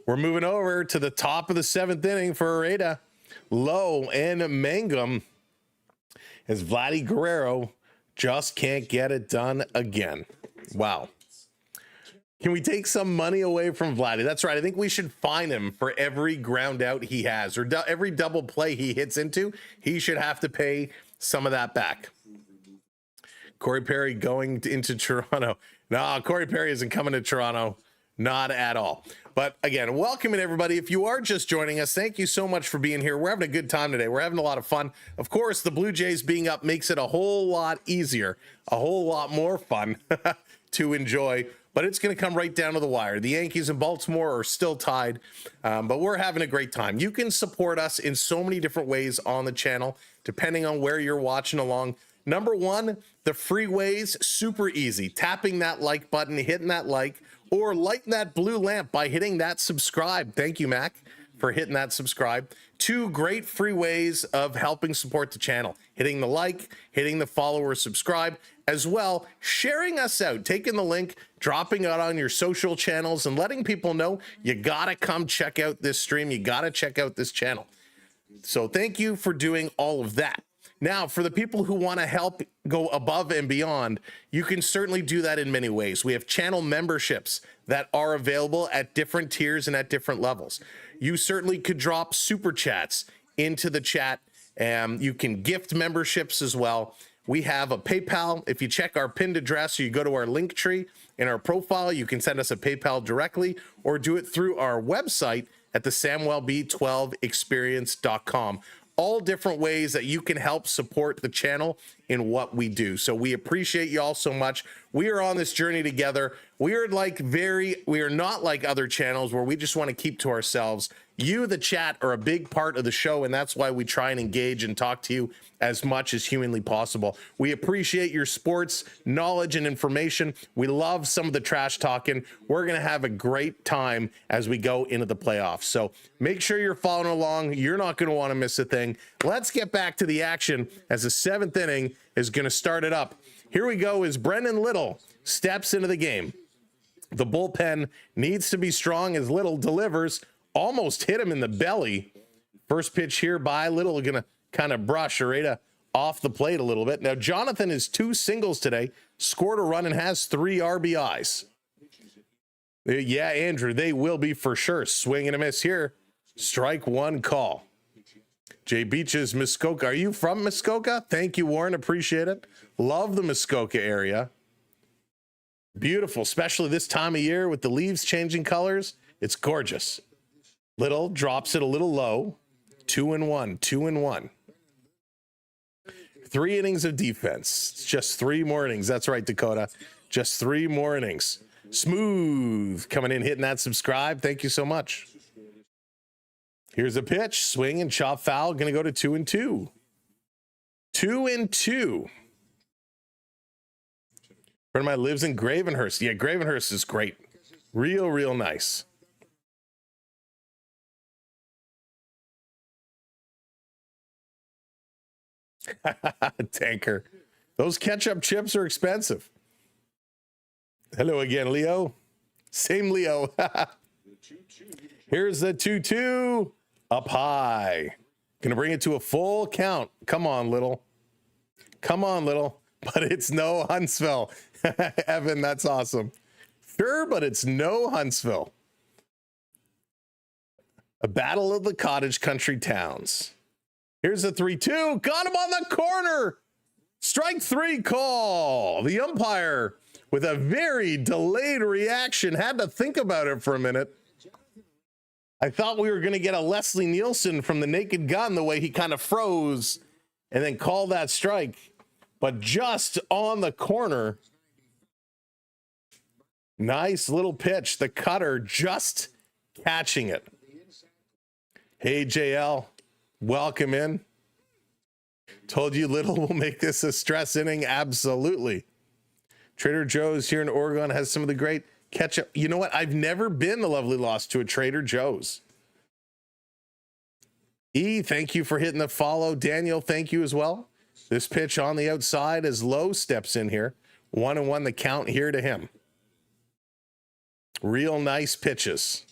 We're moving over to the top of the 7th inning for Areta, Lowe, and Mangum, as Vladdy Guerrero just can't get it done again. Wow. Can we take some money away from Vladdy? That's right. I think we should fine him for every ground out he has, or every double play he hits into. He should have to pay some of that back. Corey Perry going into Toronto. No, Corey Perry isn't coming to Toronto. Not at all. But again, welcome in everybody. If you are just joining us, thank you so much for being here. We're having a good time today. We're having a lot of fun. Of course, the Blue Jays being up makes it a whole lot easier, a whole lot more fun. to enjoy, but it's going to come right down to the wire. The Yankees and Baltimore are still tied, but we're having a great time. You can support us in so many different ways on the channel, depending on where you're watching along. Number one, the free ways, super easy. Tapping that like button, hitting that like, or lighting that blue lamp by hitting that subscribe. Thank you, Mac, for hitting that subscribe. 2 great free ways of helping support the channel: hitting the like, hitting the follow or subscribe, as well sharing us out, taking the link, dropping it on your social channels, and letting people know you gotta come check out this stream, you gotta check out this channel. So thank you for doing all of that. Now, for the people who want to help go above and beyond, you can certainly do that in many ways. We have channel memberships that are available at different tiers and at different levels. You certainly could drop super chats into the chat, and you can gift memberships as well. We have a PayPal. If you check our pinned address, or you go to our link tree in our profile, you can send us a PayPal directly or do it through our website at the SamwellB12experience.com. All different ways that you can help support the channel in what we do. So we appreciate you all so much. We are on this journey together. We are not like other channels where we just want to keep to ourselves. You, the chat, are a big part of the show, and that's why we try and engage and talk to you as much as humanly possible. We appreciate your sports knowledge and information. We love some of the trash talking. We're going to have a great time as we go into the playoffs. So make sure you're following along. You're not going to want to miss a thing. Let's get back to the action as the 7th inning is going to start it up. Here we go as Brendan Little steps into the game. The bullpen needs to be strong as Little delivers. Almost hit him in the belly. First pitch here by Little, gonna kind of brush Areta off the plate a little bit. Now Jonathan is 2 singles today, scored a run and has 3 RBIs. Yeah, Andrew, they will be for sure. Swing and a miss here. Strike 1 call. Jay Beaches, Muskoka. Are you from Muskoka? Thank you, Warren. Appreciate it. Love the Muskoka area. Beautiful, especially this time of year with the leaves changing colors. It's gorgeous. Little drops it a little low. 2-1, 2-1. 3 innings of defense. It's just 3 more innings. That's right, Dakota. Just 3 more innings. Smooth coming in, hitting that subscribe. Thank you so much. Here's a pitch. Swing and chop foul. Going to go to 2-2. 2-2. Friend of mine lives in Gravenhurst. Yeah, Gravenhurst is great. Real nice. Tanker. Those ketchup chips are expensive. Hello again, Leo. Same Leo. Here's the 2-2 up high. Gonna bring it to a full count. Come on, Little. Come on, Little. But it's no Huntsville. Evan, that's awesome. Sure, but it's no Huntsville. A battle of the cottage country towns. Here's a 3-2. Got him on the corner. Strike 3 call. The umpire with a very delayed reaction. Had to think about it for a minute. I thought we were going to get a Leslie Nielsen from the Naked Gun, the way he kind of froze and then called that strike. But just on the corner. Nice little pitch. The cutter just catching it. Hey, JL. Welcome in. Told you Little will make this a stress inning. Absolutely. Trader Joe's here in Oregon has some of the great ketchup. You know what? I've never been the lovely lost to a Trader Joe's. E, thank you for hitting the follow. Daniel, thank you as well. This pitch on the outside as Lowe steps in here. 1-1 the count here to him. Real nice pitches.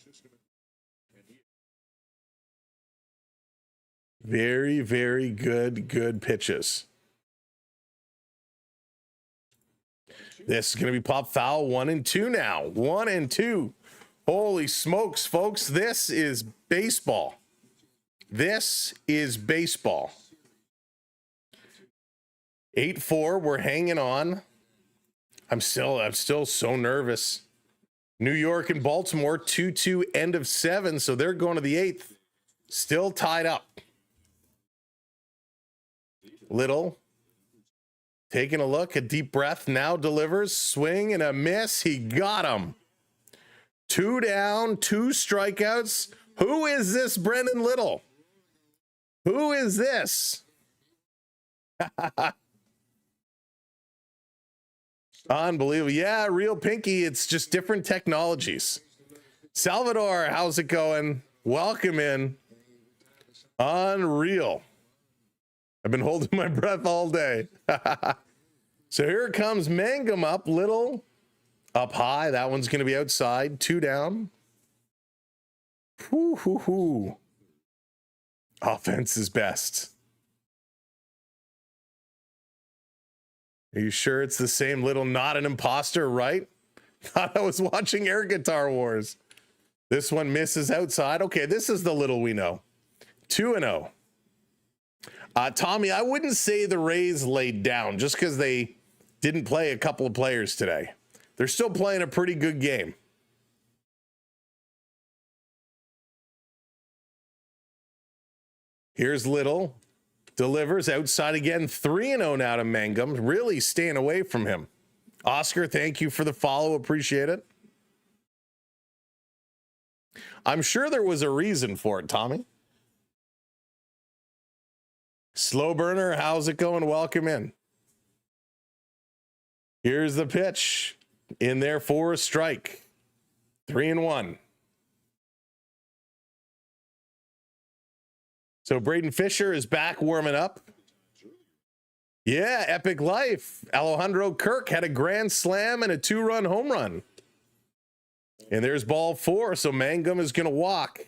Very good pitches. This is going to be pop foul. 1-2 now. 1-2. Holy smokes, folks. This is baseball. This is baseball. 8-4. We're hanging on. I'm still so nervous. New York and Baltimore 2-2 end of 7. So they're going to the 8th. Still tied up. Little Taking a look, a deep breath, now delivers, swing and a miss. He got him. 2 down, 2 strikeouts. Who is this Brendan Little? Who is this? Unbelievable. Yeah, real Pinky. It's just different technologies. Salvador, how's it going? Welcome in. Unreal. I've been holding my breath all day. So here comes Mangum up, Little up high. That one's going to be outside. 2 down. Whoo. Offense is best. Are you sure it's the same Little? Not an imposter, right? Thought I was watching Air Guitar Wars. This one misses outside. Okay, this is the Little we know. 2-0. Tommy, I wouldn't say the Rays laid down just because they didn't play a couple of players today. They're still playing a pretty good game. Here's Little. Delivers outside again. 3-0 now to Mangum. Really staying away from him. Oscar, thank you for the follow. Appreciate it. I'm sure there was a reason for it, Tommy. Slow burner, how's it going? Welcome in. Here's the pitch. In there for a strike. 3-1. So Braden Fisher is back warming up. Yeah, epic life. Alejandro Kirk had a grand slam and a 2-run home run. And there's ball 4, so Mangum is going to walk.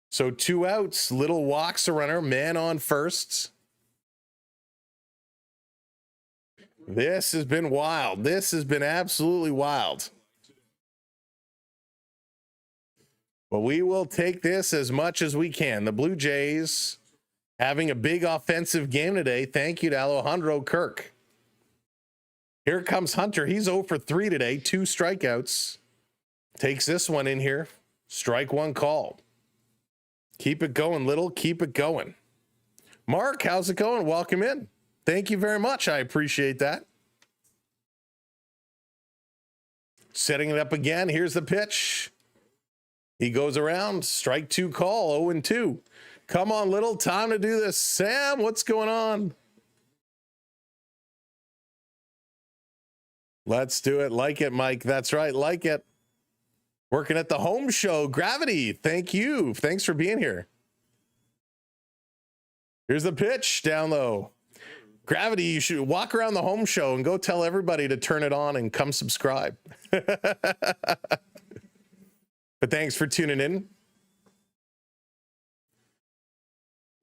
So 2 outs, Little walks a runner, man on first. This has been wild. This has been absolutely wild. But we will take this as much as we can. The Blue Jays having a big offensive game today. Thank you to Alejandro Kirk. Here comes Hunter. He's 0 for 3 today. 2 strikeouts. Takes this one in here. Strike 1 call. Keep it going, Little. Keep it going. Mark, how's it going? Welcome in. Thank you very much. I appreciate that. Setting it up again. Here's the pitch. He goes around. Strike 2 call. 0-2. Come on, Little. Time to do this. Sam, what's going on? Let's do it. Like it, Mike. That's right. Like it. Working at the home show. Gravity. Thank you. Thanks for being here. Here's the pitch down low. Gravity, you should walk around the home show and go tell everybody to turn it on and come subscribe. But thanks for tuning in.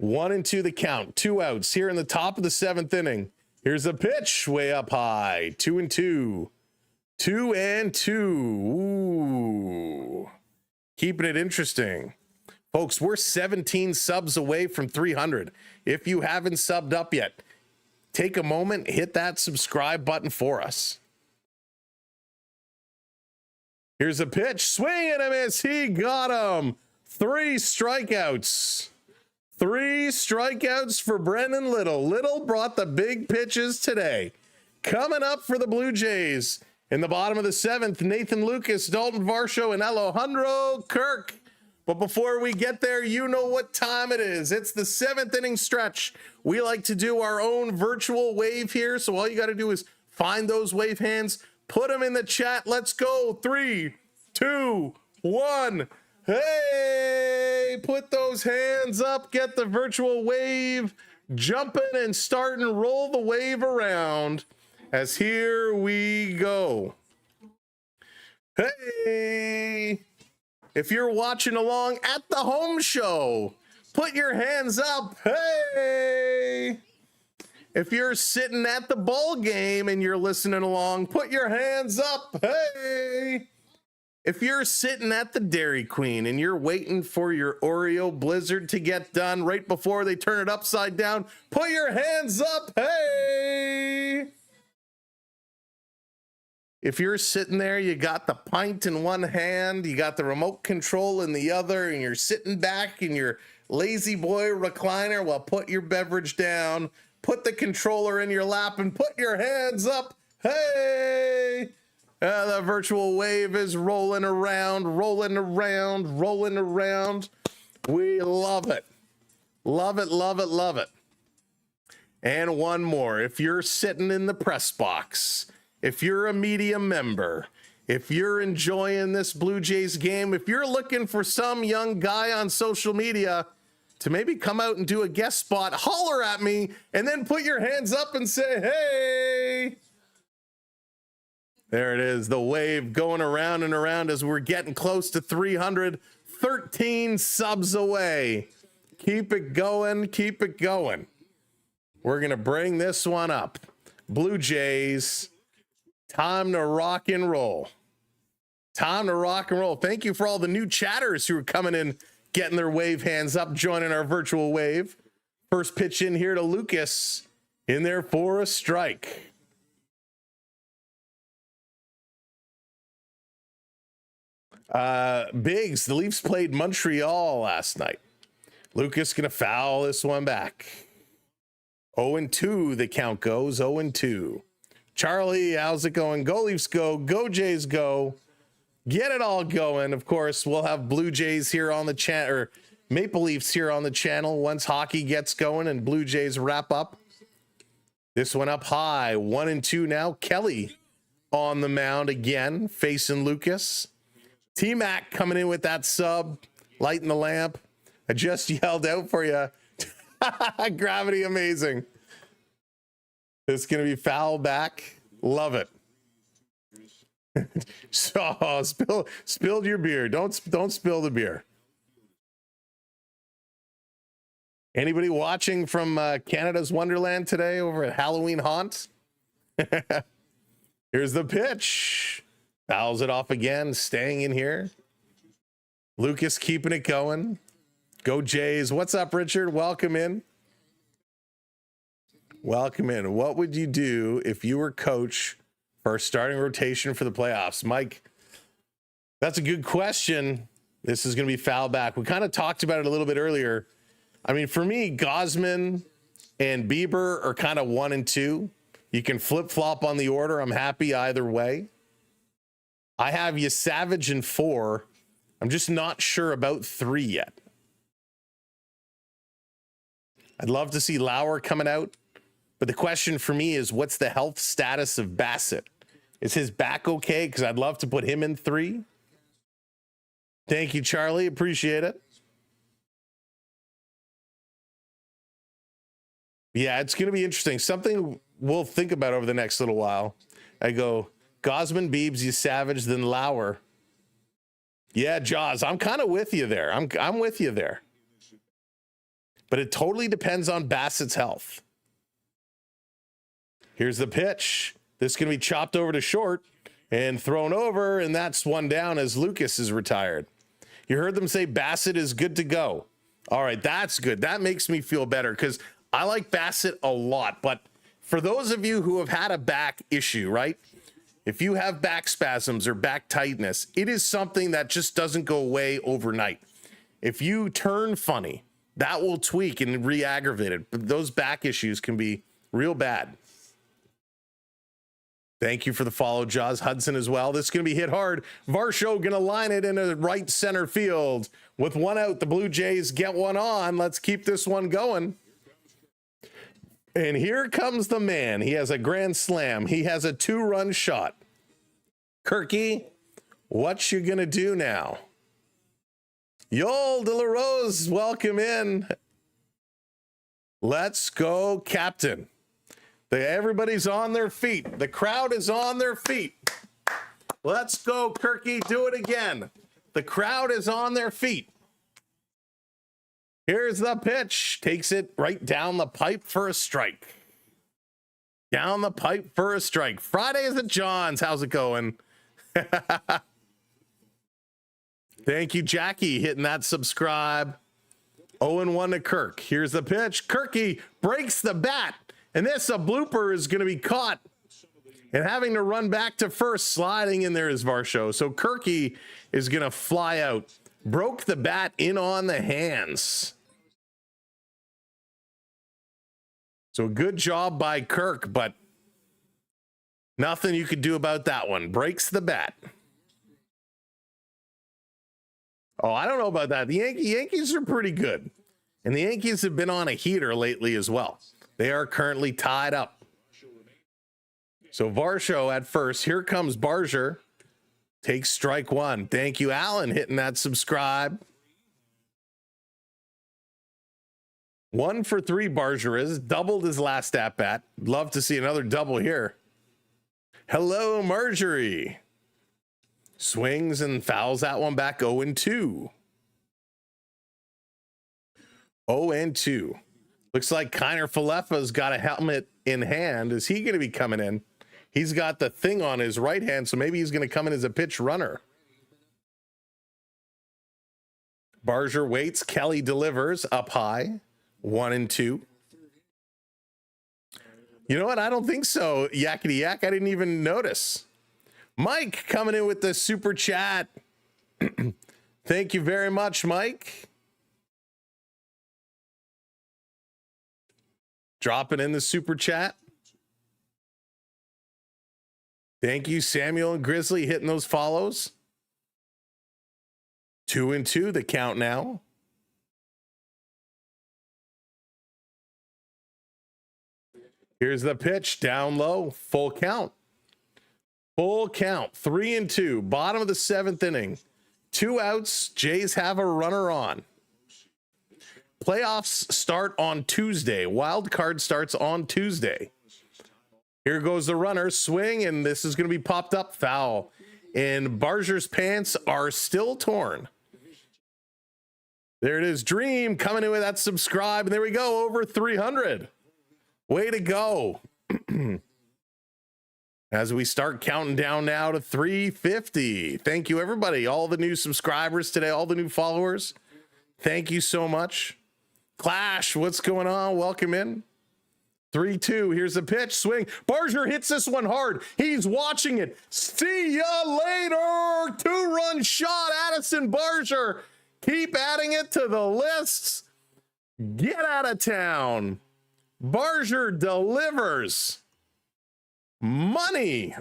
1-2 the count. 2 outs here in the top of the 7th inning. Here's a pitch way up high. 2-2. 2-2. Ooh. Keeping it interesting. Folks, we're 17 subs away from 300. If you haven't subbed up yet, take a moment, hit that subscribe button for us. Here's a pitch. Swing and a miss. He got him. 3 strikeouts. 3 strikeouts for Brendan Little. Little brought the big pitches today. Coming up for the Blue Jays in the bottom of the 7th, Nathan Lucas, Dalton Varsho, and Alejandro Kirk. But before we get there, you know what time it is. It's the 7th inning stretch. We like to do our own virtual wave here. So all you got to do is find those wave hands, put them in the chat. Let's go. 3, 2, 1. Hey, put those hands up, get the virtual wave jumping and start and roll the wave around as here we go. Hey, if you're watching along at the home show, put your hands up. Hey, if you're sitting at the ball game and you're listening along, put your hands up. Hey, if you're sitting at the Dairy Queen and you're waiting for your Oreo Blizzard to get done right before they turn it upside down, put your hands up. Hey, if you're sitting there, you got the pint in one hand, you got the remote control in the other, and you're sitting back in your lazy boy recliner, well, put your beverage down, put the controller in your lap and put your hands up. Hey! The virtual wave is rolling around, rolling around, rolling around. We love it. Love it, love it, love it. And one more. If you're sitting in the press box, if you're a media member, if you're enjoying this Blue Jays game, if you're looking for some young guy on social media to maybe come out and do a guest spot, holler at me and then put your hands up and say, hey. There it is, the wave going around and around as we're getting close to 313 subs away. Keep it going, keep it going. We're going to bring this one up. Blue Jays, time to rock and roll. Time to rock and roll. Thank you for all the new chatters who are coming in, getting their wave hands up, joining our virtual wave. First pitch in here to Lucas in there for a strike. Biggs, the Leafs played Montreal last night. Lucas gonna foul this one back. 0-2 the count goes, 0-2. Charlie, how's it going? Go Leafs go, go Jays go. Get it all going. Of course, we'll have Blue Jays here on the channel, or Maple Leafs here on the channel once hockey gets going and Blue Jays wrap up. This one up high, 1-2 now. Kelly on the mound again, facing Lucas. T-Mac coming in with that sub, lighting the lamp. I just yelled out for you. Gravity amazing. It's going to be foul back. Love it. So spilled your beer. Don't spill the beer. Anybody watching from Canada's Wonderland today over at Halloween Haunt? Here's the pitch. Fouls it off again, staying in here. Lucas keeping it going. Go Jays. What's up, Richard? Welcome in. Welcome in. What would you do if you were coach for a starting rotation for the playoffs? Mike, that's a good question. This is going to be foul back. We kind of talked about it a little bit earlier. I mean, for me, Gosman and Bieber are kind of 1 and 2. You can flip-flop on the order. I'm happy either way. I have you Savage in 4. I'm just not sure about 3 yet. I'd love to see Lauer coming out. But the question for me is, what's the health status of Bassett? Is his back okay? Because I'd love to put him in 3. Thank you, Charlie. Appreciate it. Yeah, it's going to be interesting. Something we'll think about over the next little while. I go, Gosman, Biebs, you Savage, then Lauer. Yeah, Jaws, I'm kind of with you there. I'm with you there. But it totally depends on Bassett's health. Here's the pitch. This is going to be chopped over to short and thrown over, and that's one down as Lucas is retired. You heard them say Bassett is good to go. All right, that's good. That makes me feel better because I like Bassett a lot. But for those of you who have had a back issue, right? If you have back spasms or back tightness, it is something that just doesn't go away overnight. If you turn funny, that will tweak and re-aggravate it. But those back issues can be real bad. Thank you for the follow, Jaws Hudson, as well. This is going to be hit hard. Varsho going to line it into right center field. With one out, the Blue Jays get one on. Let's keep this one going. And here comes the man. He has a grand slam. He has a 2-run shot. Kirky, what you going to do now? Yoel De La Rose, welcome in. Let's go, Captain. Everybody's on their feet. The crowd is on their feet. Let's go, Kirky. Do it again. The crowd is on their feet. Here's the pitch. Takes it right down the pipe for a strike. Down the pipe for a strike. Fridays at John's. How's it going? Thank you, Jackie, hitting that subscribe. 0-1 to Kirk. Here's the pitch. Kirky breaks the bat. And this, a blooper, is going to be caught and having to run back to first. Sliding in there is Varsho. So Kirky is going to fly out. Broke the bat in on the hands. So good job by Kirk, but nothing you could do about that one. Breaks the bat. Oh, I don't know about that. The Yankees are pretty good. And the Yankees have been on a heater lately as well. They are currently tied up. So Varsho at first. Here comes Barger. Takes strike one. Thank you, Alan, hitting that subscribe. 1 for 3 Barger is. Doubled his last at bat. Love to see another double here. Hello, Marjorie. Swings and fouls that one back 0-2. 0-2. Looks like Kiner Falefa's got a helmet in hand. Is he going to be coming in? He's got the thing on his right hand, so maybe he's going to come in as a pitch runner. Barger waits. Kelly delivers up high. 1-2. You know what? I don't think so. Yakety yak. I didn't even notice. Mike coming in with the super chat. Thank you very much, Mike. Dropping in the super chat. Thank you, Samuel and Grizzly, hitting those follows. 2-2, the count now. Here's the pitch, down low, full count. Full count, 3-2, bottom of the 7th inning. 2 outs, Jays have a runner on. Playoffs start on Tuesday. Wild card starts on Tuesday. Here goes the runner, swing, and this is going to be popped up, foul. And Barger's pants are still torn. There it is, Dream coming in with that subscribe, and there we go, over 300. Way to go. As we start counting down now to 350. Thank you, everybody. All the new subscribers today, all the new followers. Thank you so much. Clash, what's going on? Welcome in. 3-2. Here's the pitch. Swing. Barger hits this one hard. He's watching it. See ya later. 2-run shot. Addison Barger. Keep adding it to the lists. Get out of town. Barger delivers. Money.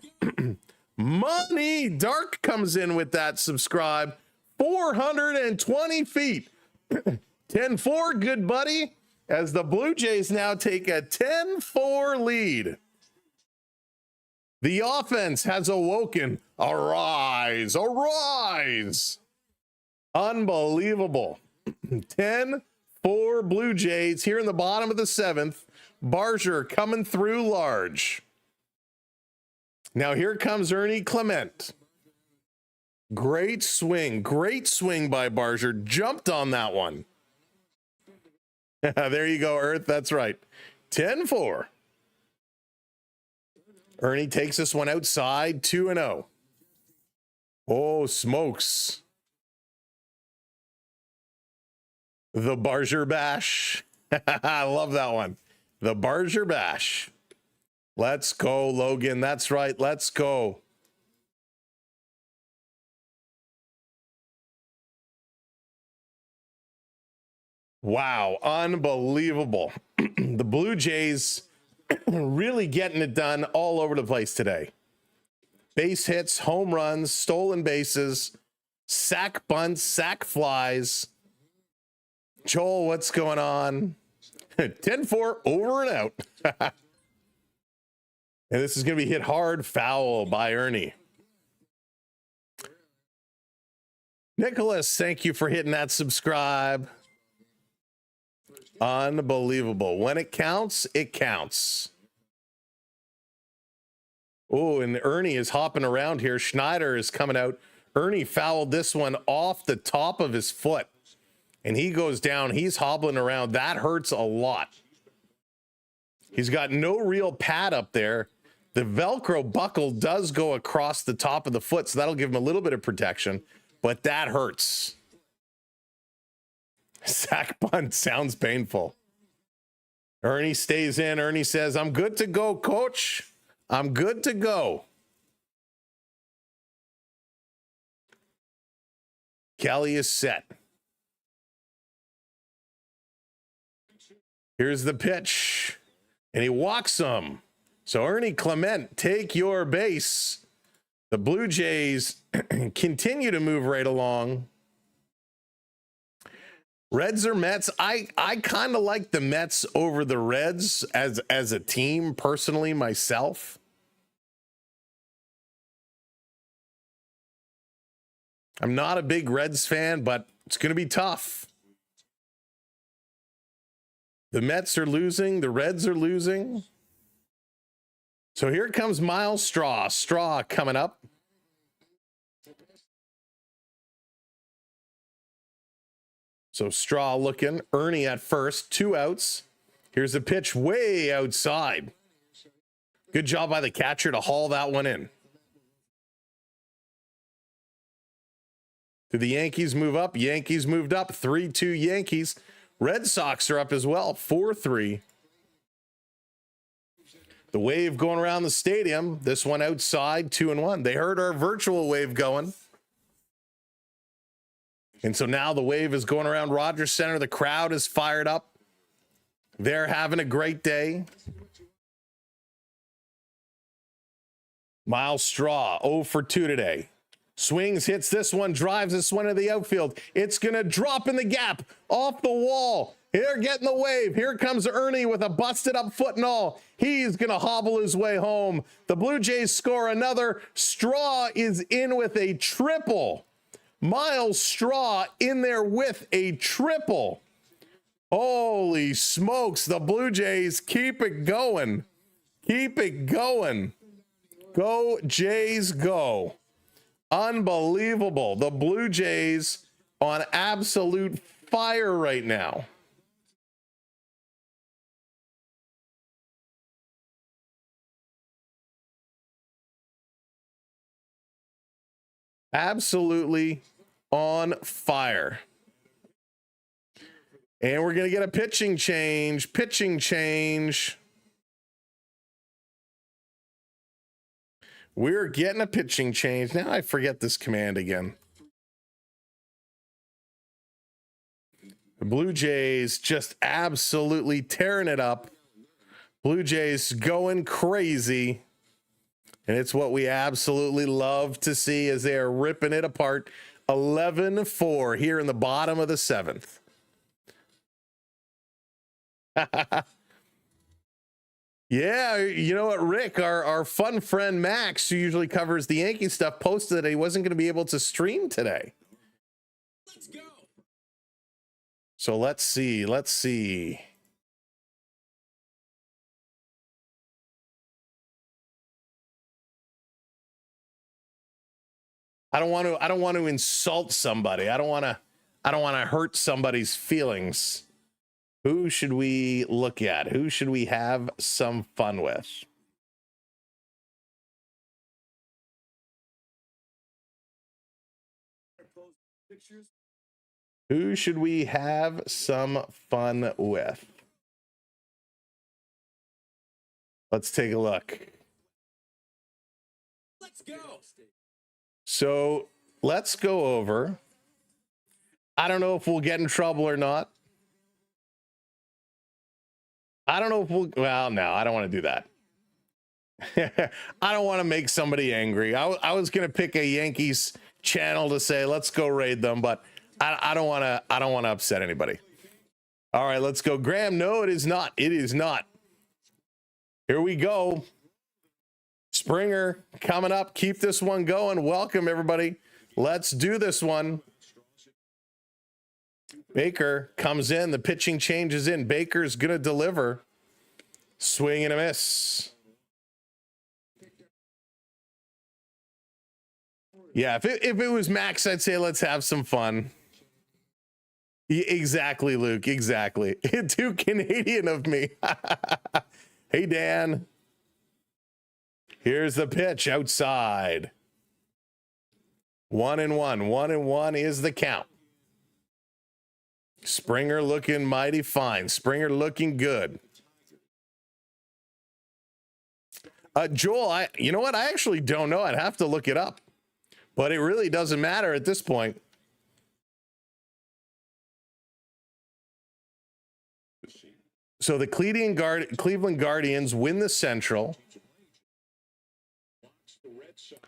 Money. Dark comes in with that subscribe. 420 feet. 10-4, good buddy. As the Blue Jays now take a 10-4 lead. The offense has awoken. Arise. Arise. Unbelievable. 10-4 Blue Jays here in the bottom of the 7th. Barger coming through large. Now here comes Ernie Clement. Great swing by Barger. Jumped on that one. There you go, Earth. That's right. 10-4. Ernie takes this one outside, 2-0. Oh, smokes. The Barger Bash. I love that one. The Barger Bash. Let's go, Logan. That's right. Let's go. Wow, unbelievable. The Blue Jays really getting it done all over the place today. Base hits, home runs, stolen bases, sack bunts, sack flies. Joel, what's going on? 10-4, over and out. And this is going to be hit hard, foul by Ernie. Nicholas, thank you for hitting that subscribe. Unbelievable. When it counts, it counts. Oh, and Ernie is hopping around here. Schneider is coming out. Ernie fouled this one off the top of his foot. And he goes down. He's hobbling around. That hurts a lot. He's got no real pad up there. The Velcro buckle does go across the top of the foot, so that'll give him a little bit of protection. But that hurts. Sack bunt sounds painful. Ernie stays in. Ernie says, I'm good to go, coach. I'm good to go. Kelly is set. Here's the pitch. And he walks him. So Ernie Clement, take your base. The Blue Jays continue to move right along. Reds or Mets? I kind of like the Mets over the Reds as a team personally myself. I'm not a big Reds fan, but it's going to be tough. The Mets are losing. The Reds are losing. So here comes Miles Straw. Straw coming up. So Straw looking. Ernie at first. 2 outs. Here's a pitch way outside. Good job by the catcher to haul that one in. Did the Yankees move up? Yankees moved up. 3-2 Yankees. Red Sox are up as well. 4-3. The wave going around the stadium. This one outside, 2-1. They heard our virtual wave going. And so now the wave is going around Rogers Center. The crowd is fired up. They're having a great day. Miles Straw, 0 for 2 today. Swings, hits this one, drives this one to the outfield. It's going to drop in the gap, off the wall. They're getting the wave. Here comes Ernie with a busted up foot and all. He's going to hobble his way home. The Blue Jays score another. Straw is in with a triple. Miles Straw in there with a triple. Holy smokes. The Blue Jays keep it going. Keep it going. Go Jays, go. Unbelievable. The Blue Jays on absolute fire right now. Absolutely on fire. And we're going to get a pitching change. Pitching change. We're getting a pitching change. Now I forget this command again. The Blue Jays just absolutely tearing it up. Blue Jays going crazy. And it's what we absolutely love to see as they are ripping it apart. 11-4 here in the bottom of the 7th. Yeah, you know what, Rick, our fun friend Max, who usually covers the Yankee stuff, posted that he wasn't going to be able to stream today. Let's go. So let's see. I don't want to insult somebody. I don't want to hurt somebody's feelings. Who should we look at? Who should we have some fun with? Who should we have some fun with? Let's take a look. Let's go. So let's go over. I don't know if we'll get in trouble or not. I don't know if well, no, I don't want to do that. I don't want to make somebody angry. I was going to pick a Yankees channel to say, let's go raid them, but I don't want to upset anybody. All right, let's go. Graham, no, it is not. It is not. Here we go. Springer coming up. Keep this one going. Welcome, everybody. Let's do this one. Baker comes in. The pitching changes in. Baker's going to deliver. Swing and a miss. Yeah, if it was Max, I'd say let's have some fun. Exactly, Luke. Exactly. Too Canadian of me. Hey, Dan. Here's the pitch outside. 1-1. 1-1 is the count. Springer looking mighty fine. Springer looking good. Joel, you know what? I actually don't know. I'd have to look it up. But it really doesn't matter at this point. So the Cleveland Guardians win the Central.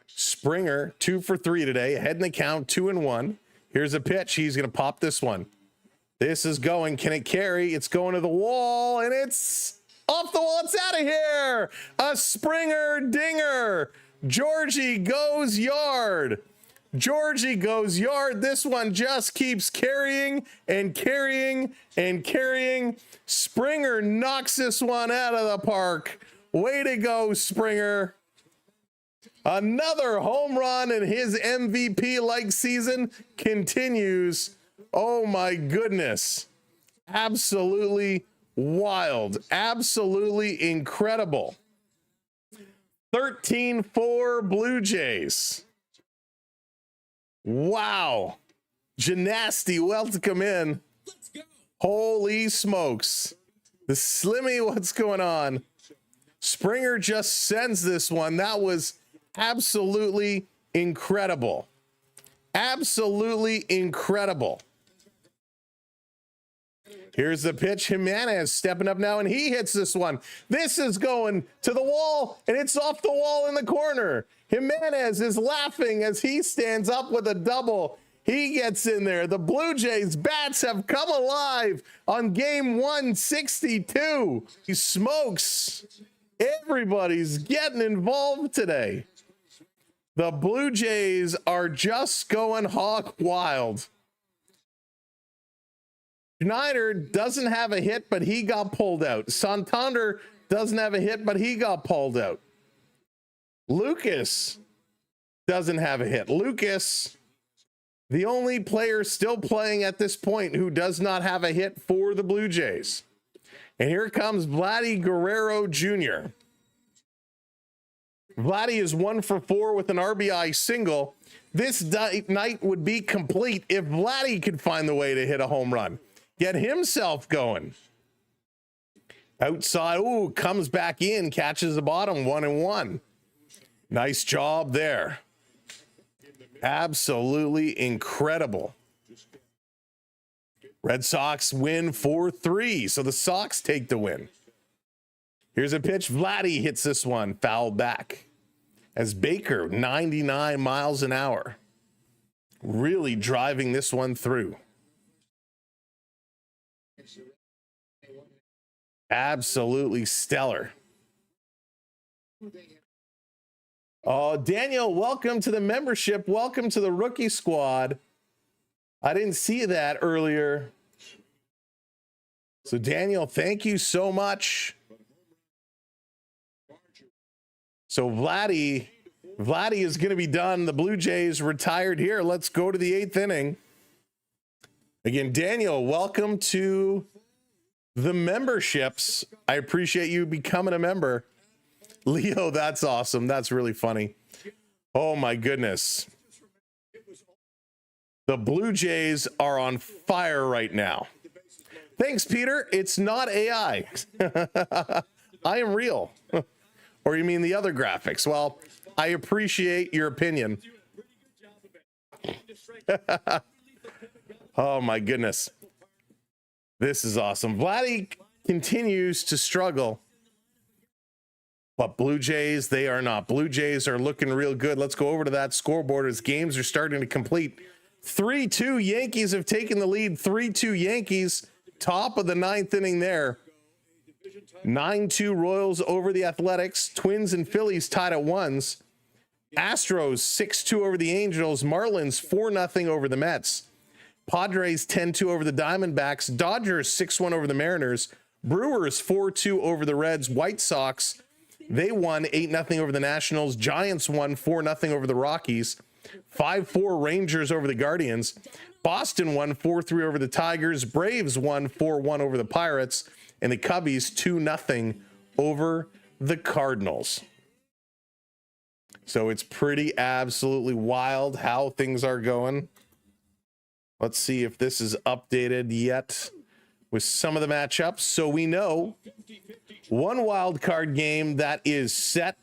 Springer 2 for 3 today, ahead in the count, 2-1. Here's a pitch. He's going to pop this one. This is going. Can it carry? It's going to the wall, and it's off the wall. It's out of here. A Springer dinger. Georgie goes yard. Georgie goes yard. This one just keeps carrying and carrying and carrying. Springer knocks this one out of the park. Way to go, Springer. Another home run, and his MVP-like season continues. Oh my goodness. Absolutely wild. Absolutely incredible. 13-4 Blue Jays. Wow. Gymnasty, welcome in. Let's go. Holy smokes. The Slimmy, what's going on? Springer just sends this one. That was absolutely incredible. Absolutely incredible. Here's the pitch. Jimenez stepping up now, and he hits this one. This is going to the wall, and it's off the wall in the corner. Jimenez is laughing as he stands up with a double. He gets in there. The Blue Jays bats have come alive on game 162. He smokes. Everybody's getting involved today. The Blue Jays are just going hog wild. Schneider doesn't have a hit, but he got pulled out. Santander doesn't have a hit, but he got pulled out. Lucas doesn't have a hit. Lucas, the only player still playing at this point who does not have a hit for the Blue Jays. And here comes Vladdy Guerrero Jr. Vladdy is 1 for 4 with an RBI single. This night would be complete if Vladdy could find the way to hit a home run. Get himself going. Outside, ooh, comes back in, catches the bottom, 1-1. Nice job there. Absolutely incredible. Red Sox win 4-3, so the Sox take the win. Here's a pitch. Vladdy hits this one, foul back. As Baker, 99 miles an hour, really driving this one through. Absolutely stellar. Oh, Daniel, welcome to the membership. Welcome to the rookie squad. I didn't see that earlier. So, Daniel, thank you so much. So, Vladdy is going to be done. The Blue Jays retired here. Let's go to the 8th inning. Again, Daniel, welcome to the memberships. I appreciate you becoming a member. Leo, that's awesome. That's really funny. Oh my goodness. The Blue Jays are on fire right now. Thanks, Peter. It's not AI. I am real. Or you mean the other graphics? Well, I appreciate your opinion. Oh my goodness. This is awesome. Vladdy continues to struggle. But Blue Jays, they are not. Blue Jays are looking real good. Let's go over to that scoreboard as games are starting to complete. 3-2 Yankees have taken the lead. 3-2 Yankees, top of the 9th inning there. 9-2 Royals over the Athletics. Twins and Phillies tied at 1s. Astros 6-2 over the Angels. Marlins 4-0 over the Mets. Padres 10-2 over the Diamondbacks. Dodgers 6-1 over the Mariners. Brewers 4-2 over the Reds. White Sox, they won 8-0 over the Nationals. Giants won 4-0 over the Rockies. 5-4 Rangers over the Guardians. Boston won 4-3 over the Tigers. Braves won 4-1 over the Pirates. And the Cubbies 2-0 over the Cardinals. So it's pretty absolutely wild how things are going. Let's see if this is updated yet with some of the matchups. So we know one wild card game that is set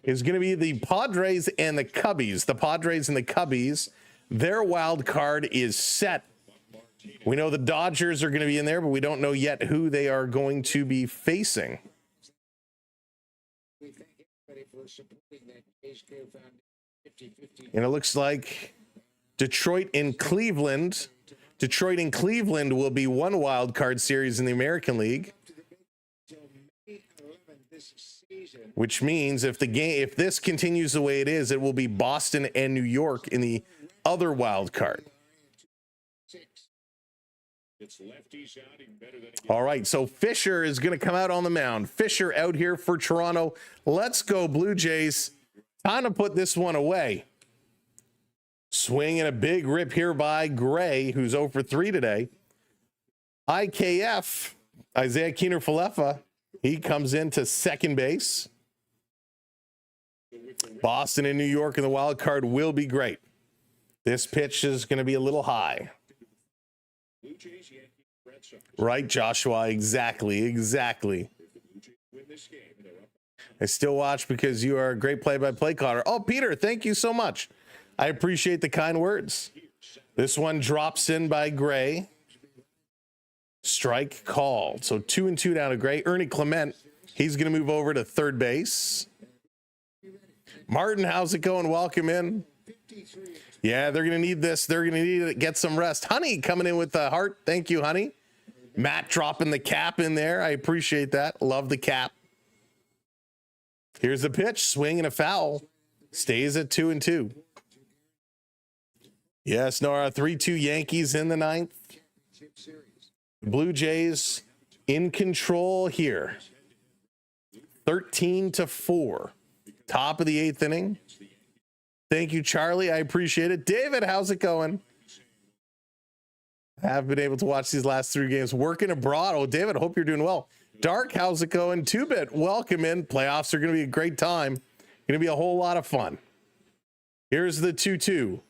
is going to be the Padres and the Cubbies. The Padres and the Cubbies, their wild card is set We know the Dodgers are going to be in there, but we don't know yet who they are going to be facing. And it looks like Detroit and Cleveland. Detroit and Cleveland will be one wild card series in the American League. Which means if this continues the way it is, it will be Boston and New York in the other wild card. All right, so Fisher is going to come out on the mound. Fisher out here for Toronto. Let's go Blue Jays. Time to put this one away. Swinging a big rip here by Gray, who's 0 for 3 today. IKF, Isaiah Keener-Falefa, he comes into second base. Boston and New York in the wild card will be great. This pitch is going to be a little high. Right, Joshua? Exactly. I still watch because you are a great play-by-play caller. Oh, Peter, thank you so much. I appreciate the kind words. This one drops in by Gray. Strike called. So 2-2 down to Gray. Ernie Clement, he's going to move over to third base. Martin, how's it going? Welcome in. Yeah, they're going to need this. They're going to need to get some rest. Honey coming in with the heart. Thank you, Honey. Matt dropping the cap in there. I appreciate that. Love the cap. Here's the pitch. Swing and a foul. Stays at 2-2. Yes, Nora. 3-2 Yankees in the ninth. Blue Jays in control here. 13-4. Top of the eighth inning. Thank you, Charlie. I appreciate it. David, how's it going? I have been able to watch these last 3 games. Working abroad. Oh, David, hope you're doing well. Dark, how's it going? 2-bit, welcome in. Playoffs are going to be a great time. Going to be a whole lot of fun. Here's the 2-2.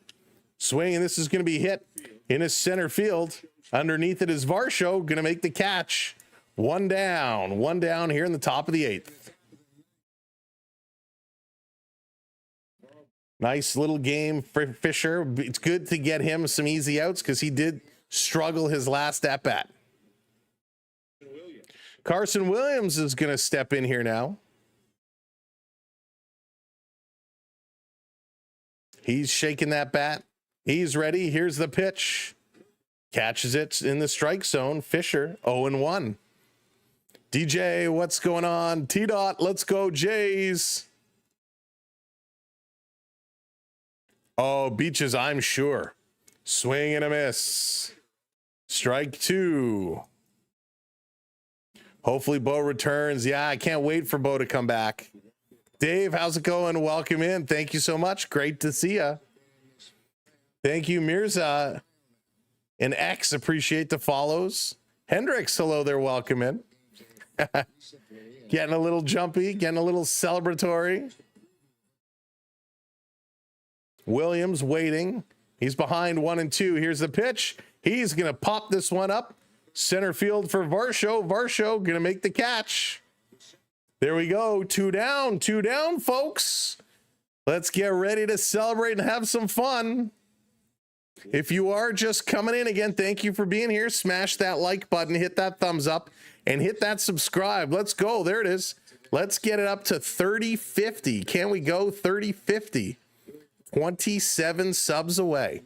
Swing, and this is going to be hit in his center field. Underneath it is Varsho, going to make the catch. One down here in the top of the eighth. Nice little game for Fisher. It's good to get him some easy outs because he did struggle his last at-bat. Carson Williams is going to step in here now. He's shaking that bat. He's ready. Here's the pitch. Catches it in the strike zone. Fisher, 0-1. DJ, what's going on? T-Dot, let's go Jays. Oh, Beaches, I'm sure. Swing and a miss. Strike 2. Hopefully Bo returns. Yeah, I can't wait for Bo to come back. Dave, how's it going? Welcome in. Thank you so much. Great to see you. Thank you, Mirza. And X, appreciate the follows. Hendricks, hello there. Welcome in. Getting a little jumpy, getting a little celebratory. Williams waiting. He's behind 1-2. Here's the pitch. He's going to pop this one up. Center field for Varsho. Varsho going to make the catch. There we go. 2 down, folks. Let's get ready to celebrate and have some fun. If you are just coming in again, thank you for being here. Smash that like button, hit that thumbs up, and hit that subscribe. Let's go. There it is. Let's get it up to 3050. Can we go 3050? 27 subs away.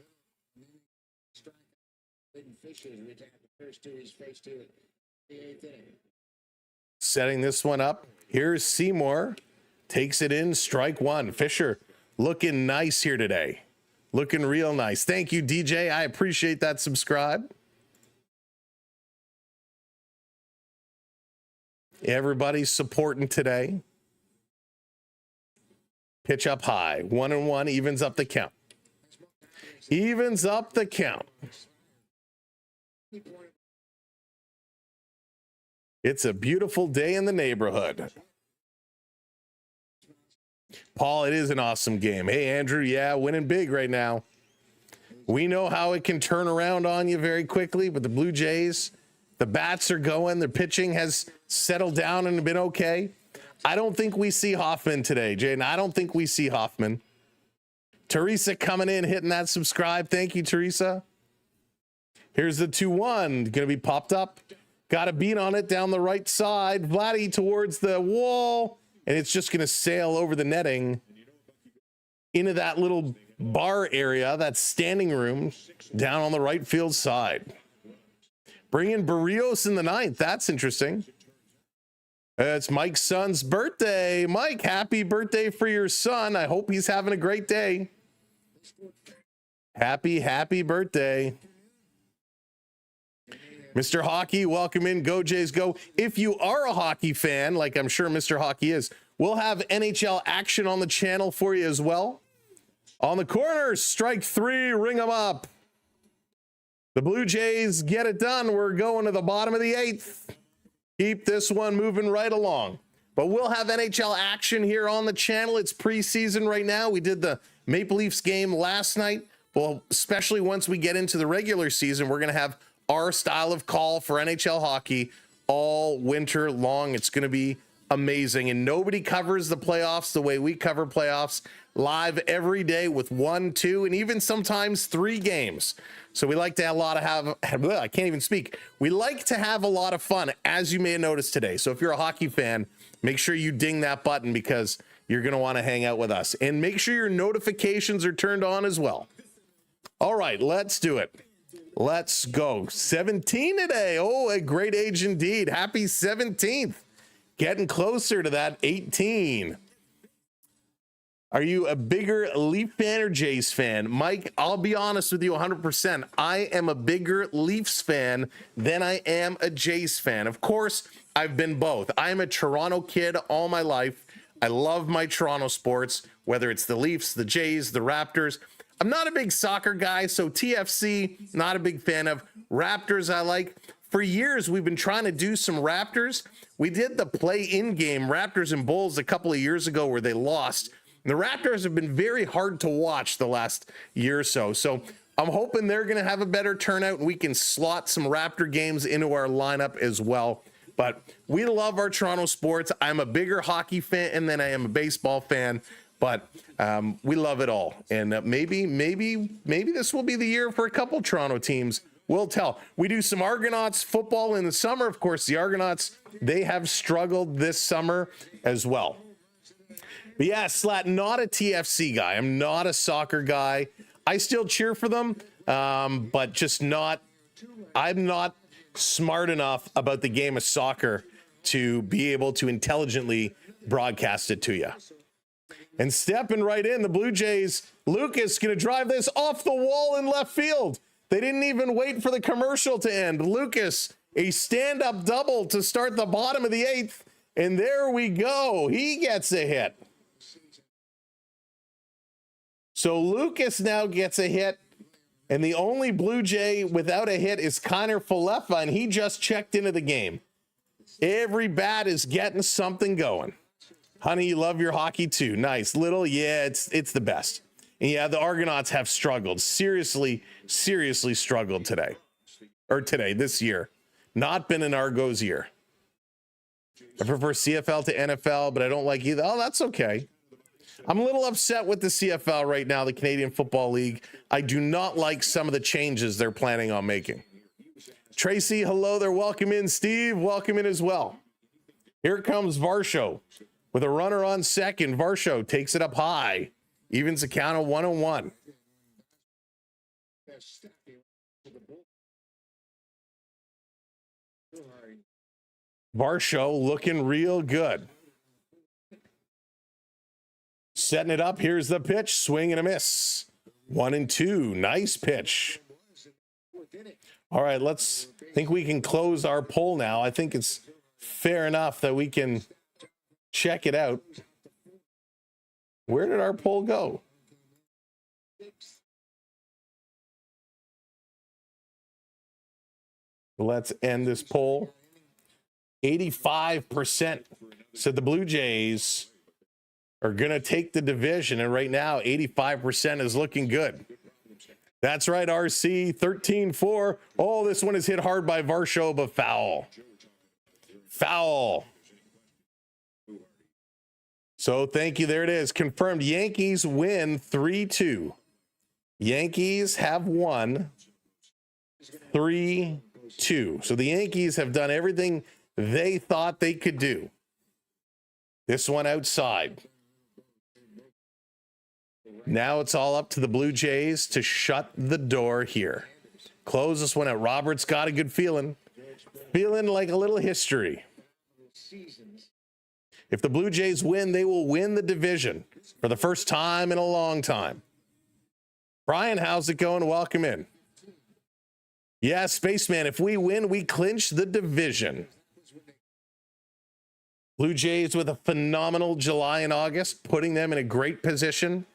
Setting this one up. Here's Seymour. Takes it in. Strike 1. Fisher looking nice here today. Looking real nice. Thank you, DJ. I appreciate that subscribe. Everybody's supporting today. Pitch up high. 1-1 evens up the count. Evens up the count. It's a beautiful day in the neighborhood. Paul, it is an awesome game. Hey, Andrew, yeah, winning big right now. We know how it can turn around on you very quickly, but the Blue Jays, the bats are going. Their pitching has settled down and been okay. I don't think we see Hoffman today, Jaden. I don't think we see Hoffman. Teresa coming in, hitting that subscribe. Thank you, Teresa. Here's the 2-1. Going to be popped up. Got a beat on it down the right side. Vladdy towards the wall. And it's just going to sail over the netting into that little bar area, that standing room down on the right field side. Bring in Barrios in the 9th. That's interesting. It's Mike's son's birthday. Mike, happy birthday for your son. I hope he's having a great day. Happy birthday. Mr. Hockey, welcome in. Go Jays go. If you are a hockey fan, like I'm sure Mr. Hockey is, we'll have NHL action on the channel for you as well. On the corner, strike 3, ring them up. The Blue Jays get it done. We're going to the bottom of the 8th. Keep this one moving right along. But we'll have NHL action here on the channel. It's preseason right now. We did the Maple Leafs game last night. Well, especially once we get into the regular season, we're going to have our style of call for NHL hockey all winter long. It's going to be amazing. And nobody covers the playoffs the way we cover playoffs, live every day with 1, 2, and even sometimes 3 games. So we like to have I can't even speak. We like to have a lot of fun, as you may have noticed today. So if you're a hockey fan, make sure you ding that button because you're going to want to hang out with us. And make sure your notifications are turned on as well. All right, let's do it. Let's go. 17 today. Oh, a great age indeed. Happy 17th. Getting closer to that 18. Are you a bigger Leaf fan or Jays fan? Mike, I'll be honest with you 100%. I am a bigger Leafs fan than I am a Jays fan. Of course, I've been both. I'm a Toronto kid all my life. I love my Toronto sports, whether it's the Leafs, the Jays, the Raptors. I'm not a big soccer guy, so TFC, not a big fan of. Raptors I like. For years, we've been trying to do some Raptors. We did the play-in game, Raptors and Bulls, a couple of years ago where they lost. The Raptors have been very hard to watch the last year or so. So I'm hoping they're going to have a better turnout and we can slot some Raptor games into our lineup as well. But we love our Toronto sports. I'm a bigger hockey fan than I am a baseball fan. But we love it all. And maybe this will be the year for a couple Toronto teams. We'll tell. We do some Argonauts football in the summer. Of course, the Argonauts, they have struggled this summer as well. But yeah, Slat, not a TFC guy. I'm not a soccer guy. I still cheer for them, but just not. I'm not smart enough about the game of soccer to be able to intelligently broadcast it to you. And stepping right in, the Blue Jays, Lucas going to drive this off the wall in left field. They didn't even wait for the commercial to end. Lucas, a stand-up double to start the bottom of the 8th. And there we go. He gets a hit. So Lucas now gets a hit. And the only Blue Jay without a hit is Connor Falefa, and he just checked into the game. Every bat is getting something going. Honey, you love your hockey too. Nice. Little, yeah, it's the best. And yeah, the Argonauts have struggled. Seriously struggled today. Or this year. Not been an Argos year. I prefer CFL to NFL, but I don't like either. Oh, that's okay. I'm a little upset with the CFL right now, the Canadian Football League. I do not like some of the changes they're planning on making. Tracy, hello there. Welcome in. Steve, welcome in as well. Here comes Varsho with a runner on second. Varsho takes it up high. Evens a count of 1-1. Varsho looking real good. Setting it up. Here's the pitch. Swing and a miss. 1-2. Nice pitch. All right, think we can close our poll now. I think it's fair enough that we can check it out. Where did our poll go? Let's end this poll. 85% said the Blue Jays are going to take the division. And right now, 85% is looking good. That's right, RC. 13-4. Oh, this one is hit hard by Varsho, but foul. Foul. So thank you. There it is. Confirmed. Yankees win 3-2. Yankees have won 3-2. So the Yankees have done everything they thought they could do. This one outside. Now it's all up to the Blue Jays to shut the door here. Close this one out. Roberts got a good feeling. Feeling like a little history. If the Blue Jays win, they will win the division for the first time in a long time. Brian, how's it going? Welcome in. Yeah, Spaceman, if we win, we clinch the division. Blue Jays with a phenomenal July and August, putting them in a great position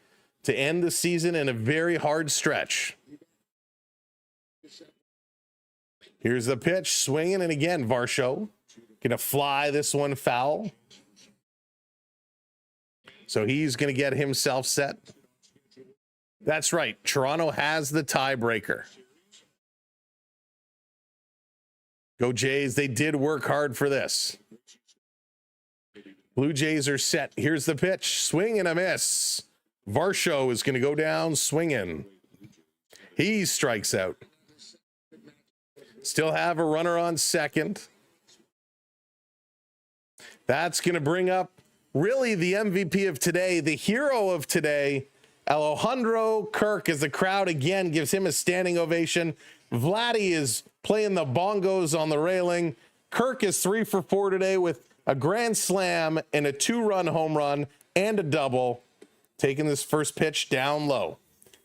to end the season in a very hard stretch. Here's the pitch, swinging, and again, Varsho going to fly this one foul. So he's going to get himself set. That's right. Toronto has the tiebreaker. Go Jays. They did work hard for this. Blue Jays are set. Here's the pitch. Swing and a miss. Varsho is going to go down swinging. He strikes out. Still have a runner on second. That's going to bring up really the MVP of today, the hero of today, Alejandro Kirk, as the crowd again gives him a standing ovation. Vladdy is playing the bongos on the railing. Kirk is 3 for 4 today with a grand slam and a 2-run home run and a double, taking this first pitch down low.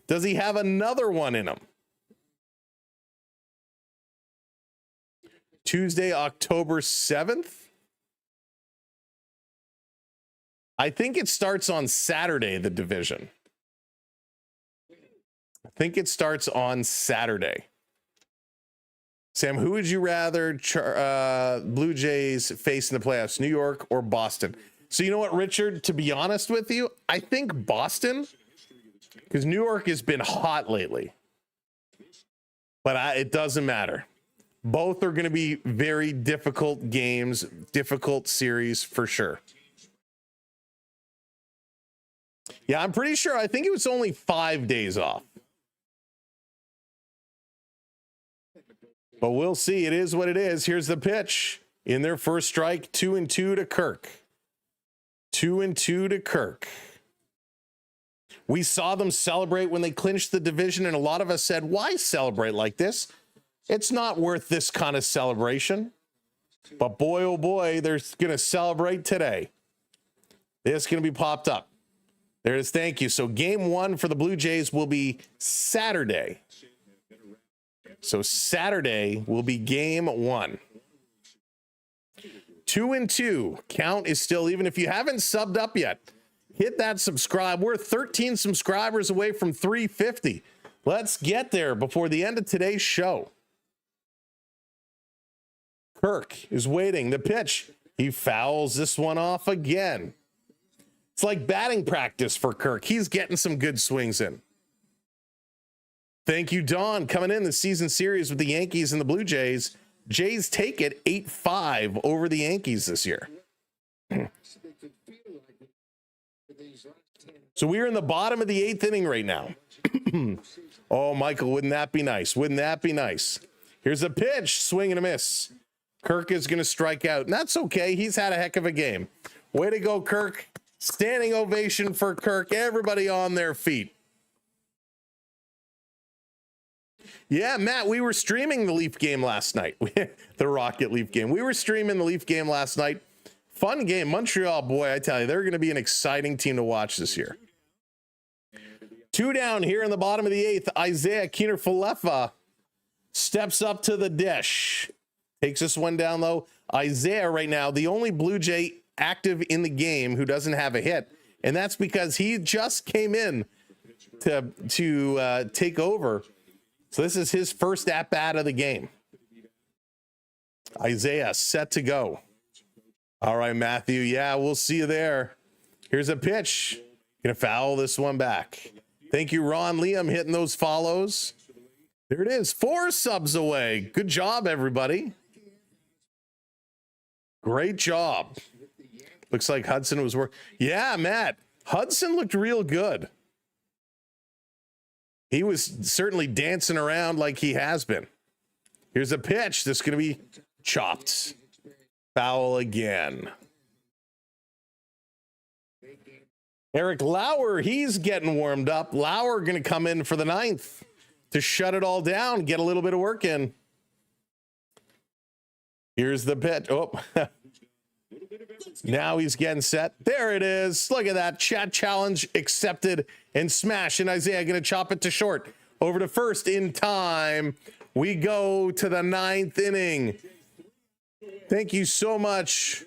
Does he have another one in him? Tuesday, October 7th. I think it starts on Saturday, the division. I think it starts on Saturday. Sam, who would you rather Blue Jays face in the playoffs, New York or Boston? So you know what, Richard, to be honest with you, I think Boston, because New York has been hot lately. But it doesn't matter. Both are going to be very difficult games, difficult series for sure. Yeah, I'm pretty sure. I think it was only 5 days off. But we'll see. It is what it is. Here's the pitch. In their first strike, 2-2 to Kirk. 2-2 to Kirk. We saw them celebrate when they clinched the division, and a lot of us said, why celebrate like this? It's not worth this kind of celebration. But boy, oh boy, they're going to celebrate today. It's going to be popped up. There it is. Thank you. So game 1 for the Blue Jays will be Saturday. So Saturday will be game 1. 2-2. Count is still, even if you haven't subbed up yet, hit that subscribe. We're 13 subscribers away from 350. Let's get there before the end of today's show. Kirk is waiting. The pitch. He fouls this one off again. It's like batting practice for Kirk. He's getting some good swings in. Thank you, Don. Coming in the season series with the Yankees and the Blue Jays. Jays take it 8-5 over the Yankees this year. So we're in the bottom of the 8th inning right now. Oh, Michael, wouldn't that be nice? Wouldn't that be nice? Here's a pitch, swing and a miss. Kirk is going to strike out, and that's okay. He's had a heck of a game. Way to go, Kirk. Standing ovation for Kirk. Everybody on their feet. Yeah, Matt, we were streaming the Leaf game last night. The Rocket Leaf game. We were streaming the Leaf game last night. Fun game. Montreal, boy, I tell you, they're going to be an exciting team to watch this year. 2 down here in the bottom of the 8th. Isaiah Keener-Falefa steps up to the dish. Takes this one down low. Isaiah right now, the only Blue Jay active in the game who doesn't have a hit. And that's because he just came in to take over. So this is his first at-bat of the game. Isaiah set to go. All right, Matthew. Yeah, we'll see you there. Here's a pitch. Gonna foul this one back. Thank you, Ron Liam, hitting those follows. There it is. 4 subs away. Good job, everybody. Great job. Looks like Hudson was working. Yeah, Matt. Hudson looked real good. He was certainly dancing around like he has been. Here's a pitch. This is going to be chopped. Foul again. Eric Lauer, he's getting warmed up. Lauer going to come in for the 9th to shut it all down, get a little bit of work in. Here's the pitch. Oh, now he's getting set. There it is. Look at that. Chat challenge accepted and smash. And Isaiah going to chop it to short. Over to first in time. We go to the 9th inning. Thank you so much,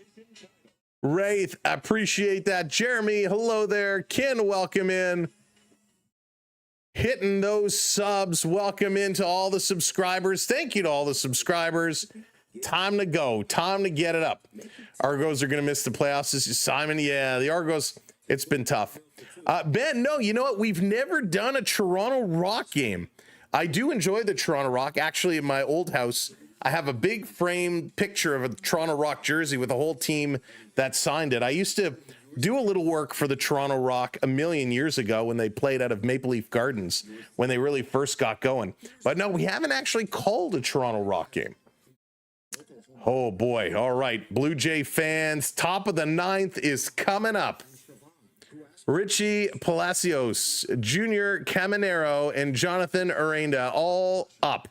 Wraith. I appreciate that. Jeremy, hello there. Ken, welcome in. Hitting those subs. Welcome into all the subscribers. Thank you to all the subscribers. Time to go. Time to get it up. Argos are going to miss the playoffs. This is Simon. Yeah, the Argos, it's been tough. Ben, no, you know what? We've never done a Toronto Rock game. I do enjoy the Toronto Rock. Actually, in my old house, I have a big framed picture of a Toronto Rock jersey with a whole team that signed it. I used to do a little work for the Toronto Rock a million years ago when they played out of Maple Leaf Gardens, when they really first got going. But no, we haven't actually called a Toronto Rock game. Oh boy. All right. Blue Jay fans, top of the 9th is coming up. Richie Palacios, Junior Caminero, and Jonathan Aranda all up.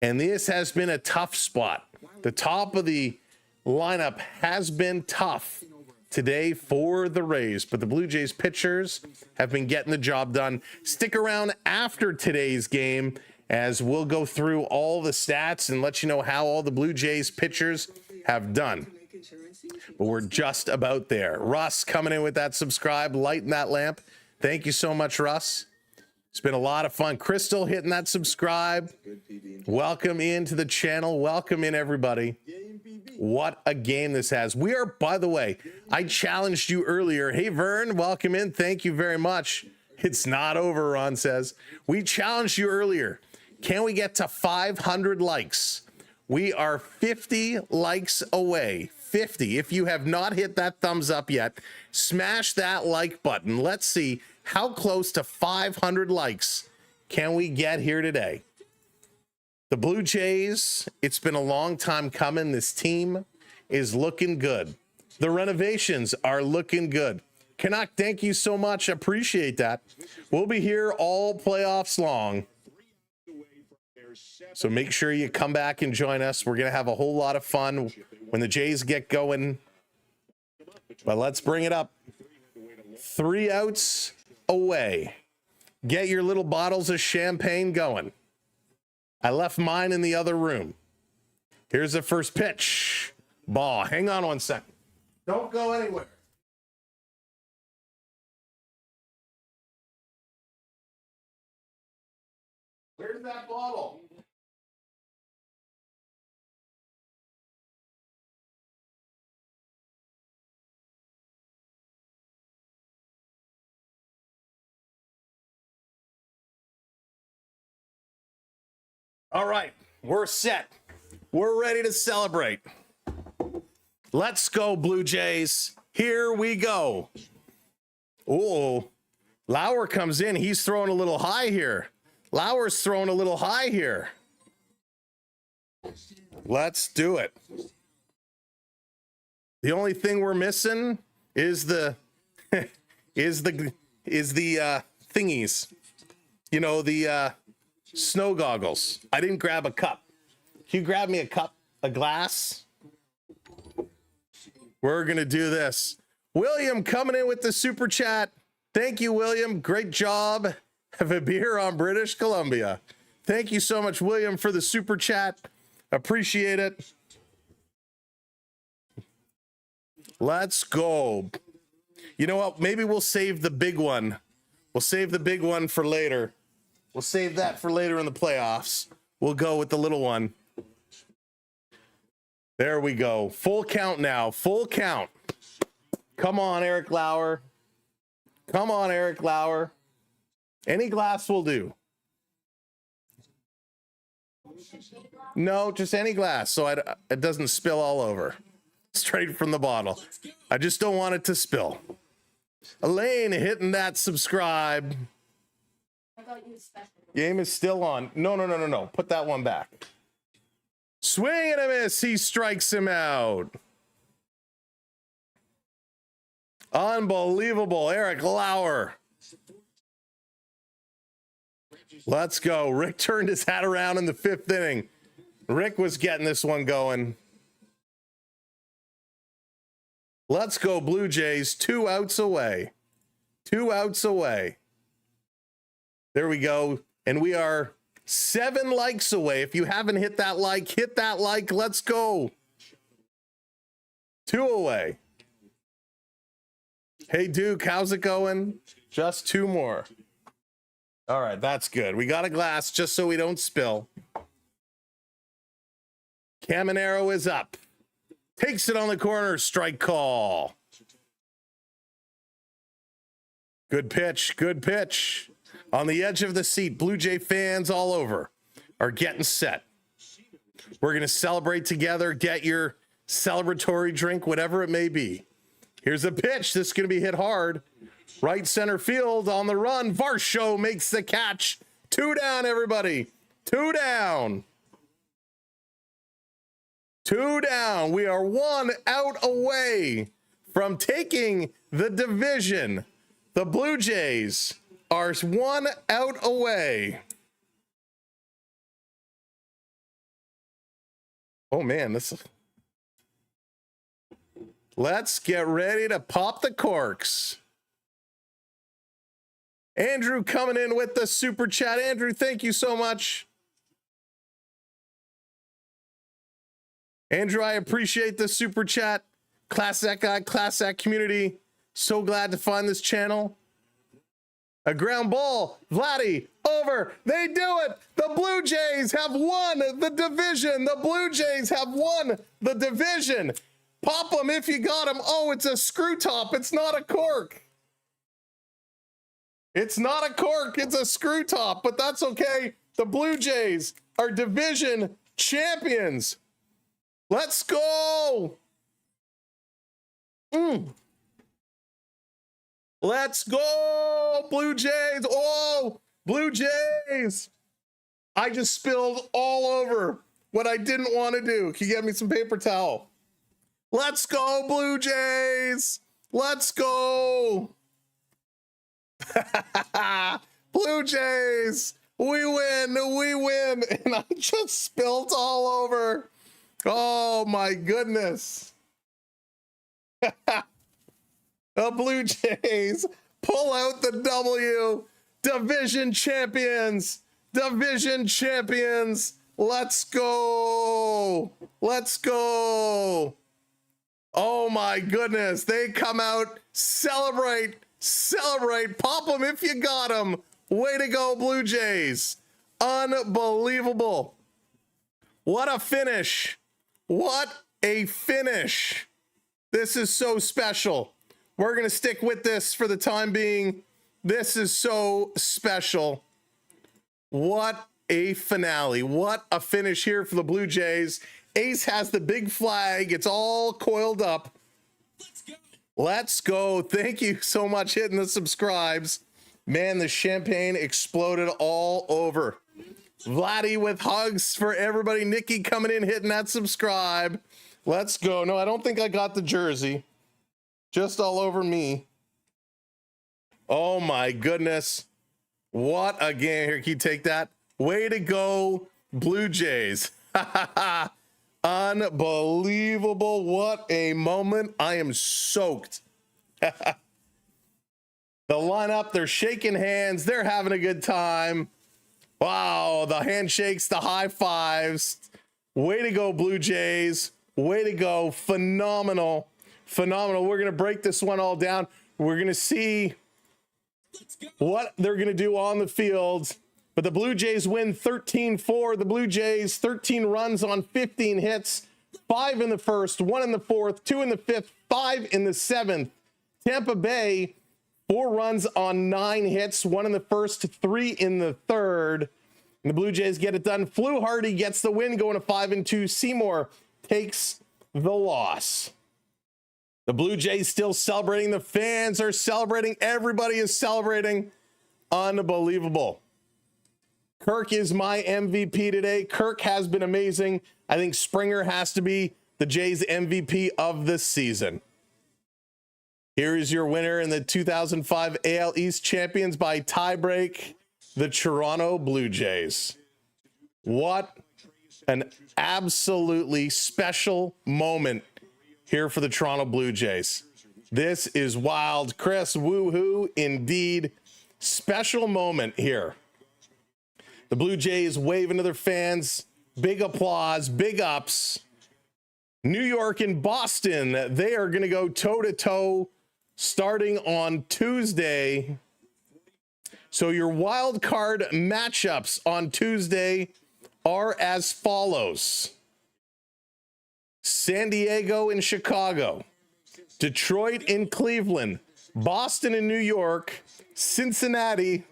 And this has been a tough spot. The top of the lineup has been tough today for the Rays, but the Blue Jays pitchers have been getting the job done. Stick around after today's game as we'll go through all the stats and let you know how all the Blue Jays pitchers have done. But we're just about there. Russ coming in with that subscribe, lighting that lamp. Thank you so much, Russ. It's been a lot of fun. Crystal hitting that subscribe. Welcome into the channel. Welcome in, everybody. What a game this has. We are, by the way, I challenged you earlier. Hey, Vern, welcome in. Thank you very much. It's not over, Ron says. We challenged you earlier. Can we get to 500 likes? We are 50 likes away. 50. If you have not hit that thumbs up yet, smash that like button. Let's see how close to 500 likes can we get here today. The Blue Jays, it's been a long time coming. This team is looking good. The renovations are looking good. Canuck, thank you so much. Appreciate that. We'll be here all playoffs long. So make sure you come back and join us. We're going to have a whole lot of fun when the Jays get going. But let's bring it up. 3 outs away. Get your little bottles of champagne going. I left mine in the other room. Here's the first pitch. Ball. Hang on 1 second. Don't go anywhere. Where's that bottle? All right, we're set. We're ready to celebrate. Let's go, Blue Jays. Here we go. Oh, Lauer comes in. He's throwing a little high here. Lauer's throwing a little high here. Let's do it. The only thing we're missing is the thingies. You know, the snow goggles. I didn't grab a cup. Can you grab me a cup, a glass? We're going to do this. William coming in with the super chat. Thank you, William. Great job. Have a beer on British Columbia. Thank you so much, William, for the super chat. Appreciate it. Let's go. You know what? Maybe we'll save the big one. We'll save the big one for later. We'll save that for later in the playoffs. We'll go with the little one. There we go. Full count now. Full count. Come on, Eric Lauer. Come on, Eric Lauer. Any glass will do. No, just any glass so it doesn't spill all over. Straight from the bottle. I just don't want it to spill. Elaine hitting that subscribe. Game is still on. No. Put that one back. Swing and a miss. He strikes him out. Unbelievable. Eric Lauer. Let's go. Rick turned his hat around in the 5th inning. Rick was getting this one going. Let's go, Blue Jays. 2 outs away. 2 outs away. There we go. And we are 7 likes away. If you haven't hit that like, hit that like. Let's go. 2 away. Hey, Duke, how's it going? Just 2 more. All right, that's good. We got a glass just so we don't spill. Caminero is up. Takes it on the corner. Strike call. Good pitch. Good pitch. On the edge of the seat, Blue Jay fans all over are getting set. We're going to celebrate together. Get your celebratory drink, whatever it may be. Here's a pitch. This is going to be hit hard. Right center field on the run. Varsho makes the catch. 2 down, everybody. 2 down. 2 down. We are 1 out away from taking the division. The Blue Jays are 1 out away. Oh, man. Let's get ready to pop the corks. Andrew coming in with the super chat. Andrew, thank you so much. Andrew, I appreciate the super chat. Class Act guy, Class Act community. So glad to find this channel. A ground ball. Vladdy, over. They do it. The Blue Jays have won the division. The Blue Jays have won the division. Pop them if you got them. Oh, it's a screw top. It's not a cork. It's not a cork, it's a screw top, but that's okay. The Blue Jays are division champions. Let's go. Let's go, Blue Jays. Oh, Blue Jays. I just spilled all over what I didn't want to do. Can you get me some paper towel? Let's go, Blue Jays. Let's go. Blue Jays, we win, and I just spilled all over. Oh my goodness. The Blue Jays pull out the W. Division champions. Division champions. Let's go. Let's go. Oh my goodness. They come out, celebrate. Celebrate. Pop them if you got them. Way to go, Blue Jays. Unbelievable. What a finish. What a finish. This is so special. We're going to stick with this for the time being. This is so special. What a finale. What a finish here for the Blue Jays. Ace has the big flag. It's all coiled up. Let's go. Thank you so much hitting the subscribes. Man, the champagne exploded all over. Vladdy with hugs for everybody. Nikki coming in, hitting that subscribe. Let's go. No, I don't think I got the jersey. Just all over me. Oh my goodness. What a game. Here, can you take that? Way to go, Blue Jays. Unbelievable. What a moment. I am soaked. The lineup, they're shaking hands. They're having a good time. Wow, the handshakes, the high fives. Way to go, Blue Jays. Way to go. Phenomenal. Phenomenal. We're going to break this one all down. We're going to see what they're going to do on the field. But the Blue Jays win 13-4. The Blue Jays, 13 runs on 15 hits, 5 in the first, 1 in the fourth, 2 in the fifth, 5 in the seventh. Tampa Bay, 4 runs on 9 hits, 1 in the first, 3 in the third. And the Blue Jays get it done. Fluharty gets the win, going to 5-2. Seymour takes the loss. The Blue Jays still celebrating. The fans are celebrating. Everybody is celebrating. Unbelievable. Kirk is my MVP today. Kirk has been amazing. I think Springer has to be the Jays MVP of the season. Here is your winner in the 2005 AL East champions by tiebreak, the Toronto Blue Jays. What an absolutely special moment here for the Toronto Blue Jays. This is wild. Chris, woohoo, indeed. Special moment here. The Blue Jays waving to their fans. Big applause, big ups. New York and Boston, they are going to go toe-to-toe starting on Tuesday. So your wild card matchups on Tuesday are as follows. San Diego and Chicago, Detroit and Cleveland, Boston and New York, Cincinnati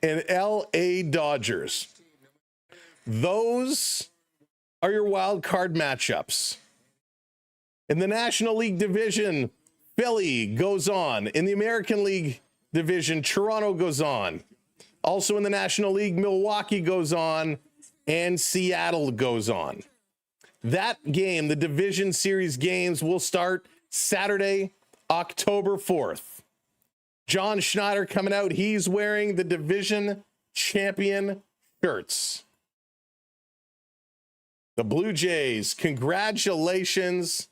and LA Dodgers. Those are your wild card matchups. In the National League division, Philly goes on. In the American League division, Toronto goes on. Also in the National League, Milwaukee goes on and Seattle goes on. That game, the division series games, will start Saturday, October 4th. John Schneider coming out. He's wearing the division champion shirts. The Blue Jays, congratulations,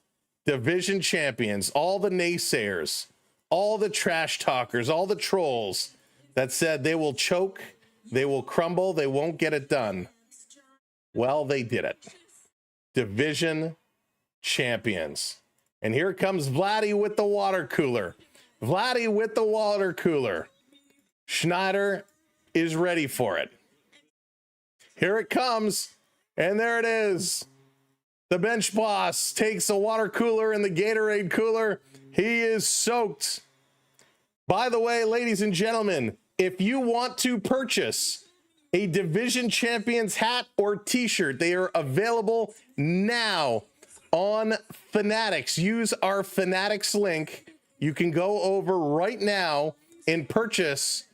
division champions. All the naysayers, all the trash talkers, all the trolls that said they will choke, they will crumble, they won't get it done. Well, they did it. Division champions. And here comes Vladdy with the water cooler. Vladdy with the water cooler. Schneider is ready for it. Here it comes. And there it is. The bench boss takes a water cooler and the Gatorade cooler. He is soaked. By the way, ladies and gentlemen, if you want to purchase a division champions hat or t-shirt, they are available now on Fanatics. Use our Fanatics link. You can go over right now and purchase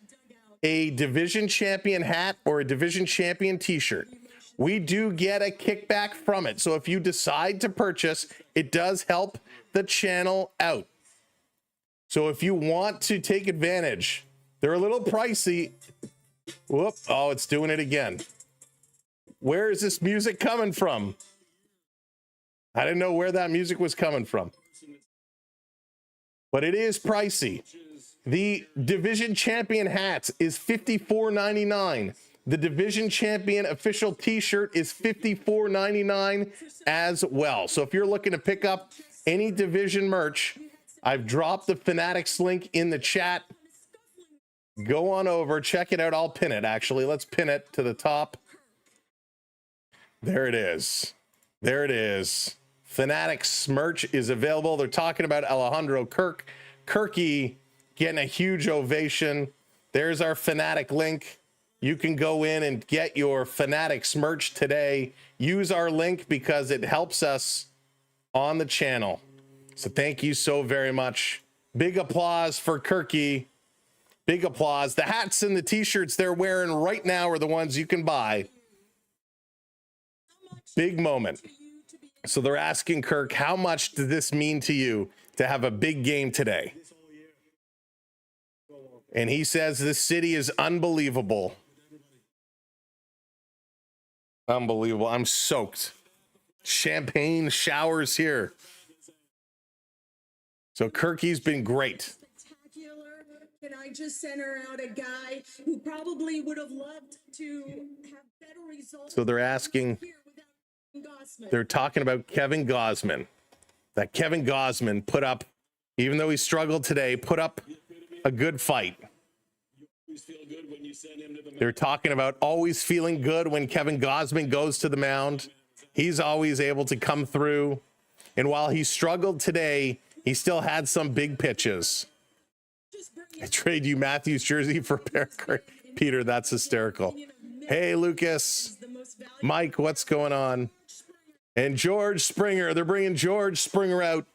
a division champion hat or a division champion t-shirt. We do get a kickback from it. So if you decide to purchase, it does help the channel out. So if you want to take advantage, they're a little pricey. Whoop. Oh, it's doing it again. Where is this music coming from? I didn't know where that music was coming from. But it is pricey. The division champion hats is $54.99. The division champion official t-shirt is $54.99 as well. So if you're looking to pick up any division merch, I've dropped the Fanatics link in the chat. Go on over, check it out. I'll pin it, actually. Let's pin it to the top. There it is. There it is. Fanatics merch is available. They're talking about Alejandro Kirk. Kirky getting a huge ovation. There's our Fanatic link. You can go in and get your Fanatics merch today. Use our link because it helps us on the channel. So thank you so very much. Big applause for Kirky. Big applause. The hats and the t-shirts they're wearing right now are the ones you can buy. Big moment. So they're asking Kirk, how much did this mean to you to have a big game today? And he says, this city is unbelievable. Unbelievable. I'm soaked. Champagne showers here. So Kirky's been great. Can I just center out a guy who probably would have loved to have better results? So they're asking, they're talking about Kevin Gausman. That Kevin Gausman put up, even though he struggled today, put up a good fight. They're talking about always feeling good when Kevin Gausman goes to the mound. He's always able to come through. And while he struggled today, he still had some big pitches. I trade you Matthews jersey for Peter. That's hysterical. Hey, Lucas. Mike, what's going on? And George Springer. They're bringing George Springer out.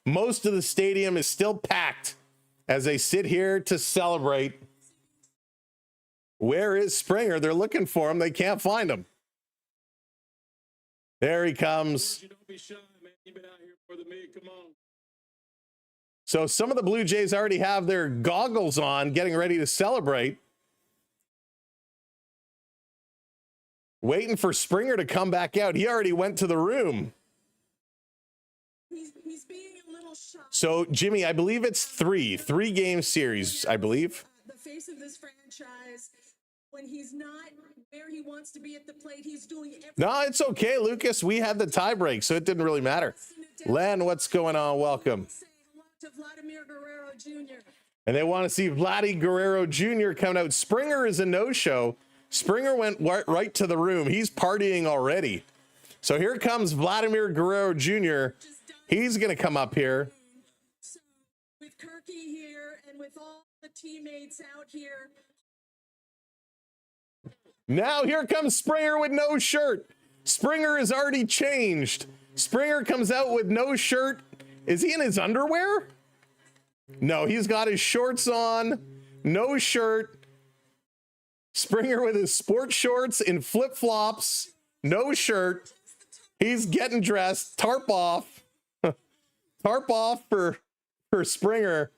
Most of the stadium is still packed as they sit here to celebrate Where is Springer? They're looking for him. They can't find him. There he comes. Don't be shy, man. You've been out here for the me. Come on. So some of the Blue Jays already have their goggles on, getting ready to celebrate. Waiting for Springer to come back out. He already went to the room. He's being a little shy. So, Jimmy, I believe it's three-game series, I believe. The face of this franchise, when he's not where he wants to be at the plate, he's doing everything. No, it's okay, Lucas. We had the tie break, so it didn't really matter. Len, what's going on? Welcome. To Vladimir Guerrero Jr. And they want to see Vladdy Guerrero Jr. coming out. Springer is a no-show. Springer went right to the room. He's partying already. So here comes Vladimir Guerrero Jr. He's going to come up here. So with Kirky here and with all the teammates out here. Now here comes Springer with no shirt. Springer is already changed. Springer comes out with no shirt. Is he in his underwear? No, he's got his shorts on, no shirt. Springer with his sports shorts and flip-flops, no shirt. He's getting dressed, tarp off. Tarp off for Springer.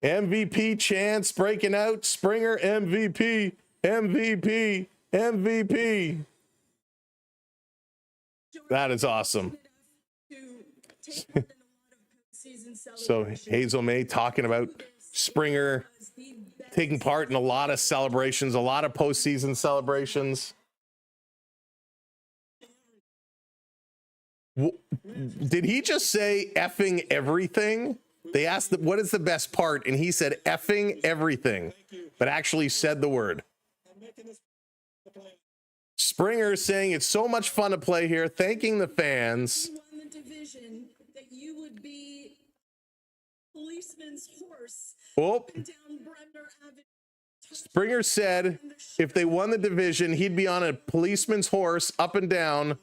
MVP chants breaking out. Springer MVP, MVP, MVP. That is awesome. So Hazel May talking about Springer taking part in a lot of celebrations, a lot of postseason celebrations. Did he just say effing everything? They asked, what is the best part? And he said effing everything, but actually said the word. Springer saying it's so much fun to play here, thanking the fans. You won the division, that you would be policeman's horse. Oh, Up and down Bremner Avenue. Springer said if they won the division, he'd be on a policeman's horse up and down.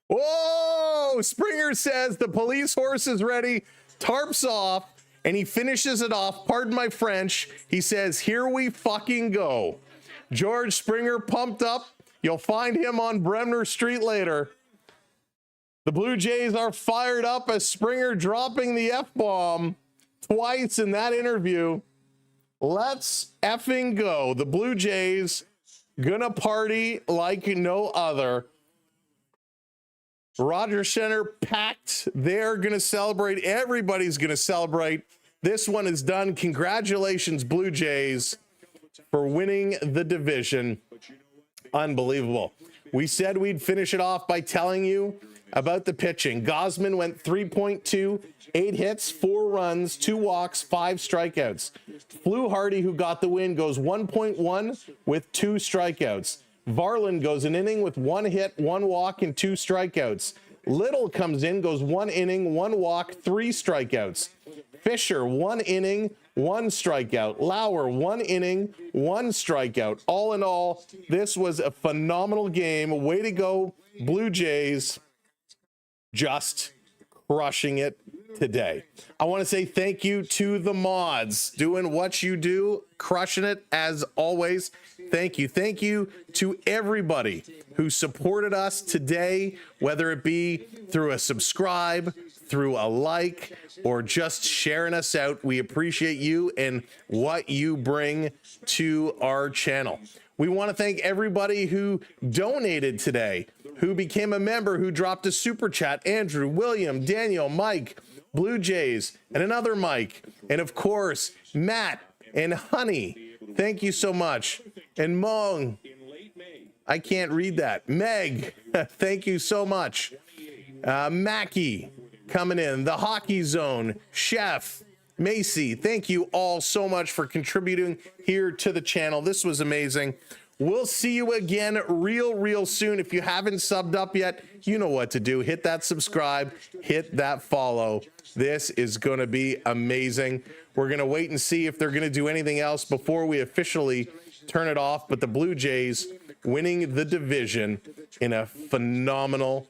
Whoa! Springer says the police horse is ready, tarps off, and he finishes it off. Pardon my French. He says, here we fucking go. George Springer pumped up. You'll find him on Bremner Street later. The Blue Jays are fired up as Springer dropping the F-bomb twice in that interview. Let's effing go. The Blue Jays gonna party like no other. Rogers Center packed. They're gonna celebrate. Everybody's gonna celebrate. This one is done. Congratulations, Blue Jays, for winning the division. Unbelievable. We said we'd finish it off by telling you about the pitching. Gosman went 3.2, 8 hits, 4 runs, 2 walks, 5 strikeouts. Flew Hardy, who got the win, goes 1.1 with 2 strikeouts. Varland goes an inning with 1 hit, 1 walk, and 2 strikeouts. Little comes in, goes 1 inning, 1 walk, 3 strikeouts. Fisher, 1 inning, 1 strikeout. Lauer, 1 inning, 1 strikeout. All in all, this was a phenomenal game. Way to go, Blue Jays. Just crushing it today. I want to say thank you to the mods doing what you do, crushing it as always. Thank you. Thank you to everybody who supported us today, whether it be through a subscribe, through a like, or just sharing us out. We appreciate you and what you bring to our channel. We want to thank everybody who donated today, who became a member, who dropped a super chat. Andrew, William, Daniel, Mike, Blue Jays, and another Mike. And of course, Matt and Honey. Thank you so much. And Mong, I can't read that. Meg, thank you so much. Mackie coming in. The Hockey Zone. Chef. Macy, thank you all so much for contributing here to the channel. This was amazing. We'll see you again real soon. If you haven't subbed up yet, you know what to do. Hit that subscribe, hit that follow. This is going to be amazing. We're going to wait and see if they're going to do anything else before we officially turn it off. But the Blue Jays winning the division in a phenomenal,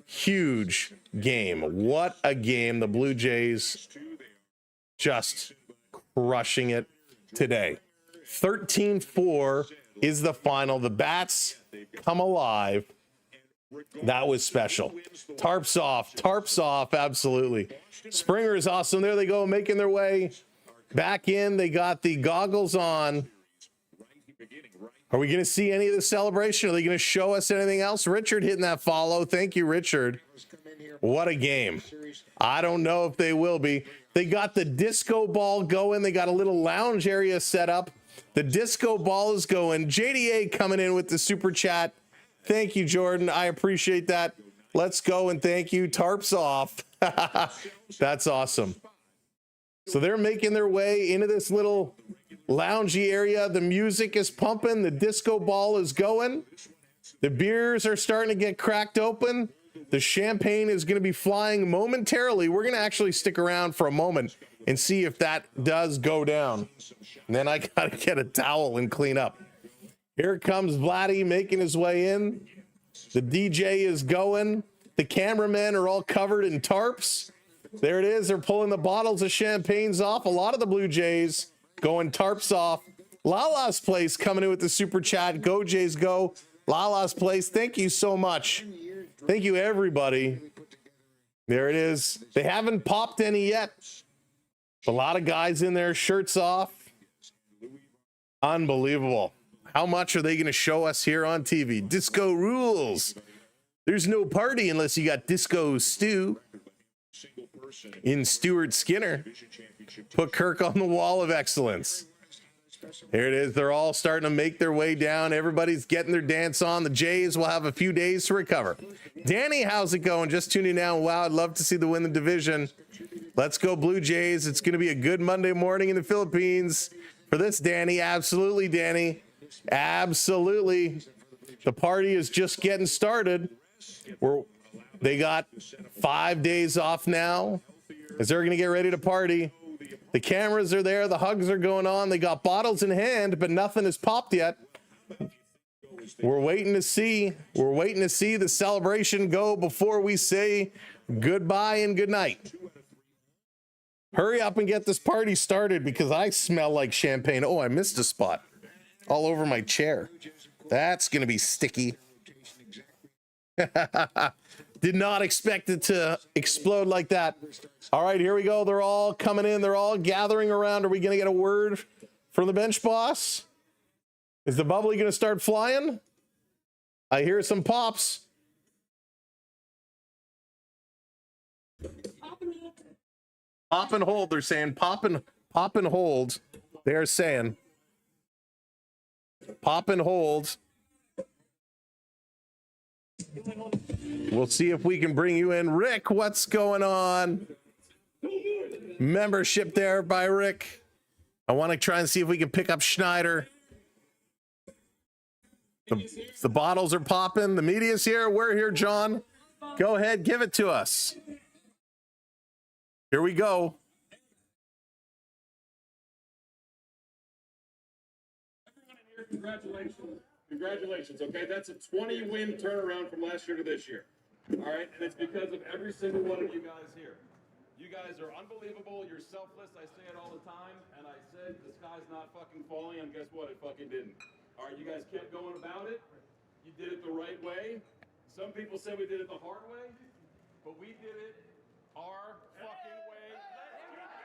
huge game. What a game. The Blue Jays just crushing it today. 13-4 is the final. The bats come alive. That was special. Tarps off, absolutely. Springer is awesome. There they go, making their way back in. They got the goggles on. Are we going to see any of the celebration? Are they going to show us anything else? Richard hitting that follow. Thank you, Richard. What a game. I don't know if they will be. They got the disco ball going. They got a little lounge area set up. The disco ball is going. JDA coming in with the super chat. Thank you, Jordan. I appreciate that. Let's go and thank you. Tarps off. That's awesome. So they're making their way into this little loungy area. The music is pumping. The disco ball is going. The beers are starting to get cracked open. The champagne is going to be flying momentarily. We're going to actually stick around for a moment and see if that does go down. And then I got to get a towel and clean up. Here comes Vladdy making his way in. The DJ is going. The cameramen are all covered in tarps. There it is. They're pulling the bottles of champagnes off. A lot of the Blue Jays going tarps off. Lala's Place coming in with the super chat. Go Jays go. Lala's Place. Thank you so much. Thank you, everybody. There it is. They haven't popped any yet. A lot of guys in there, shirts off. Unbelievable. How much are they going to show us here on TV? Disco rules. There's no party unless you got Disco Stew. In Stuart Skinner. Put Kirk on the wall of excellence. Here it is. They're all starting to make their way down. Everybody's getting their dance on. The Jays will have a few days to recover. Danny, how's it going? Just tuning out. Wow, I'd love to see them win the division. Let's go Blue Jays. It's going to be a good Monday morning in the Philippines for this, Danny. Absolutely, Danny. Absolutely. The party is just getting started. They got 5 days off now as they're going to get ready to party. The cameras are there. The hugs are going on. They got bottles in hand, but nothing has popped yet. We're waiting to see. We're waiting to see the celebration go before we say goodbye and good night. Hurry up and get this party started because I smell like champagne. Oh, I missed a spot all over my chair. That's going to be sticky. Did not expect it to explode like that. All right, here we go. They're all coming in. They're all gathering around. Are we going to get a word from the bench boss? Is the bubbly going to start flying? I hear some pops. Pop and hold, they're saying. Pop and hold. They're saying. Pop and hold. We'll see if we can bring you in. Rick, what's going on? Membership there by Rick. I want to try and see if we can pick up Schneider. The bottles are popping. The media's here. We're here, John. Go ahead, give it to us. Here we go. Congratulations. Congratulations, okay? That's a 20-win turnaround from last year to this year. All right? And it's because of every single one of you guys here. You guys are unbelievable. You're selfless. I say it all the time. And I said the sky's not fucking falling, and guess what? It fucking didn't. All right, you guys kept going about it. You did it the right way. Some people say we did it the hard way, but we did it our fucking way. Let's keep going.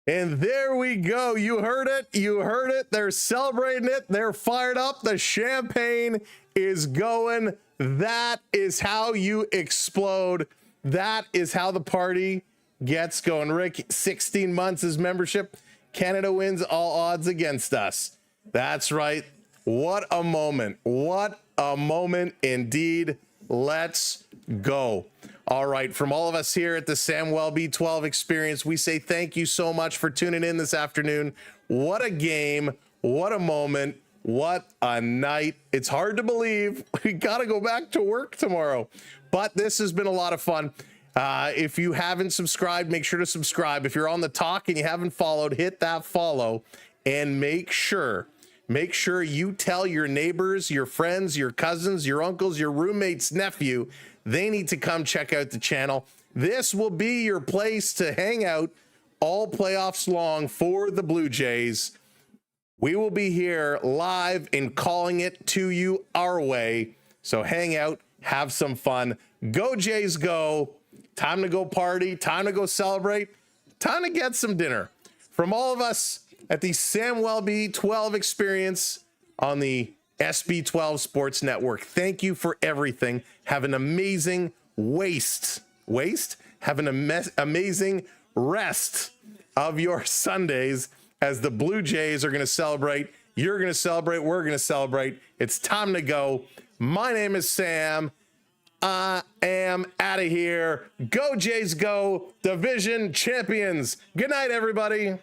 And there we go. You heard it. You heard it. They're celebrating it. They're fired up. The champagne is going. That is how you explode. That is how the party gets going. Rick, 16 months is membership. Canada wins all odds against us. That's right. What a moment. What a moment indeed. Let's go. All right, from all of us here at the Samuel B12 Experience, we say thank you so much for tuning in this afternoon. What a game. What a moment. What a night. It's hard to believe. We got to go back to work tomorrow. But this has been a lot of fun. If you haven't subscribed, make sure to subscribe. If you're on the talk and you haven't followed, hit that follow and make sure Make sure you tell your neighbors, your friends, your cousins, your uncles, your roommate's nephew, they need to come check out the channel. This will be your place to hang out all playoffs long for the Blue Jays. We will be here live and calling it to you our way. So hang out, have some fun. Go Jays, go. Time to go party, time to go celebrate, time to get some dinner. From all of us at the Sam Welby 12 experience on the SB12 Sports Network, thank you for everything. Have an amazing have an amazing rest of your Sundays as the Blue Jays are going to celebrate. You're going to celebrate. We're going to celebrate. It's time to go. My name is Sam. I am out of here. Go Jays, go. Division champions. Good night, everybody.